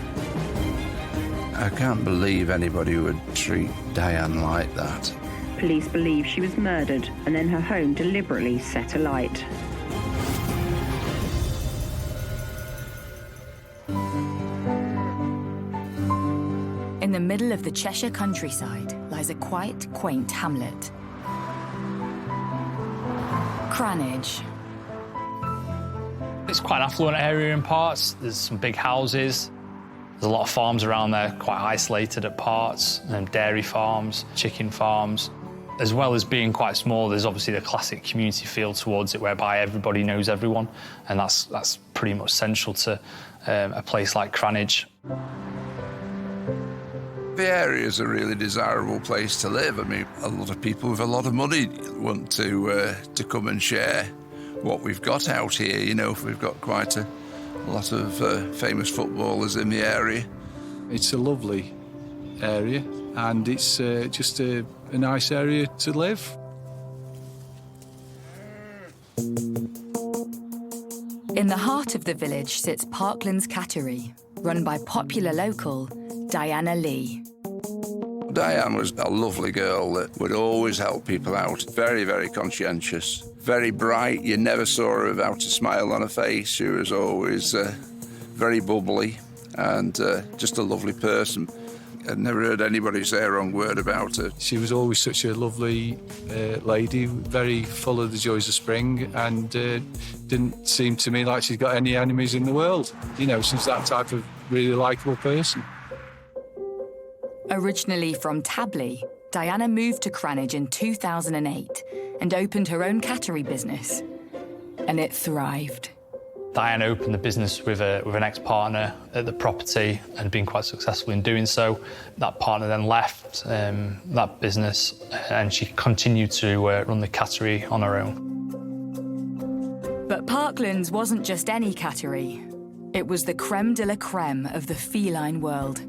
I can't believe anybody would treat Diane like that. Police believe she was murdered and then her home deliberately set alight. In the middle of the Cheshire countryside lies a quiet, quaint hamlet. Cranage. It's quite an affluent area in parts. There's some big houses. There's a lot of farms around there, quite isolated at parts, and dairy farms, chicken farms. As well as being quite small, there's obviously the classic community feel towards it, whereby everybody knows everyone, and that's pretty much central to a place like Cranage. The area is a really desirable place to live. I mean, a lot of people with a lot of money want to come and share what we've got out here. You know, we've got quite a lot of famous footballers in the area. It's a lovely area, and it's just a nice area to live. In the heart of the village sits Parklands Cattery, run by popular local Diana Lee. Diane was a lovely girl that would always help people out. Very, very conscientious, very bright. You never saw her without a smile on her face. She was always very bubbly and just a lovely person. I'd never heard anybody say a wrong word about her. She was always such a lovely lady, very full of the joys of spring, and didn't seem to me like she's got any enemies in the world. You know, she's that type of really likeable person. Originally from Tabley, Diana moved to Cranage in 2008 and opened her own cattery business. And it thrived. Diana opened the business with an ex-partner at the property and had been quite successful in doing so. That partner then left that business and she continued to run the cattery on her own. But Parklands wasn't just any cattery. It was the creme de la creme of the feline world.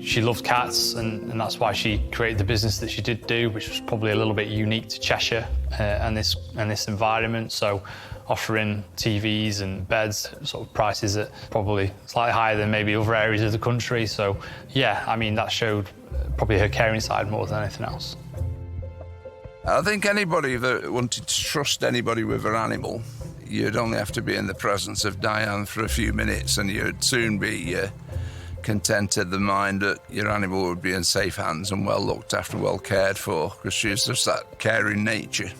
She loved cats, and that's why she created the business that she did do, which was probably a little bit unique to Cheshire and this environment. So, offering TVs and beds, sort of prices that probably slightly higher than maybe other areas of the country. So, yeah, I mean, that showed probably her caring side more than anything else. I think anybody that wanted to trust anybody with an animal, you'd only have to be in the presence of Diane for a few minutes and you'd soon be contented the mind that your animal would be in safe hands and well looked after, well cared for, because she's just that caring nature.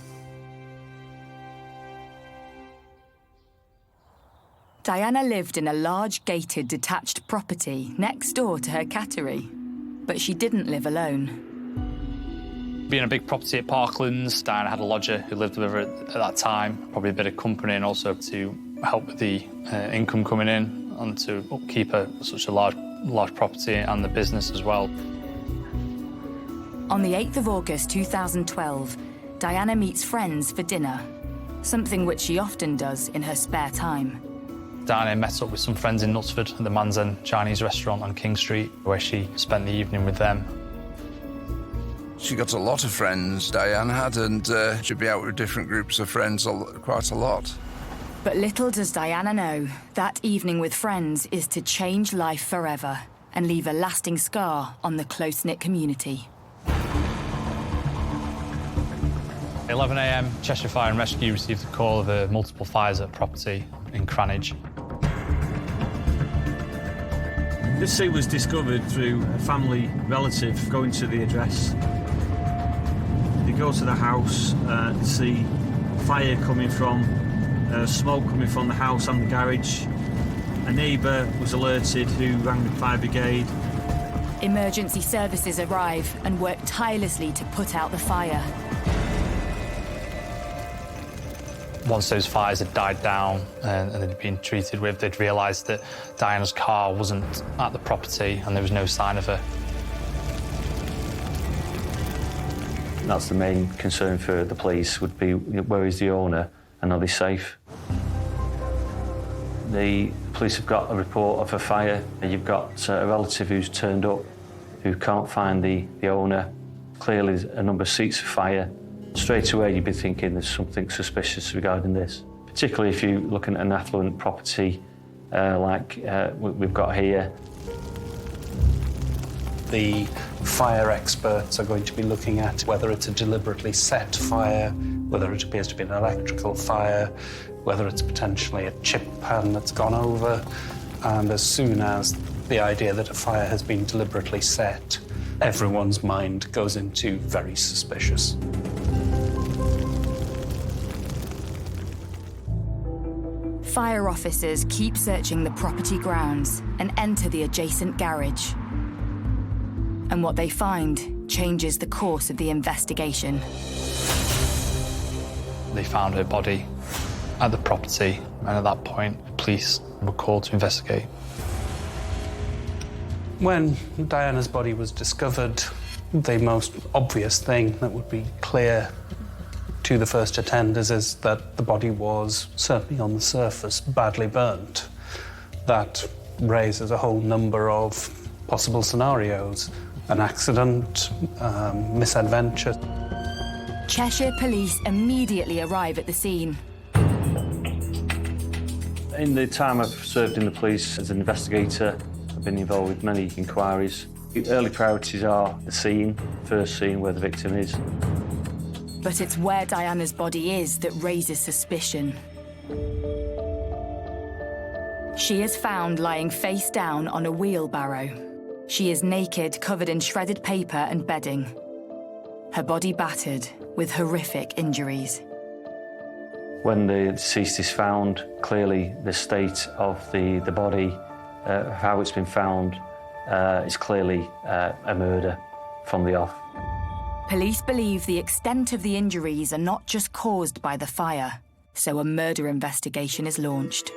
Diana lived in a large gated detached property next door to her cattery, but she didn't live alone. Being a big property at Parklands, Diana had a lodger who lived with her at that time, probably a bit of company and also to help with the income coming in and to upkeep such a large property and the business as well. On the 8th of August 2012, Diana meets friends for dinner, something which she often does in her spare time. Diana met up with some friends in Knutsford at the Man's End Chinese restaurant on King Street, where she spent the evening with them. She got a lot of friends, Diane had, and she'd be out with different groups of friends quite a lot. But little does Diana know, that evening with friends is to change life forever and leave a lasting scar on the close-knit community. 11 a.m, Cheshire Fire and Rescue received a call of multiple fires at a property in Cranage. This scene was discovered through a family relative going to the address. They go to the house, see fire coming from, smoke coming from the house and the garage. A neighbour was alerted who rang the fire brigade. Emergency services arrive and work tirelessly to put out the fire. Once those fires had died down and they'd been treated with, they'd realised that Diana's car wasn't at the property and there was no sign of her. That's the main concern for the police, would be where is the owner and are they safe? The police have got a report of a fire. You've got a relative who's turned up who can't find the owner. Clearly there's a number of seats of fire. Straight away you'd be thinking there's something suspicious regarding this, particularly if you're looking at an affluent property like we've got here. The fire experts are going to be looking at whether it's a deliberately set fire, whether it appears to be an electrical fire, whether it's potentially a chip pan that's gone over, and as soon as the idea that a fire has been deliberately set, everyone's mind goes into very suspicious. Fire officers keep searching the property grounds and enter the adjacent garage. And what they find changes the course of the investigation. They found her body at the property, and at that point, police were called to investigate. When Diana's body was discovered, the most obvious thing that would be clear to the first attenders is that the body was, certainly on the surface, badly burnt. That raises a whole number of possible scenarios. An accident, misadventure. Cheshire police immediately arrive at the scene. In the time I've served in the police as an investigator, I've been involved with many inquiries. The early priorities are the scene, first scene where the victim is. But it's where Diana's body is that raises suspicion. She is found lying face down on a wheelbarrow. She is naked, covered in shredded paper and bedding. Her body battered with horrific injuries. When the deceased is found, clearly the state of the body, how it's been found, is clearly a murder from the off. Police believe the extent of the injuries are not just caused by the fire, so a murder investigation is launched.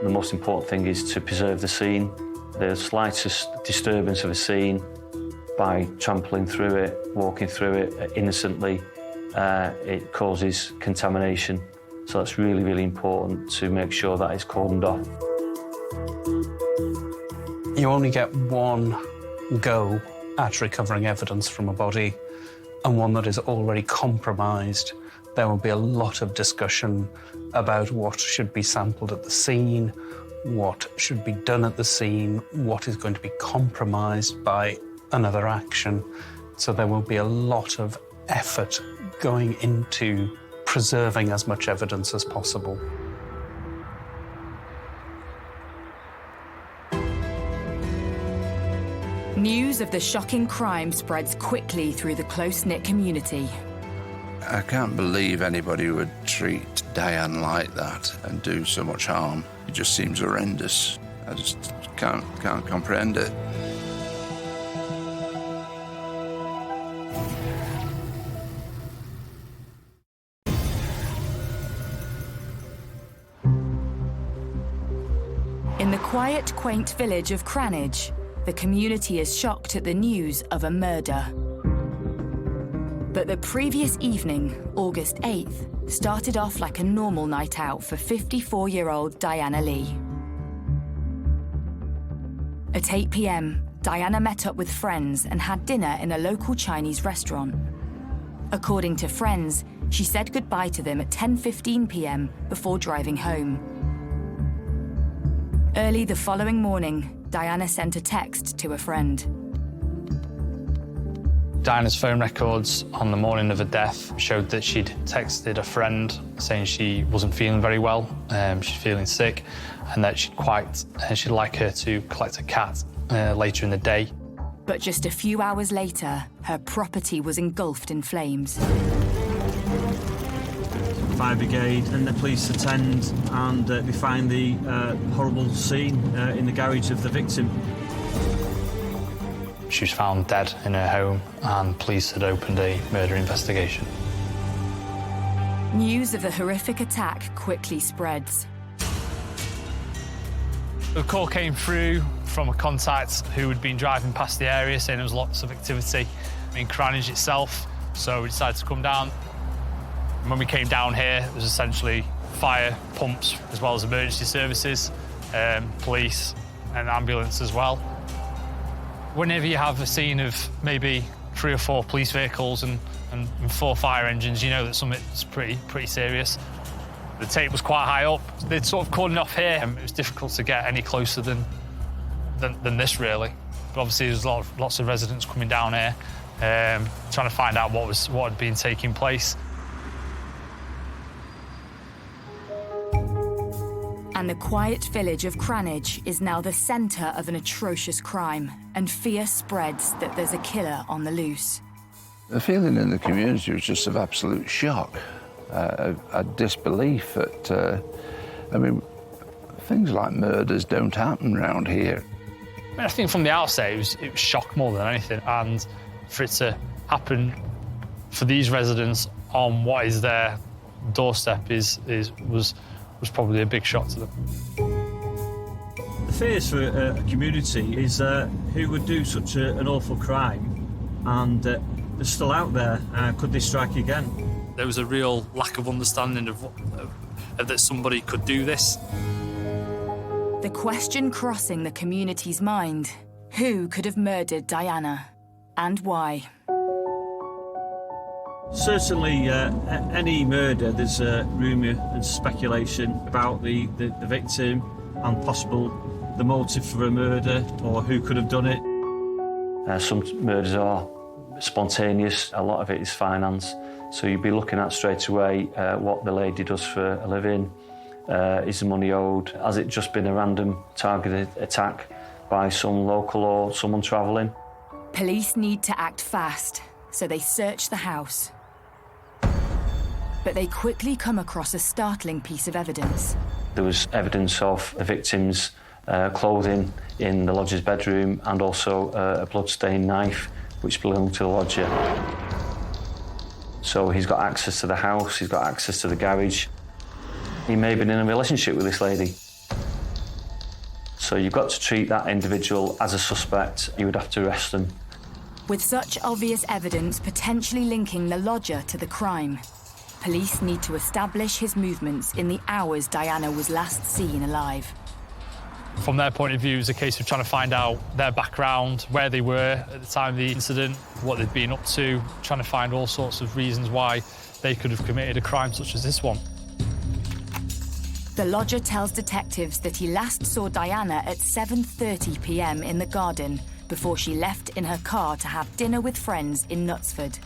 The most important thing is to preserve the scene. The slightest disturbance of a scene, by trampling through it, walking through it innocently, it causes contamination. So it's really, really important to make sure that it's cordoned off. You only get one go at recovering evidence from a body, and one that is already compromised. There will be a lot of discussion about what should be sampled at the scene, what should be done at the scene, what is going to be compromised by another action. So there will be a lot of effort going into preserving as much evidence as possible. News of the shocking crime spreads quickly through the close-knit community. I can't believe anybody would treat Diane like that and do so much harm. It just seems horrendous. I just can't comprehend it. In the quiet, quaint village of Cranage, the community is shocked at the news of a murder. But the previous evening, August 8th, started off like a normal night out for 54-year-old Diana Lee. At 8 p.m, Diana met up with friends and had dinner in a local Chinese restaurant. According to friends, she said goodbye to them at 10:15 p.m. before driving home. Early the following morning, Diana sent a text to a friend. Diana's phone records on the morning of her death showed that she'd texted a friend saying she wasn't feeling very well, she's feeling sick, and that she'd like her to collect a cat later in the day. But just a few hours later, her property was engulfed in flames. Fire brigade and the police attend, and they find the horrible scene in the garage of the victim. She was found dead in her home, and police had opened a murder investigation. News of the horrific attack quickly spreads. The call came through from a contact who had been driving past the area, saying there was lots of activity in Cranage itself, so we decided to come down. When we came down here, there was essentially fire, pumps, as well as emergency services, police and ambulance as well. Whenever you have a scene of maybe 3 or 4 police vehicles and 4 fire engines, you know that something's pretty serious. The tape was quite high up. They'd sort of cordoned off here, and it was difficult to get any closer than this, really. But obviously, there's lots of residents coming down here, trying to find out what had been taking place. And the quiet village of Cranage is now the centre of an atrocious crime, and fear spreads that there's a killer on the loose. The feeling in the community was just of absolute shock, a disbelief that, things like murders don't happen around here. I think from the outset, it was shock more than anything, and for it to happen for these residents on what is their doorstep was probably a big shock to them. The fears for a community is who would do such an awful crime, and they're still out there. Could they strike again? There was a real lack of understanding of that somebody could do this. The question crossing the community's mind: who could have murdered Diana, and why? Certainly, any murder, there's rumour and speculation about the victim and the motive for a murder, or who could have done it. Some murders are spontaneous, a lot of it is finance. So you'd be looking at straight away what the lady does for a living. Is the money owed? Has it just been a random targeted attack by some local or someone travelling? Police need to act fast, so they search the house. But they quickly come across a startling piece of evidence. There was evidence of the victim's clothing in the lodger's bedroom, and also a blood-stained knife which belonged to the lodger. So he's got access to the house, he's got access to the garage. He may have been in a relationship with this lady. So you've got to treat that individual as a suspect. You would have to arrest them. With such obvious evidence potentially linking the lodger to the crime, police need to establish his movements in the hours Diana was last seen alive. From their point of view, it's a case of trying to find out their background, where they were at the time of the incident, what they'd been up to, trying to find all sorts of reasons why they could have committed a crime such as this one. The lodger tells detectives that he last saw Diana at 7:30 p.m. in the garden before she left in her car to have dinner with friends in Knutsford.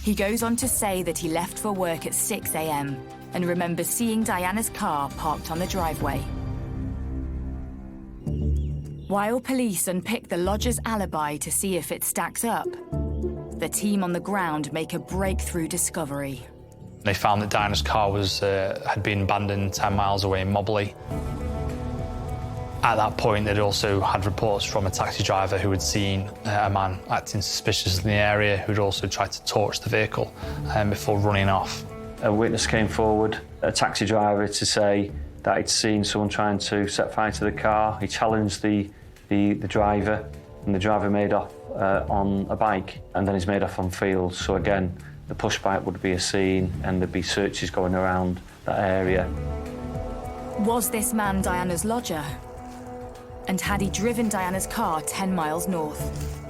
He goes on to say that he left for work at 6 a.m. and remembers seeing Diana's car parked on the driveway. While police unpick the lodger's alibi to see if it stacks up, the team on the ground make a breakthrough discovery. They found that Diana's car had been abandoned 10 miles away in Mobley. At that point, they'd also had reports from a taxi driver who had seen a man acting suspicious in the area, who'd also tried to torch the vehicle before running off. A witness came forward, a taxi driver, to say that he'd seen someone trying to set fire to the car. He challenged the driver, and the driver made off on a bike, and then he's made off on fields. So again, the push bike would be a scene, and there'd be searches going around that area. Was this man Diana's lodger? And had he driven Diana's car 10 miles north?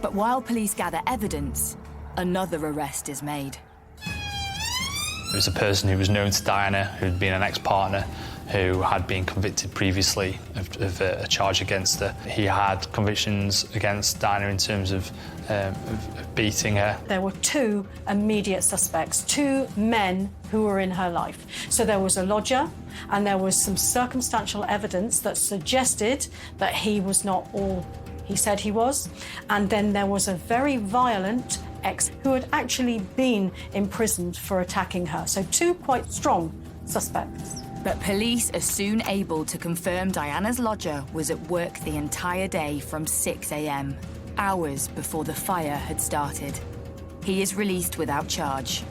But while police gather evidence, another arrest is made. It was a person who was known to Diana, who'd been an ex-partner, who had been convicted previously of a charge against her. He had convictions against Diana in terms of beating her. There were two immediate suspects, two men who were in her life. So there was a lodger, and there was some circumstantial evidence that suggested that he was not all he said he was. And then there was a very violent ex who had actually been imprisoned for attacking her. So two quite strong suspects. But police are soon able to confirm Diana's lodger was at work the entire day from 6 a.m, hours before the fire had started. He is released without charge.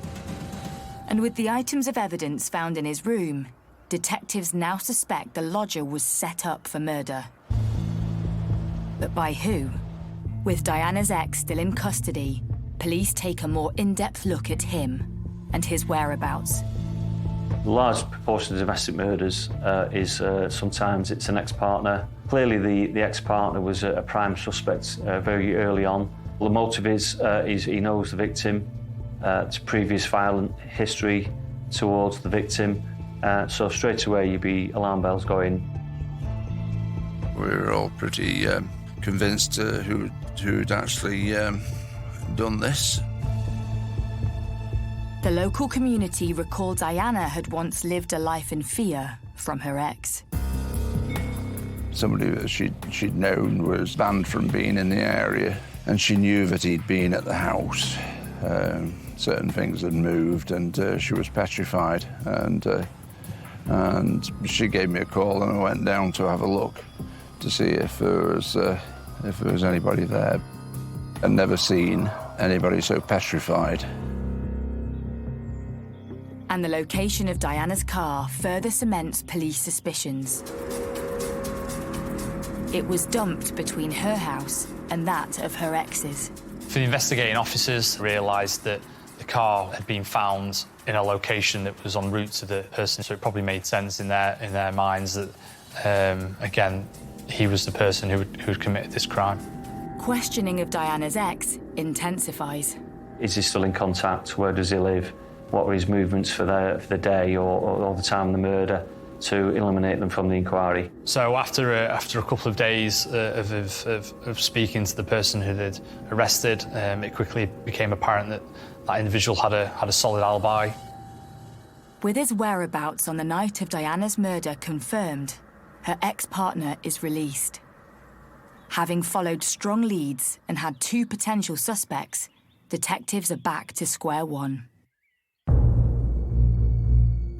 And with the items of evidence found in his room, detectives now suspect the lodger was set up for murder. But by who? With Diana's ex still in custody, police take a more in-depth look at him and his whereabouts. The large proportion of domestic murders is sometimes it's an ex-partner. Clearly the ex-partner was a prime suspect very early on. The motive is he knows the victim, it's previous violent history towards the victim, so straight away you'd be alarm bells going. We were all pretty convinced who'd actually done this. The local community recalled Diana had once lived a life in fear from her ex. Somebody that she'd known was banned from being in the area, and she knew that he'd been at the house. Certain things had moved, and she was petrified. And she gave me a call, and I went down to have a look to see if there was anybody there. I'd never seen anybody so petrified. And the location of Diana's car further cements police suspicions. It was dumped between her house and that of her ex's. The investigating officers realised that the car had been found in a location that was en route to the person, so it probably made sense in their minds that, again, he was the person who'd committed this crime. Questioning of Diana's ex intensifies. Is he still in contact? Where does he live? What were his movements for the day or the time of the murder, to eliminate them from the inquiry? So after a couple of days of speaking to the person who they'd arrested, it quickly became apparent that that individual had a solid alibi. With his whereabouts on the night of Diana's murder confirmed, her ex-partner is released. Having followed strong leads and had two potential suspects, detectives are back to square one.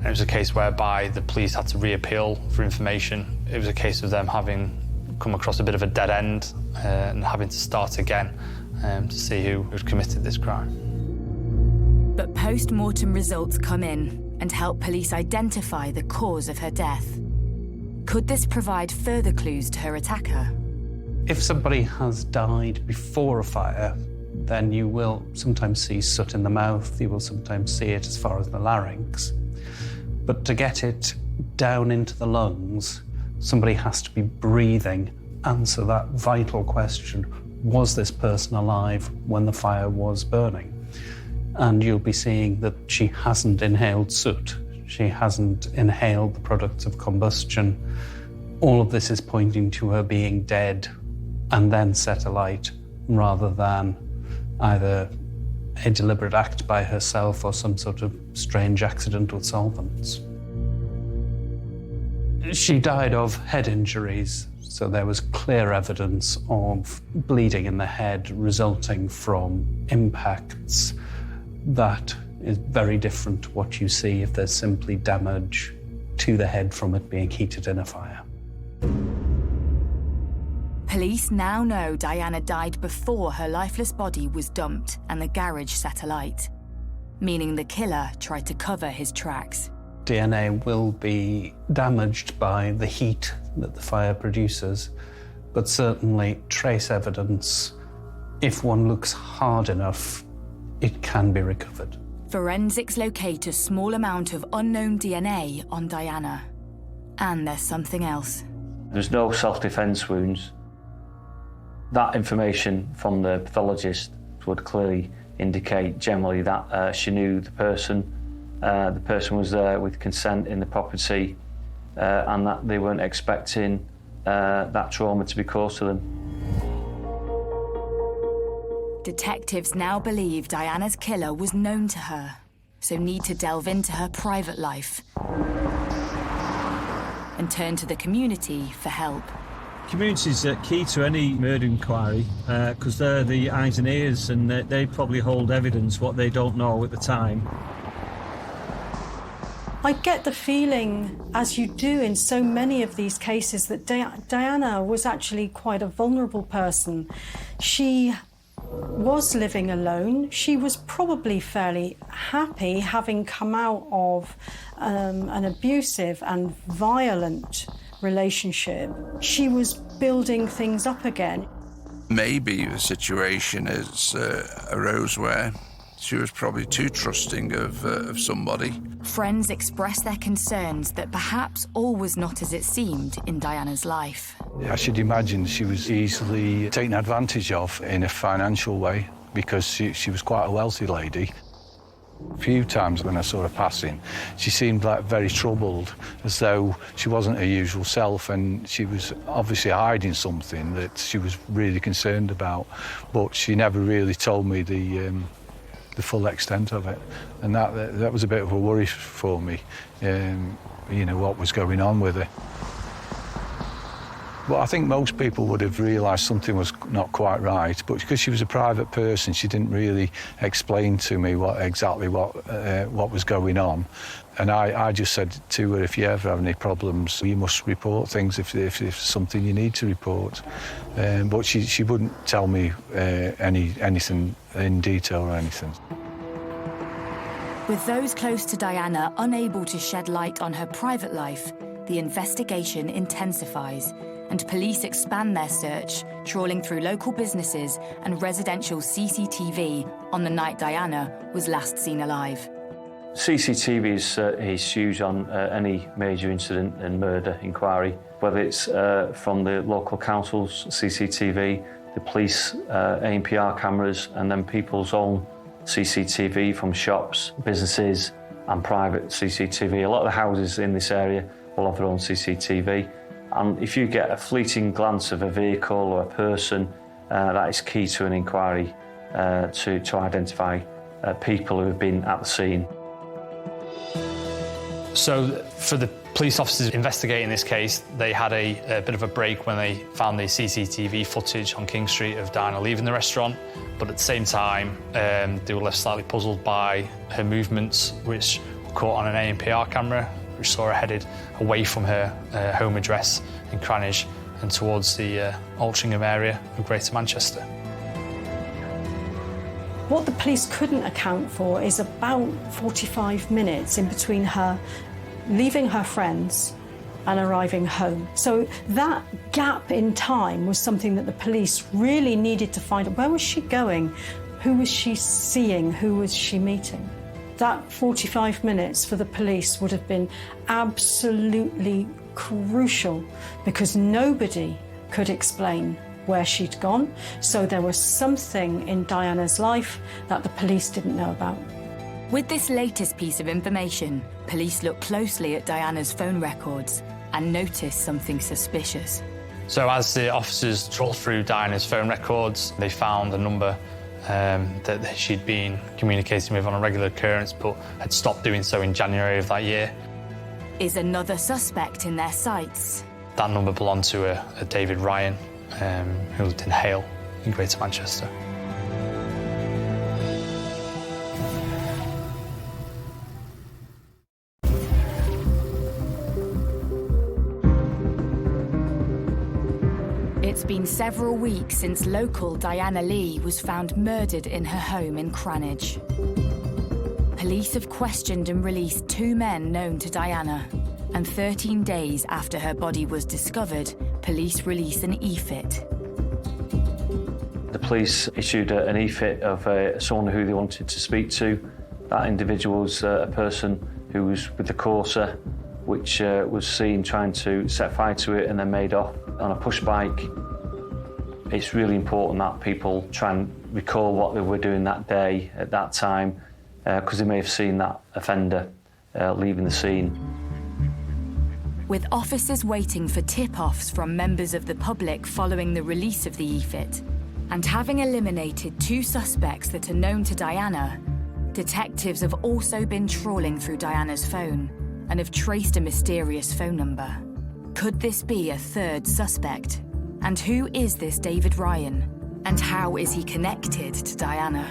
It was a case whereby the police had to reappeal for information. It was a case of them having come across a bit of a dead end and having to start again to see who had committed this crime. But post-mortem results come in and help police identify the cause of her death. Could this provide further clues to her attacker? If somebody has died before a fire, then you will sometimes see soot in the mouth, you will sometimes see it as far as the larynx. But to get it down into the lungs, somebody has to be breathing, answer that vital question, was this person alive when the fire was burning? And you'll be seeing that she hasn't inhaled soot, she hasn't inhaled the products of combustion. All of this is pointing to her being dead and then set alight, rather than either a deliberate act by herself or some sort of strange accident with solvents. She died of head injuries, so there was clear evidence of bleeding in the head resulting from impacts. That is very different to what you see if there's simply damage to the head from it being heated in a fire. Police now know Diana died before her lifeless body was dumped and the garage set alight, meaning the killer tried to cover his tracks. DNA will be damaged by the heat that the fire produces, but certainly trace evidence, if one looks hard enough, it can be recovered. Forensics locate a small amount of unknown DNA on Diana. And there's something else. There's no self-defense wounds. That information from the pathologist would clearly indicate generally that she knew the person was there with consent in the property, and that they weren't expecting that trauma to be caused to them. Detectives now believe Diana's killer was known to her, so need to delve into her private life and turn to the community for help. Community's key to any murder inquiry because they're the eyes and ears, and they probably hold evidence what they don't know at the time. I get the feeling, as you do in so many of these cases, that Diana was actually quite a vulnerable person. She was living alone. She was probably fairly happy, having come out of an abusive and violent relationship. She was building things up again. Maybe the situation has arose where she was probably too trusting of somebody. Friends express their concerns that perhaps all was not as it seemed in Diana's life. I should imagine she was easily taken advantage of in a financial way because she was quite a wealthy lady. A few times when I saw her passing, she seemed like very troubled, as though she wasn't her usual self, and she was obviously hiding something that she was really concerned about, but she never really told me the full extent of it, and that was a bit of a worry for me, you know, what was going on with her. Well, I think most people would have realised something was not quite right, but because she was a private person, she didn't really explain to me what was going on. And I just said to her, if you ever have any problems, you must report things if there's something you need to report. But she wouldn't tell me anything in detail or anything. With those close to Diana unable to shed light on her private life, the investigation intensifies, and police expand their search, trawling through local businesses and residential CCTV on the night Diana was last seen alive. CCTV is huge on any major incident and murder inquiry, whether it's from the local council's CCTV, the police ANPR cameras, and then people's own CCTV from shops, businesses and private CCTV. A lot of the houses in this area will have their own CCTV. And if you get a fleeting glance of a vehicle or a person, that is key to an inquiry to identify people who have been at the scene. So for the police officers investigating this case, they had a bit of a break when they found the CCTV footage on King Street of Diana leaving the restaurant, but at the same time, they were left slightly puzzled by her movements, which were caught on an ANPR camera, which saw her headed away from her home address in Cranage and towards the Altrincham area of Greater Manchester. What the police couldn't account for is about 45 minutes in between her leaving her friends and arriving home. So that gap in time was something that the police really needed to find out. Where was she going? Who was she seeing? Who was she meeting? That 45 minutes for the police would have been absolutely crucial because nobody could explain where she'd gone. So there was something in Diana's life that the police didn't know about. With this latest piece of information, police looked closely at Diana's phone records and noticed something suspicious. So as the officers trawled through Diana's phone records, they found a number that she'd been communicating with on a regular occurrence but had stopped doing so in January of that year. Is another suspect in their sights? That number belonged to a David Ryan, who lived in Hale in Greater Manchester. It's been several weeks since local Diana Lee was found murdered in her home in Cranage. Police have questioned and released 2 men known to Diana, and 13 days after her body was discovered, police release an e-fit. The police issued an e-fit of someone who they wanted to speak to. That individual was a person who was with the Corsa, which was seen trying to set fire to it and then made off on a push bike. It's really important that people try and recall what they were doing that day at that time, because they may have seen that offender leaving the scene. With officers waiting for tip-offs from members of the public following the release of the e-fit, and having eliminated 2 suspects that are known to Diana, detectives have also been trawling through Diana's phone and have traced a mysterious phone number. Could this be a 3rd suspect? And who is this David Ryan? And how is he connected to Diana?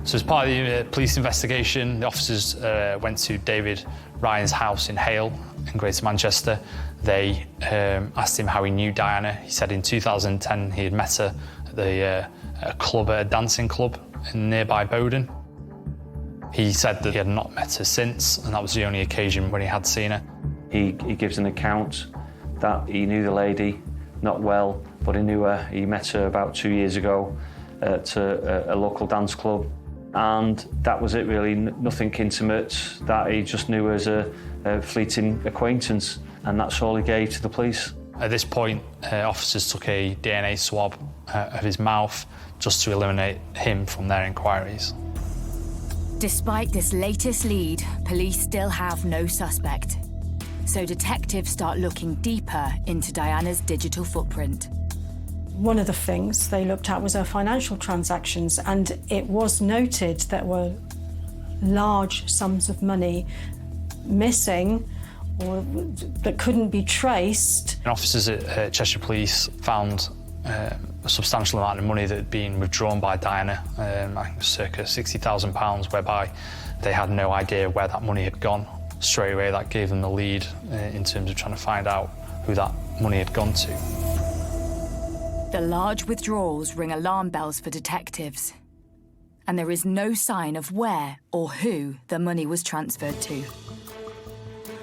So as part of the police investigation, the officers went to David Ryan's house in Hale in Greater Manchester. They asked him how he knew Diana. He said in 2010 he had met her at a dancing club in nearby Bowden. He said that he had not met her since, and that was the only occasion when he had seen her. He gives an account that he knew the lady, not well, but he knew her. He met her about 2 years ago at a local dance club, and that was it really, nothing intimate, that he just knew her as a fleeting acquaintance, and that's all he gave to the police. At this point, officers took a DNA swab of his mouth just to eliminate him from their inquiries. Despite this latest lead, police still have no suspect. So detectives start looking deeper into Diana's digital footprint. One of the things they looked at was her financial transactions, and it was noted that were large sums of money missing or that couldn't be traced. And officers at Cheshire Police found a substantial amount of money that had been withdrawn by Diana, I think circa £60,000, whereby they had no idea where that money had gone. Straight away, that gave them the lead in terms of trying to find out who that money had gone to. The large withdrawals ring alarm bells for detectives, and there is no sign of where or who the money was transferred to.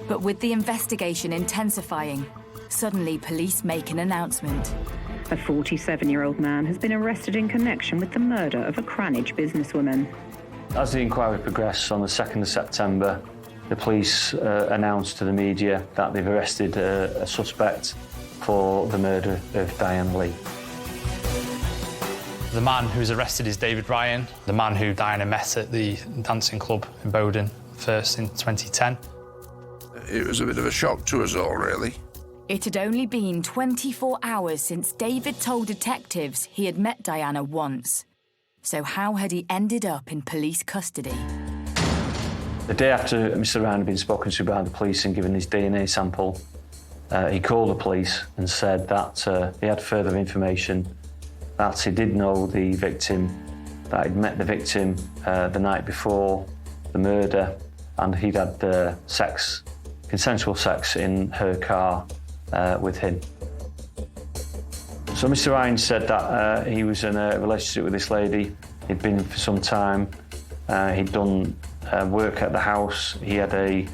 But with the investigation intensifying, suddenly police make an announcement. A 47-year-old man has been arrested in connection with the murder of a Cranage businesswoman. As the inquiry progressed on the 2nd of September, the police announced to the media that they've arrested a suspect for the murder of Diana Lee. The man who was arrested is David Ryan, the man who Diana met at the dancing club in Bowden first in 2010. It was a bit of a shock to us all, really. It had only been 24 hours since David told detectives he had met Diana once. So how had he ended up in police custody? The day after Mr. Ryan had been spoken to by the police and given his DNA sample, he called the police and said that he had further information, that he did know the victim, that he'd met the victim the night before the murder, and he'd had consensual sex in her car with him. So Mr. Ryan said that he was in a relationship with this lady. He'd been for some time. He'd done work at the house. He had a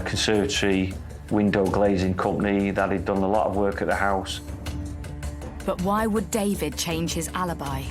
conservatory window glazing company that he'd done a lot of work at the house. But why would David change his alibi?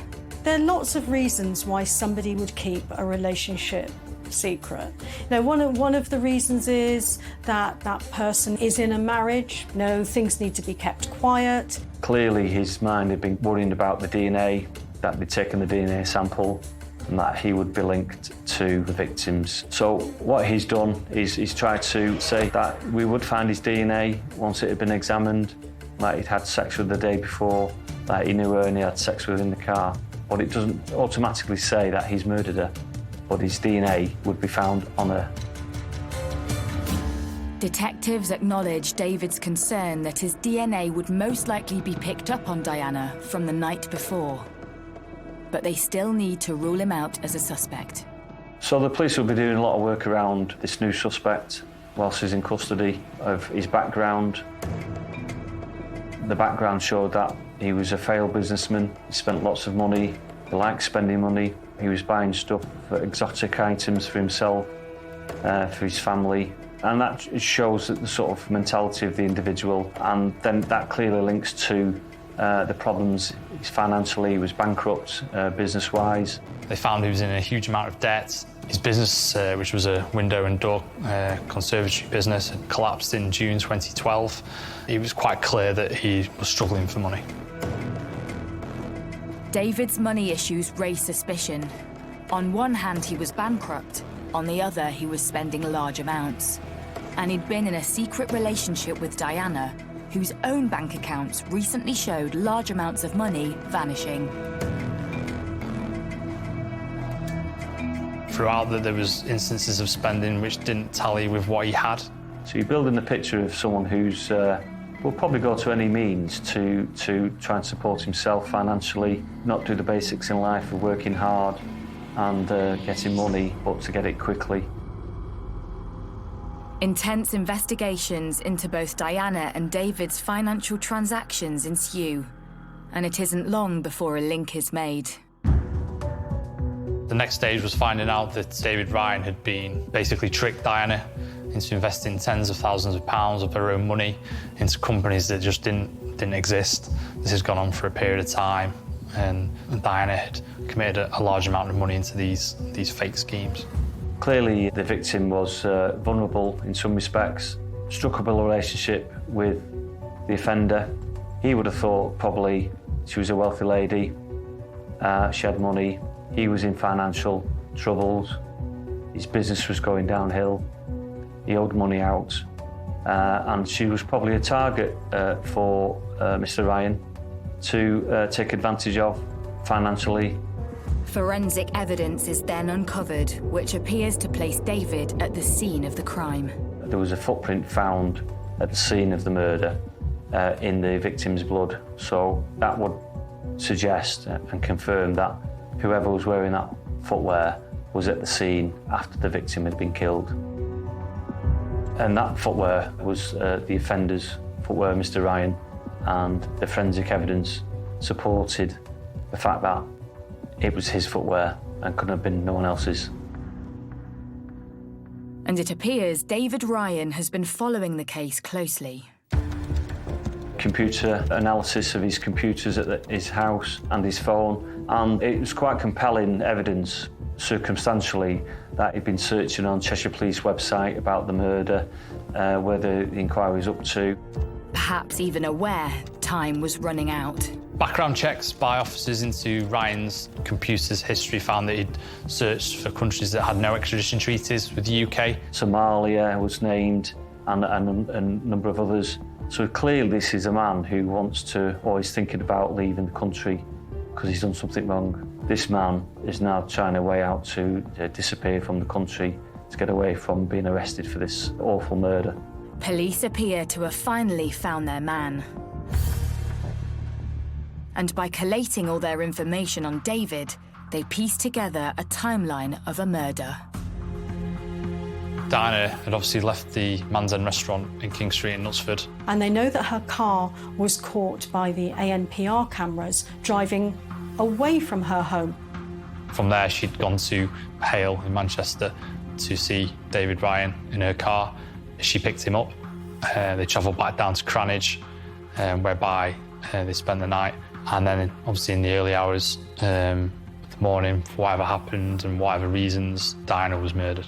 There are lots of reasons why somebody would keep a relationship secret. Now, one of the reasons is that that person is in a marriage. Things need to be kept quiet. Clearly his mind had been worrying about the DNA, that they'd taken the DNA sample and that he would be linked to the victims. So what he's done is he's tried to say that we would find his DNA once it had been examined, that he'd had sex with the day before, that he knew her and he had sex with her in the car. But it doesn't automatically say that he's murdered her, but his DNA would be found on her. Detectives acknowledge David's concern that his DNA would most likely be picked up on Diana from the night before. But they still need to rule him out as a suspect. So the police will be doing a lot of work around this new suspect whilst he's in custody of his background. The background showed that he was a failed businessman. He spent lots of money. He liked spending money. He was buying stuff, exotic items for himself, for his family. And that shows the sort of mentality of the individual. And then that clearly links to the problems. Financially, he was bankrupt, business-wise. They found he was in a huge amount of debt. His business, which was a window and door conservatory business, had collapsed in June 2012. It was quite clear that he was struggling for money. David's money issues raise suspicion. On one hand, he was bankrupt. On the other, he was spending large amounts. And he'd been in a secret relationship with Diana, whose own bank accounts recently showed large amounts of money vanishing. Throughout that, there was instances of spending which didn't tally with what he had. So you're building the picture of someone who's will probably go to any means to try and support himself financially, not do the basics in life of working hard and getting money, but to get it quickly. Intense investigations into both Diana and David's financial transactions ensue, and it isn't long before a link is made. The next stage was finding out that David Ryan had basically tricked Diana into investing tens of thousands of pounds of her own money into companies that just didn't exist. This has gone on for a period of time, and Diana had committed a large amount of money into these fake schemes. Clearly, the victim was vulnerable in some respects, struck up a relationship with the offender. He would have thought probably she was a wealthy lady, she had money, he was in financial troubles, his business was going downhill, he owed money out, and she was probably a target for Mr. Ryan to take advantage of financially. Forensic evidence is then uncovered, which appears to place David at the scene of the crime. There was a footprint found at the scene of the murder in the victim's blood, so that would suggest and confirm that whoever was wearing that footwear was at the scene after the victim had been killed. And that footwear was the offender's footwear, Mr. Ryan, and the forensic evidence supported the fact that it was his footwear and couldn't have been no one else's. And it appears David Ryan has been following the case closely. Computer analysis of his computers at his house and his phone, and it was quite compelling evidence, circumstantially, that he'd been searching on Cheshire Police website about the murder, where the inquiry was up to. Perhaps even aware time was running out. Background checks by officers into Ryan's computer's history found that he'd searched for countries that had no extradition treaties with the UK. Somalia was named, and a number of others. So clearly this is a man who wants to, or is thinking about leaving the country because he's done something wrong. This man is now trying a way out to disappear from the country, to get away from being arrested for this awful murder. Police appear to have finally found their man. And by collating all their information on David, they piece together a timeline of a murder. Diana had obviously left the Man's End restaurant in King Street in Knutsford. And they know that her car was caught by the ANPR cameras driving away from her home. From there, she'd gone to Hale in Manchester to see David Ryan in her car. She picked him up. They travelled back down to Cranage, whereby they spent the night. And then, obviously, in the early hours of the morning, for whatever happened and whatever reasons, Diana was murdered.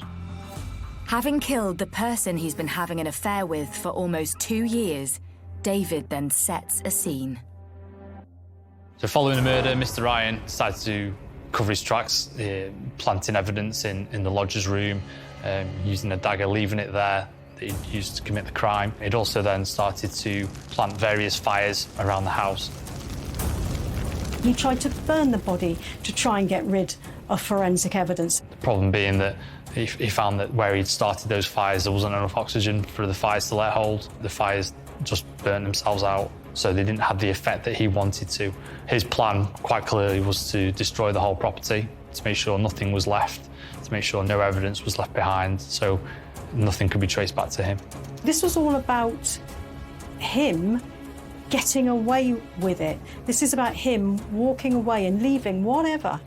Having killed the person he's been having an affair with for almost 2 years, David then sets a scene. So following the murder, Mr. Ryan decided to cover his tracks, planting evidence in the lodger's room, using a dagger, leaving it there that he'd used to commit the crime. He'd also then started to plant various fires around the house. He tried to burn the body to try and get rid of forensic evidence. The problem being that he found that where he'd started those fires, there wasn't enough oxygen for the fires to let hold. The fires just burnt themselves out, so they didn't have the effect that he wanted to. His plan, quite clearly, was to destroy the whole property, to make sure nothing was left, to make sure no evidence was left behind, so nothing could be traced back to him. This was all about him getting away with it. This is about him walking away and leaving whatever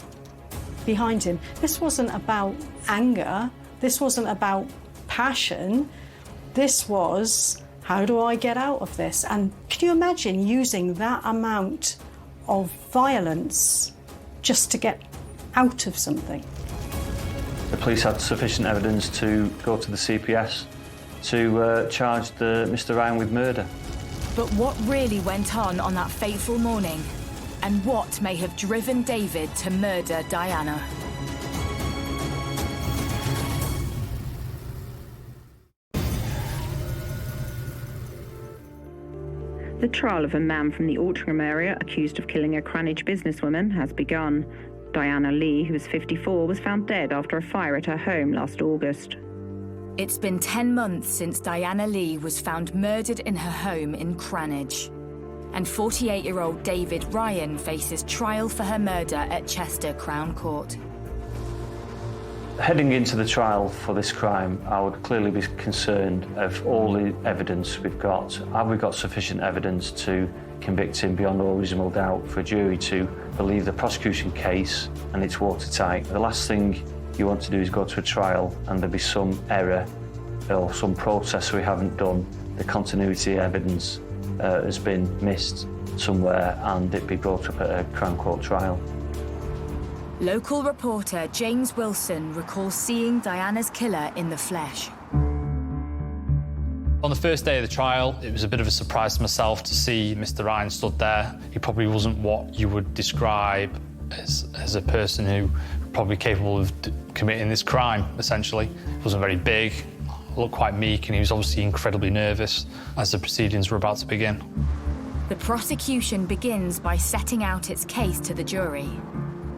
behind him. This wasn't about anger. This wasn't about passion. This was, how do I get out of this? And can you imagine using that amount of violence just to get out of something? The police had sufficient evidence to go to the CPS to charge Mr. Ryan with murder. But what really went on that fateful morning? And what may have driven David to murder Diana? The trial of a man from the Altrincham area accused of killing a Cranage businesswoman has begun. Diana Lee, who was 54, was found dead after a fire at her home last August. It's been 10 months since Diana Lee was found murdered in her home in Cranage. And 48-year-old David Ryan faces trial for her murder at Chester Crown Court. Heading into the trial for this crime, I would clearly be concerned of all the evidence we've got. Have we got sufficient evidence to convict him beyond all reasonable doubt for a jury to believe the prosecution case and it's watertight? The last thing you want to do is go to a trial and there be some error or some process we haven't done. The continuity evidence has been missed somewhere and it be brought up at a Crown Court trial. Local reporter James Wilson recalls seeing Diana's killer in the flesh. On the first day of the trial, it was a bit of a surprise to myself to see Mr. Ryan stood there. He probably wasn't what you would describe as a person who probably capable of committing this crime, essentially. He wasn't very big, looked quite meek, and he was obviously incredibly nervous as the proceedings were about to begin. The prosecution begins by setting out its case to the jury.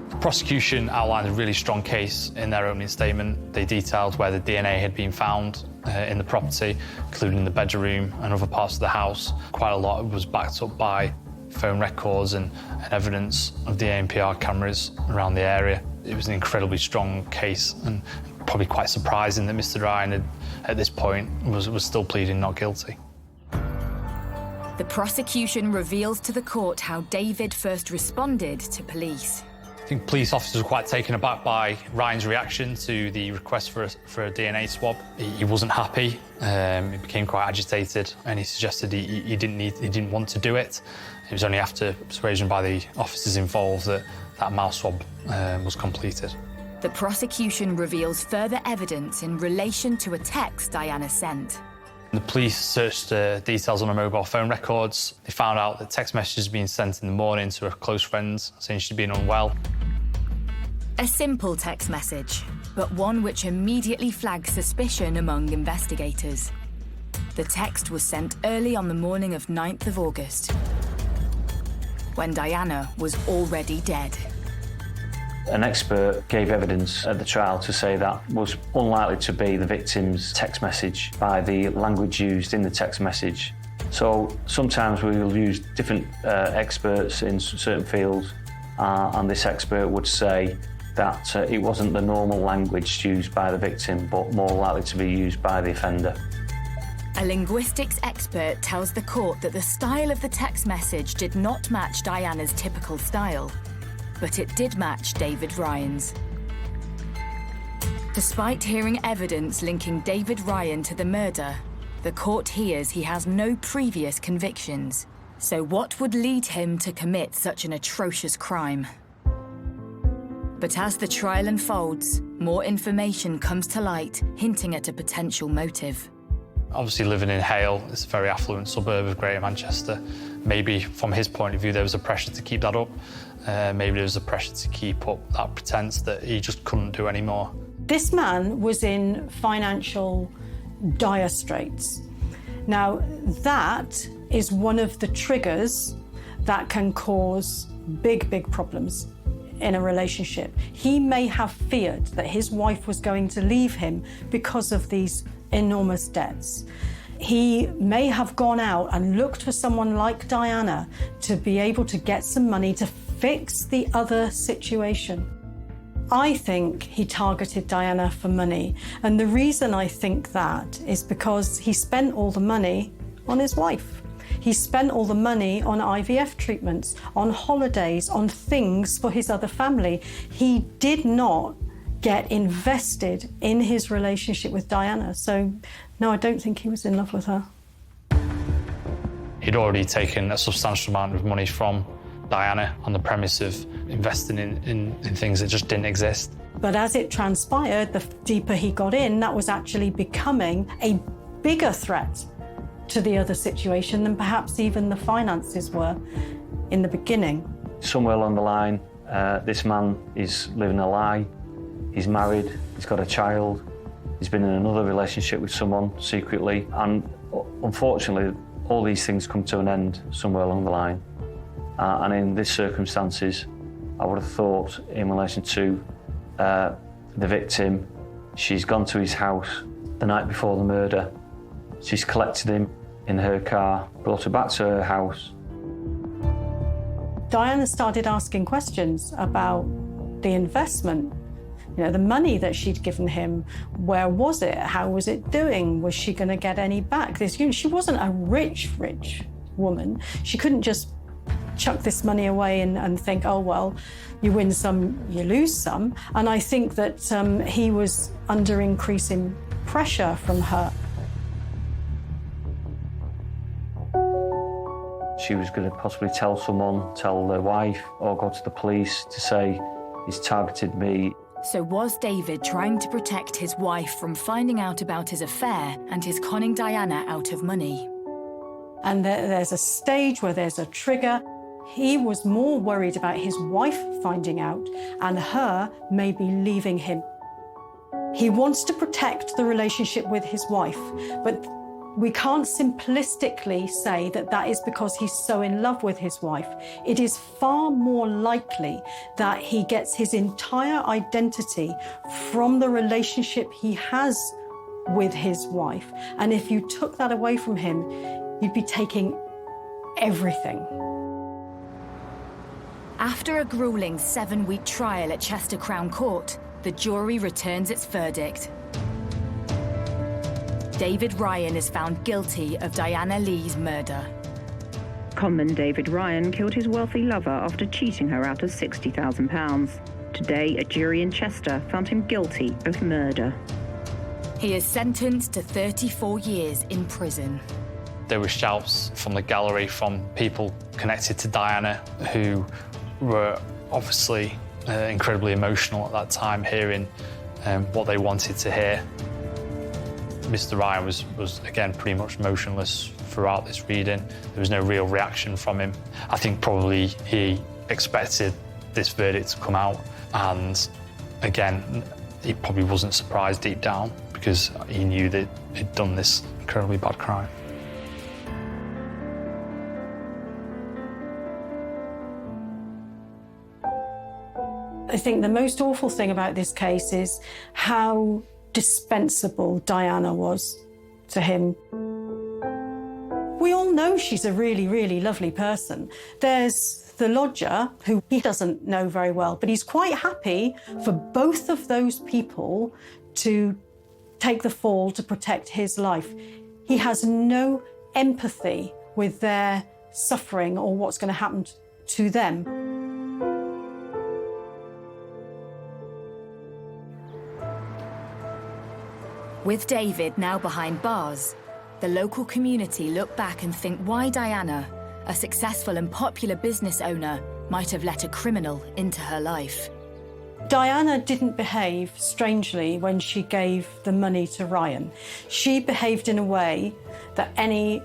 The prosecution outlined a really strong case in their opening statement. They detailed where the DNA had been found in the property, including the bedroom and other parts of the house. Quite a lot was backed up by phone records and evidence of the ANPR cameras around the area. It was an incredibly strong case and probably quite surprising that Mr. Ryan at this point was still pleading not guilty. The prosecution reveals to the court how David first responded to police. I think police officers were quite taken aback by Ryan's reaction to the request for a DNA swab. He wasn't happy, he became quite agitated, and he suggested he didn't want to do it. It was only after persuasion by the officers involved that mouth swab was completed. The prosecution reveals further evidence in relation to a text Diana sent. The police searched details on her mobile phone records. They found out that text messages had been sent in the morning to her close friends saying she'd been unwell. A simple text message, but one which immediately flags suspicion among investigators. The text was sent early on the morning of 9th of August, when Diana was already dead. An expert gave evidence at the trial to say that was unlikely to be the victim's text message by the language used in the text message. So sometimes we will use different experts in certain fields, and this expert would say that it wasn't the normal language used by the victim, but more likely to be used by the offender. A linguistics expert tells the court that the style of the text message did not match Diana's typical style, but it did match David Ryan's. Despite hearing evidence linking David Ryan to the murder, the court hears he has no previous convictions. So what would lead him to commit such an atrocious crime? But as the trial unfolds, more information comes to light, hinting at a potential motive. Obviously living in Hale, it's a very affluent suburb of Greater Manchester. Maybe from his point of view there was a pressure to keep that up. Maybe there was a pressure to keep up that pretense that he just couldn't do anymore. This man was in financial dire straits. Now, that is one of the triggers that can cause big, big problems in a relationship. He may have feared that his wife was going to leave him because of these enormous debts. He may have gone out and looked for someone like Diana to be able to get some money to fix the other situation. I think he targeted Diana for money, and the reason I think that is because he spent all the money on his wife. He spent all the money on IVF treatments, on holidays, on things for his other family. He did not get invested in his relationship with Diana. So, no, I don't think he was in love with her. He'd already taken a substantial amount of money from Diana on the premise of investing in things that just didn't exist. But as it transpired, the deeper he got in, that was actually becoming a bigger threat to the other situation than perhaps even the finances were in the beginning. Somewhere along the line, this man is living a lie. He's married, he's got a child, he's been in another relationship with someone secretly, and unfortunately, all these things come to an end somewhere along the line. And in these circumstances, I would have thought in relation to the victim, she's gone to his house the night before the murder. She's collected him in her car, brought her back to her house. Diana started asking questions about the investment. You know, the money that she'd given him, where was it? How was it doing? Was she going to get any back? She wasn't a rich woman. She couldn't just chuck this money away and think, oh, well, you win some, you lose some. And I think that he was under increasing pressure from her. She was going to possibly tell someone, tell their wife, or go to the police to say, he's targeted me. So was David trying to protect his wife from finding out about his affair and his conning Diana out of money? And there's a stage where there's a trigger. He was more worried about his wife finding out and her maybe leaving him. He wants to protect the relationship with his wife, but we can't simplistically say that that is because he's so in love with his wife. It is far more likely that he gets his entire identity from the relationship he has with his wife. And if you took that away from him, you'd be taking everything. After a grueling 7-week trial at Chester Crown Court, the jury returns its verdict. David Ryan is found guilty of Diana Lee's murder. Conman David Ryan killed his wealthy lover after cheating her out of £60,000. Today, a jury in Chester found him guilty of murder. He is sentenced to 34 years in prison. There were shouts from the gallery from people connected to Diana who were obviously incredibly emotional at that time, hearing what they wanted to hear. Mr. Ryan was again pretty much motionless throughout this reading. There was no real reaction from him. I think probably he expected this verdict to come out, and again, he probably wasn't surprised deep down because he knew that he'd done this incredibly bad crime. I think the most awful thing about this case is how dispensable Diana was to him. We all know she's a really, really lovely person. There's the lodger, who he doesn't know very well, but he's quite happy for both of those people to take the fall to protect his life. He has no empathy with their suffering or what's going to happen to them. With David now behind bars, the local community look back and think why Diana, a successful and popular business owner, might have let a criminal into her life. Diana didn't behave strangely when she gave the money to Ryan. She behaved in a way that any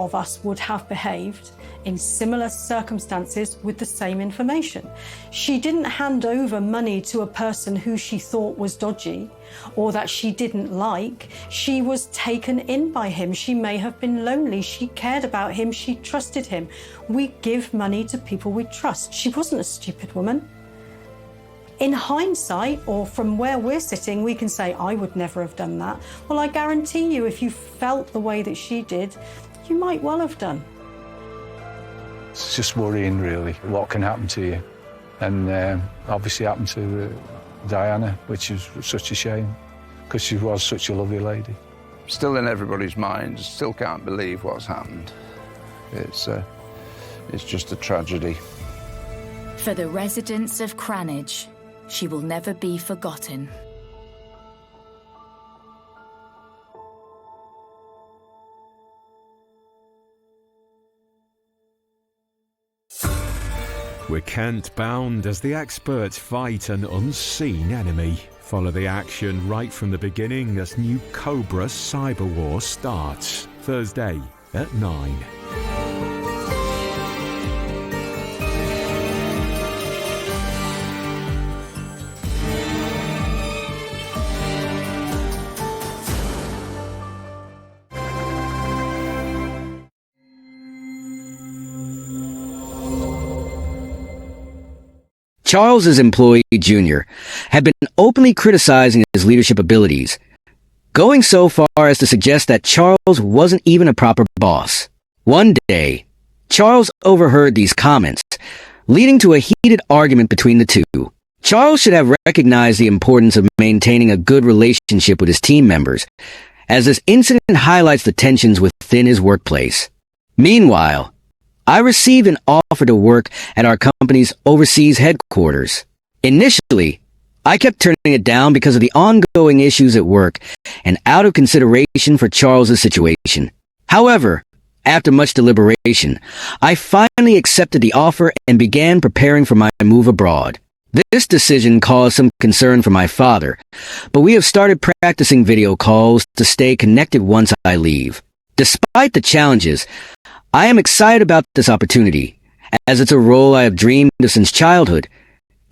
of us would have behaved in similar circumstances with the same information. She didn't hand over money to a person who she thought was dodgy or that she didn't like. She was taken in by him. She may have been lonely. She cared about him. She trusted him. We give money to people we trust. She wasn't a stupid woman. In hindsight, or from where we're sitting, we can say, I would never have done that. Well, I guarantee you, if you felt the way that she did, you might well have done. It's just worrying, really, what can happen to you. And obviously happened to Diana, which is such a shame, because she was such a lovely lady. Still in everybody's minds, still can't believe what's happened. It's just a tragedy. For the residents of Cranage, she will never be forgotten. We're Kent-bound as the experts fight an unseen enemy. Follow the action right from the beginning as new Cobra Cyber War starts. Thursday at 9. Charles's employee, Junior, had been openly criticizing his leadership abilities, going so far as to suggest that Charles wasn't even a proper boss. One day, Charles overheard these comments, leading to a heated argument between the two. Charles should have recognized the importance of maintaining a good relationship with his team members, as this incident highlights the tensions within his workplace. Meanwhile, I received an offer to work at our company's overseas headquarters. Initially, I kept turning it down because of the ongoing issues at work and out of consideration for Charles's situation. However, after much deliberation, I finally accepted the offer and began preparing for my move abroad. This decision caused some concern for my father, but we have started practicing video calls to stay connected once I leave. Despite the challenges, I am excited about this opportunity, as it's a role I have dreamed of since childhood,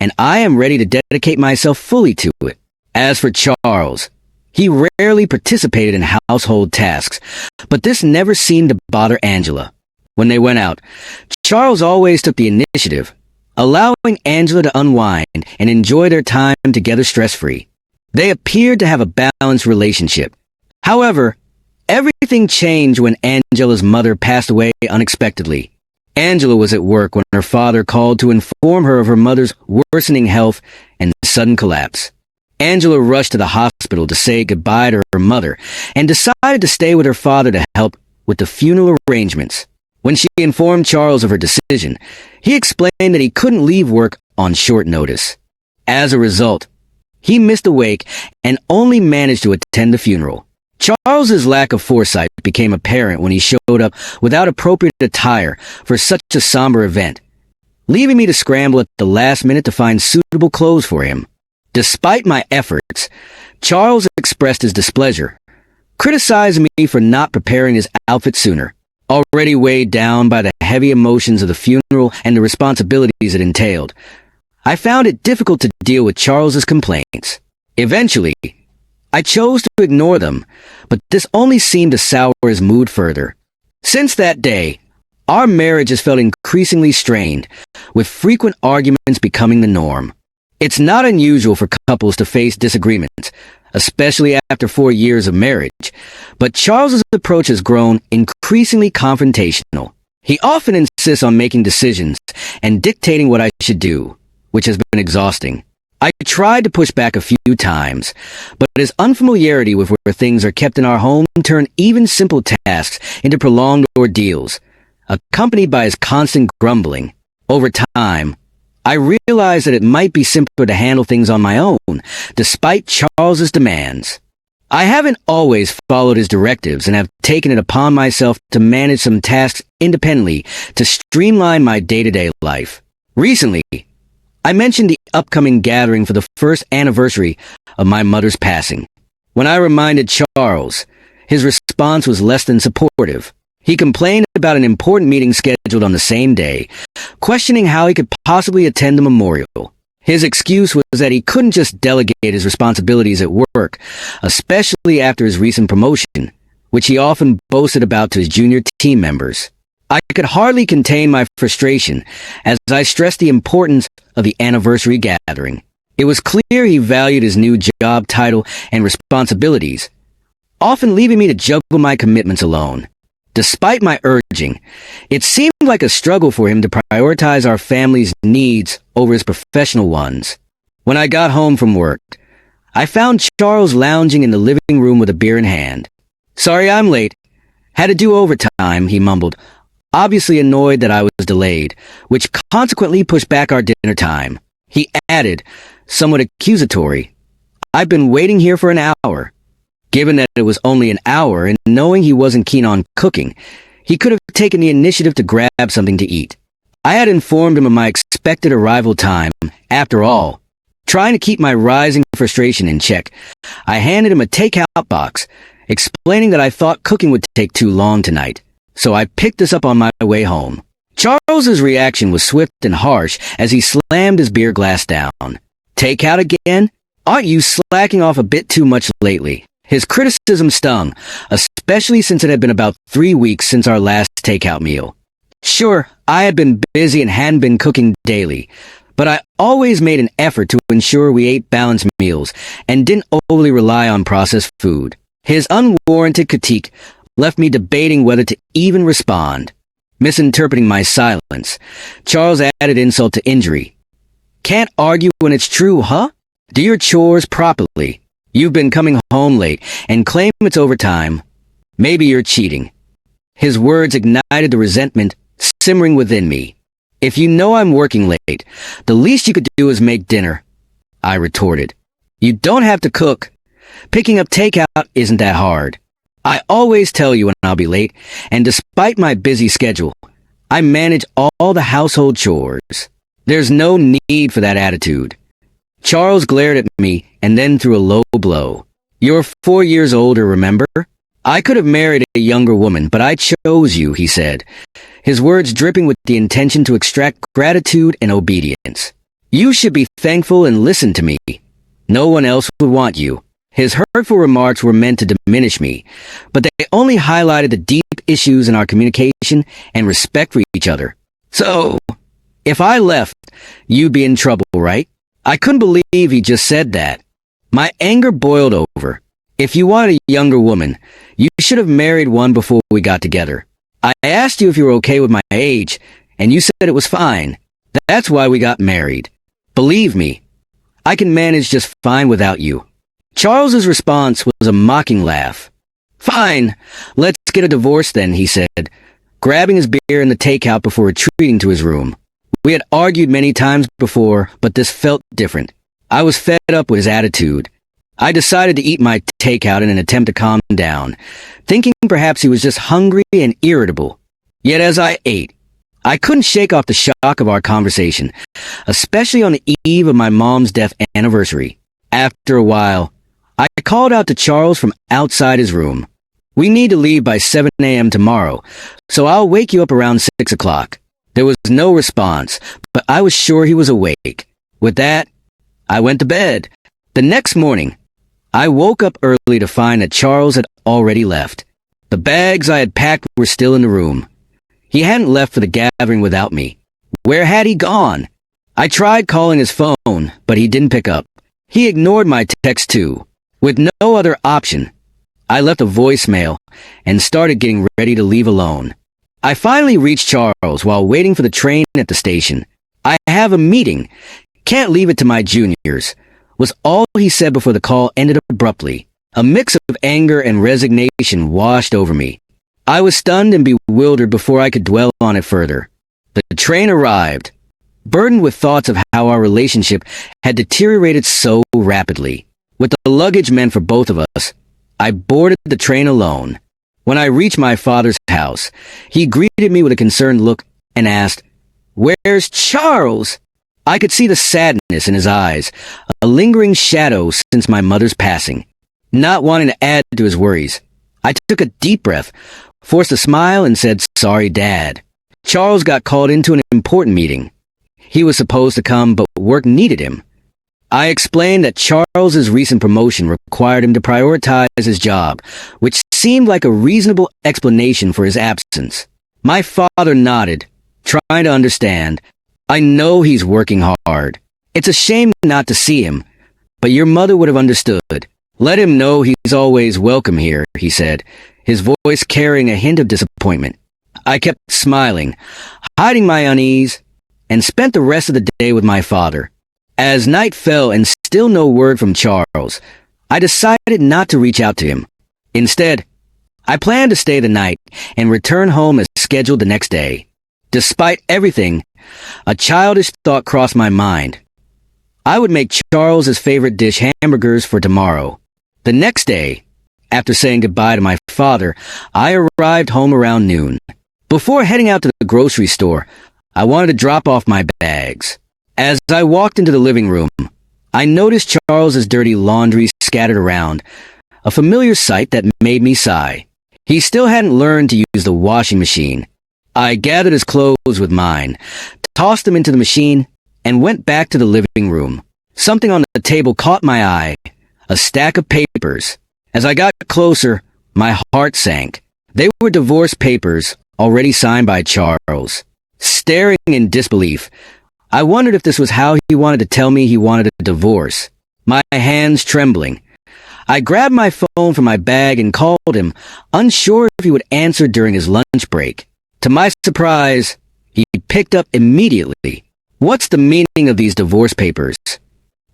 and I am ready to dedicate myself fully to it. As for Charles, he rarely participated in household tasks, but this never seemed to bother Angela. When they went out, Charles always took the initiative, allowing Angela to unwind and enjoy their time together stress-free. They appeared to have a balanced relationship. However, everything changed when Angela's mother passed away unexpectedly. Angela was at work when her father called to inform her of her mother's worsening health and sudden collapse. Angela rushed to the hospital to say goodbye to her mother and decided to stay with her father to help with the funeral arrangements. When she informed Charles of her decision, he explained that he couldn't leave work on short notice. As a result, he missed the wake and only managed to attend the funeral. Charles's lack of foresight became apparent when he showed up without appropriate attire for such a somber event, leaving me to scramble at the last minute to find suitable clothes for him. Despite my efforts, Charles expressed his displeasure, criticizing me for not preparing his outfit sooner. Already weighed down by the heavy emotions of the funeral and the responsibilities it entailed, I found it difficult to deal with Charles's complaints. Eventually, I chose to ignore them, but this only seemed to sour his mood further. Since that day, our marriage has felt increasingly strained, with frequent arguments becoming the norm. It's not unusual for couples to face disagreements, especially after 4 years of marriage. But Charles's approach has grown increasingly confrontational. He often insists on making decisions and dictating what I should do, which has been exhausting. I tried to push back a few times, but his unfamiliarity with where things are kept in our home turned even simple tasks into prolonged ordeals, accompanied by his constant grumbling. Over time, I realized that it might be simpler to handle things on my own, despite Charles's demands. I haven't always followed his directives and have taken it upon myself to manage some tasks independently to streamline my day-to-day life. Recently, I mentioned the upcoming gathering for the first anniversary of my mother's passing. When I reminded Charles, his response was less than supportive. He complained about an important meeting scheduled on the same day, questioning how he could possibly attend the memorial. His excuse was that he couldn't just delegate his responsibilities at work, especially after his recent promotion, which he often boasted about to his junior team members. I could hardly contain my frustration as I stressed the importance of the anniversary gathering. It was clear he valued his new job title and responsibilities, often leaving me to juggle my commitments alone. Despite my urging, it seemed like a struggle for him to prioritize our family's needs over his professional ones. When I got home from work, I found Charles lounging in the living room with a beer in hand. "Sorry I'm late. Had to do overtime," he mumbled, obviously annoyed that I was delayed, which consequently pushed back our dinner time. He added, somewhat accusatory, "I've been waiting here for an hour." Given that it was only an hour and knowing he wasn't keen on cooking, he could have taken the initiative to grab something to eat. I had informed him of my expected arrival time. After all, trying to keep my rising frustration in check, I handed him a takeout box, explaining that I thought cooking would take too long tonight. So I picked this up on my way home. Charles's reaction was swift and harsh as he slammed his beer glass down. "Takeout again? Aren't you slacking off a bit too much lately?" His criticism stung, especially since it had been about 3 weeks since our last takeout meal. Sure, I had been busy and hadn't been cooking daily, but I always made an effort to ensure we ate balanced meals and didn't overly rely on processed food. His unwarranted critique left me debating whether to even respond. Misinterpreting my silence, Charles added insult to injury. "Can't argue when it's true, huh? Do your chores properly. You've been coming home late and claim it's overtime. Maybe you're cheating." His words ignited the resentment simmering within me. "If you know I'm working late, the least you could do is make dinner," I retorted. "You don't have to cook. Picking up takeout isn't that hard. I always tell you when I'll be late, and despite my busy schedule, I manage all the household chores. There's no need for that attitude." Charles glared at me and then threw a low blow. "You're 4 years older, remember? I could have married a younger woman, but I chose you," he said, his words dripping with the intention to extract gratitude and obedience. "You should be thankful and listen to me. No one else would want you." His hurtful remarks were meant to diminish me, but they only highlighted the deep issues in our communication and respect for each other. "So, if I left, you'd be in trouble, right?" I couldn't believe he just said that. My anger boiled over. "If you want a younger woman, you should have married one before we got together. I asked you if you were okay with my age, and you said it was fine. That's why we got married. Believe me, I can manage just fine without you." Charles's response was a mocking laugh. "Fine, let's get a divorce then," he said, grabbing his beer and the takeout before retreating to his room. We had argued many times before, but this felt different. I was fed up with his attitude. I decided to eat my takeout in an attempt to calm down, thinking perhaps he was just hungry and irritable. Yet as I ate, I couldn't shake off the shock of our conversation, especially on the eve of my mom's death anniversary. After a while, I called out to Charles from outside his room. "We need to leave by 7 a.m. tomorrow, so I'll wake you up around 6 o'clock. There was no response, but I was sure he was awake. With that, I went to bed. The next morning, I woke up early to find that Charles had already left. The bags I had packed were still in the room. He hadn't left for the gathering without me. Where had he gone? I tried calling his phone, but he didn't pick up. He ignored my text too. With no other option, I left a voicemail and started getting ready to leave alone. I finally reached Charles while waiting for the train at the station. "I have a meeting. Can't leave it to my juniors," was all he said before the call ended abruptly. A mix of anger and resignation washed over me. I was stunned and bewildered before I could dwell on it further. The train arrived, burdened with thoughts of how our relationship had deteriorated so rapidly. With the luggage meant for both of us, I boarded the train alone. When I reached my father's house, he greeted me with a concerned look and asked, "Where's Charles?" I could see the sadness in his eyes, a lingering shadow since my mother's passing. Not wanting to add to his worries, I took a deep breath, forced a smile, and said, "Sorry, Dad." Charles got called into an important meeting. He was supposed to come, but work needed him. I explained that Charles's recent promotion required him to prioritize his job, which seemed like a reasonable explanation for his absence. My father nodded, trying to understand. "I know he's working hard. It's a shame not to see him, but your mother would have understood. Let him know he's always welcome here," he said, his voice carrying a hint of disappointment. I kept smiling, hiding my unease, and spent the rest of the day with my father. As night fell and still no word from Charles, I decided not to reach out to him. Instead, I planned to stay the night and return home as scheduled the next day. Despite everything, a childish thought crossed my mind. I would make Charles's favorite dish hamburgers for tomorrow. The next day, after saying goodbye to my father, I arrived home around noon. Before heading out to the grocery store, I wanted to drop off my bags. As I walked into the living room, I noticed Charles's dirty laundry scattered around, a familiar sight that made me sigh. He still hadn't learned to use the washing machine. I gathered his clothes with mine, tossed them into the machine, and went back to the living room. Something on the table caught my eye, a stack of papers. As I got closer, my heart sank. They were divorce papers, already signed by Charles. Staring in disbelief, I wondered if this was how he wanted to tell me he wanted a divorce. My hands trembling, I grabbed my phone from my bag and called him, unsure if he would answer during his lunch break. To my surprise, he picked up immediately. "What's the meaning of these divorce papers?"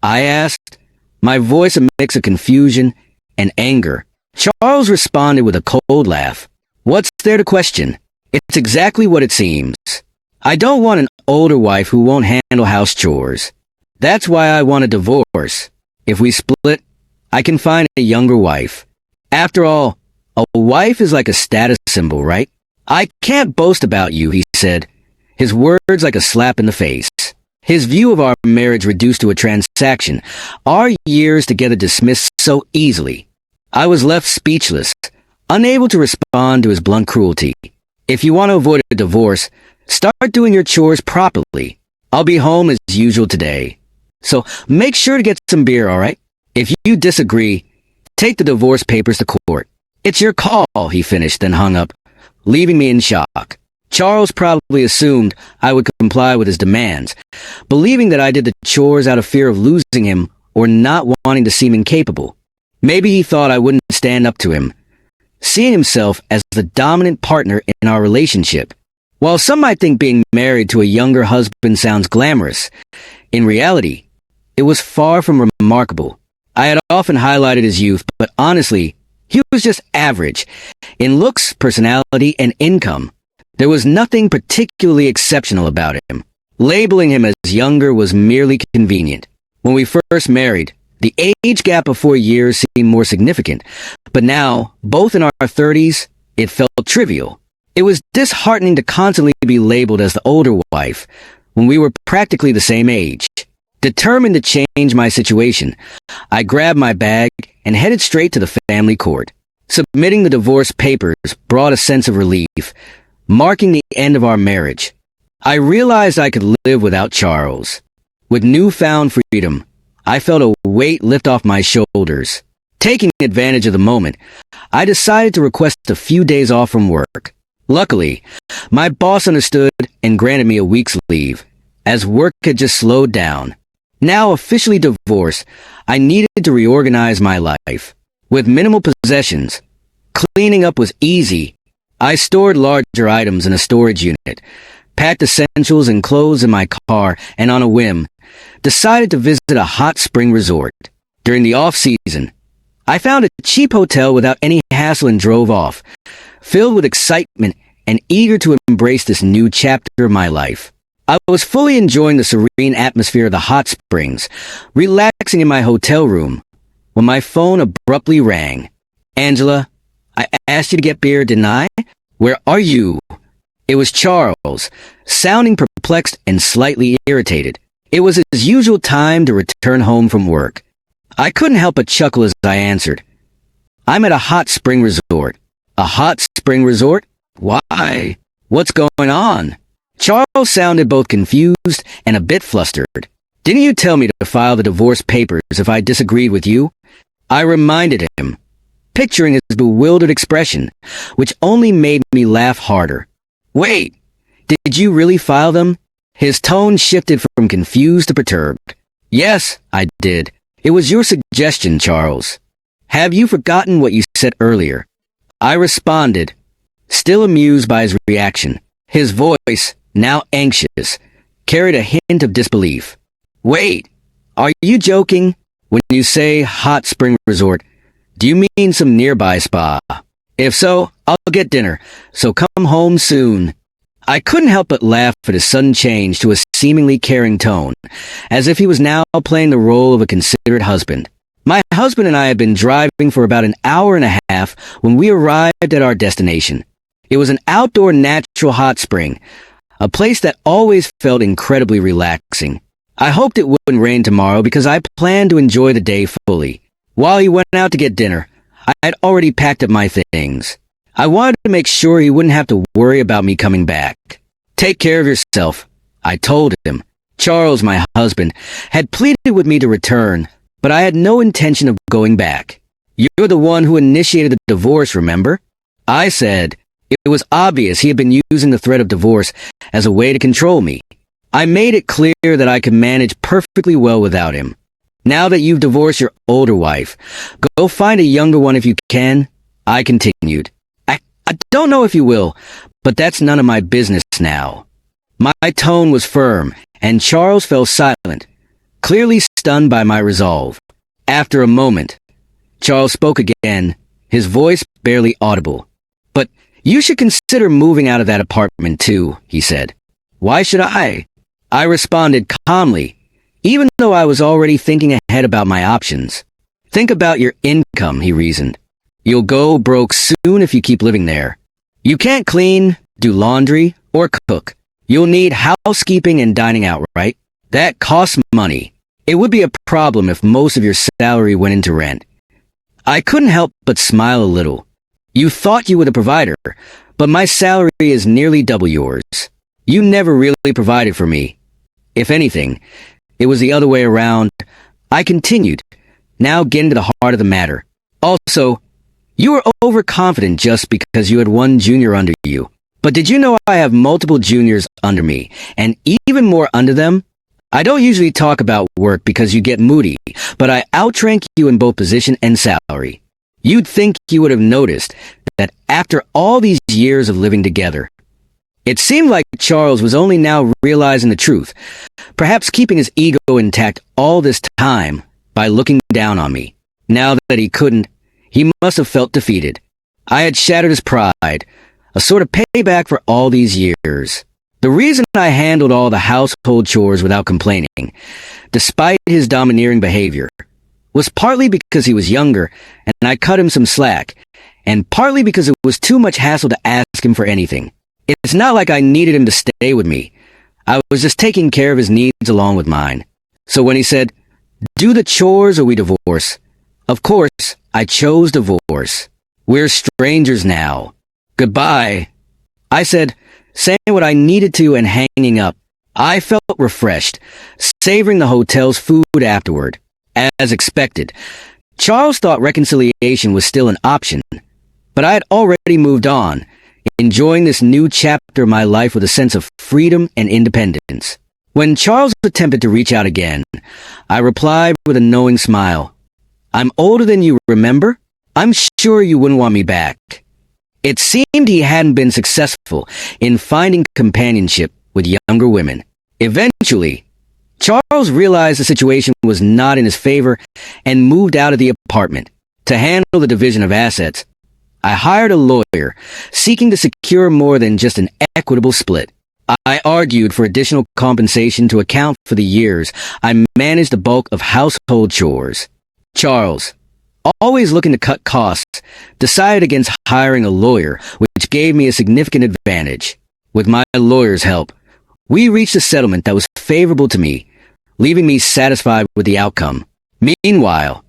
I asked, my voice a mix of confusion and anger. Charles responded with a cold laugh. "What's there to question? It's exactly what it seems. I don't want an older wife who won't handle house chores. That's why I want a divorce. If we split, I can find a younger wife. After all, a wife is like a status symbol, right? I can't boast about you," he said, his words like a slap in the face. His view of our marriage reduced to a transaction, our years together dismissed so easily. I was left speechless, unable to respond to his blunt cruelty. "If you want to avoid a divorce, start doing your chores properly. I'll be home as usual today. So make sure to get some beer, all right? If you disagree, take the divorce papers to court. It's your call," he finished, then hung up, leaving me in shock. Charles probably assumed I would comply with his demands, believing that I did the chores out of fear of losing him or not wanting to seem incapable. Maybe he thought I wouldn't stand up to him, seeing himself as the dominant partner in our relationship. While some might think being married to a younger husband sounds glamorous, in reality, it was far from remarkable. I had often highlighted his youth, but honestly, he was just average in looks, personality, and income. There was nothing particularly exceptional about him. Labeling him as younger was merely convenient. When we first married, the age gap of 4 years seemed more significant, but now, both in our 30s, it felt trivial. It was disheartening to constantly be labeled as the older wife when we were practically the same age. Determined to change my situation, I grabbed my bag and headed straight to the family court. Submitting the divorce papers brought a sense of relief, marking the end of our marriage. I realized I could live without Charles. With newfound freedom, I felt a weight lift off my shoulders. Taking advantage of the moment, I decided to request a few days off from work. Luckily, my boss understood and granted me a week's leave, as work had just slowed down. Now officially divorced, I needed to reorganize my life. With minimal possessions, cleaning up was easy. I stored larger items in a storage unit, packed essentials and clothes in my car, and on a whim, decided to visit a hot spring resort. During the off-season, I found a cheap hotel without any hassle and drove off, filled with excitement and eager to embrace this new chapter of my life. I was fully enjoying the serene atmosphere of the hot springs, relaxing in my hotel room, when my phone abruptly rang. "Angela, I asked you to get beer, didn't I? Where are you?" It was Charles, sounding perplexed and slightly irritated. It was his usual time to return home from work. I couldn't help but chuckle as I answered. "I'm at a hot spring resort." "A hot spring resort? Why? What's going on?" Charles sounded both confused and a bit flustered. "Didn't you tell me to file the divorce papers if I disagreed with you?" I reminded him, picturing his bewildered expression, which only made me laugh harder. "Wait, did you really file them?" His tone shifted from confused to perturbed. "Yes, I did. It was your suggestion, Charles. Have you forgotten what you said earlier?" I responded, still amused by his reaction. His voice, now anxious, carried a hint of disbelief. "Wait, are you joking? When you say hot spring resort, do you mean some nearby spa? If so, I'll get dinner, so come home soon." I couldn't help but laugh at his sudden change to a seemingly caring tone, as if he was now playing the role of a considerate husband. My husband and I had been driving for about an hour and a half when we arrived at our destination. It was an outdoor natural hot spring, a place that always felt incredibly relaxing. I hoped it wouldn't rain tomorrow because I planned to enjoy the day fully. While he went out to get dinner, I had already packed up my things. I wanted to make sure he wouldn't have to worry about me coming back. "Take care of yourself," I told him. Charles, my husband, had pleaded with me to return, but I had no intention of going back. "You're the one who initiated the divorce, remember?" I said. It was obvious he had been using the threat of divorce as a way to control me. I made it clear that I could manage perfectly well without him. "Now that you've divorced your older wife, go find a younger one if you can," I continued. I don't know if you will, but that's none of my business now." My tone was firm, and Charles fell silent, clearly stunned by my resolve. After a moment, Charles spoke again, his voice barely audible. "But you should consider moving out of that apartment too," he said. "Why should I?" I responded calmly, even though I was already thinking ahead about my options. "Think about your income," he reasoned. "You'll go broke soon if you keep living there. You can't clean, do laundry, or cook. You'll need housekeeping and dining out, right? That costs money. It would be a problem if most of your salary went into rent." I couldn't help but smile a little. "You thought you were the provider, but my salary is nearly double yours. You never really provided for me. If anything, it was the other way around." I continued, now getting to the heart of the matter. "Also, you were overconfident just because you had one junior under you. But did you know I have multiple juniors under me, and even more under them? I don't usually talk about work because you get moody, but I outrank you in both position and salary. You'd think you would have noticed that after all these years of living together." It seemed like Charles was only now realizing the truth, perhaps keeping his ego intact all this time by looking down on me. Now that he couldn't, he must have felt defeated. I had shattered his pride, a sort of payback for all these years. The reason I handled all the household chores without complaining, despite his domineering behavior, was partly because he was younger and I cut him some slack, and partly because it was too much hassle to ask him for anything. It's not like I needed him to stay with me. I was just taking care of his needs along with mine. So when he said, "Do the chores or we divorce," of course, I chose divorce. "We're strangers now. Goodbye," I said, saying what I needed to and hanging up. I felt refreshed, savoring the hotel's food afterward. As expected, Charles thought reconciliation was still an option, but I had already moved on, enjoying this new chapter of my life with a sense of freedom and independence. When Charles attempted to reach out again, I replied with a knowing smile. I'm older than you remember? I'm sure you wouldn't want me back. It seemed he hadn't been successful in finding companionship with younger women. Eventually, Charles realized the situation was not in his favor and moved out of the apartment. To handle the division of assets, I hired a lawyer seeking to secure more than just an equitable split. I argued for additional compensation to account for the years I managed the bulk of household chores. Charles, always looking to cut costs, decided against hiring a lawyer, which gave me a significant advantage. With my lawyer's help, we reached a settlement that was favorable to me, leaving me satisfied with the outcome. Meanwhile,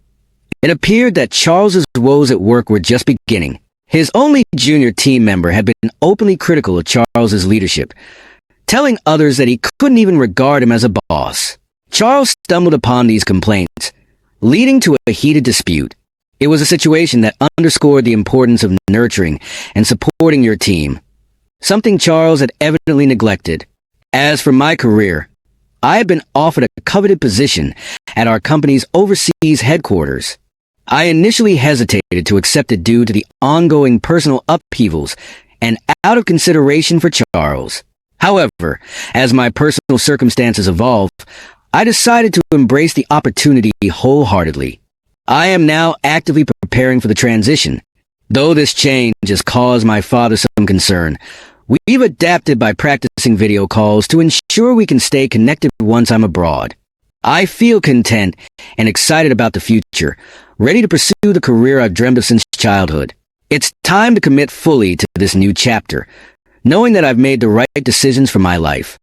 it appeared that Charles's woes at work were just beginning. His only junior team member had been openly critical of Charles's leadership, telling others that he couldn't even regard him as a boss. Charles stumbled upon these complaints, leading to a heated dispute. It was a situation that underscored the importance of nurturing and supporting your team, something Charles had evidently neglected. As for my career, I had been offered a coveted position at our company's overseas headquarters. I initially hesitated to accept it due to the ongoing personal upheavals and out of consideration for Charles. However, as my personal circumstances evolved, I decided to embrace the opportunity wholeheartedly. I am now actively preparing for the transition. Though this change has caused my father some concern, we've adapted by practicing video calls to ensure we can stay connected once I'm abroad. I feel content and excited about the future, ready to pursue the career I've dreamed of since childhood. It's time to commit fully to this new chapter, knowing that I've made the right decisions for my life.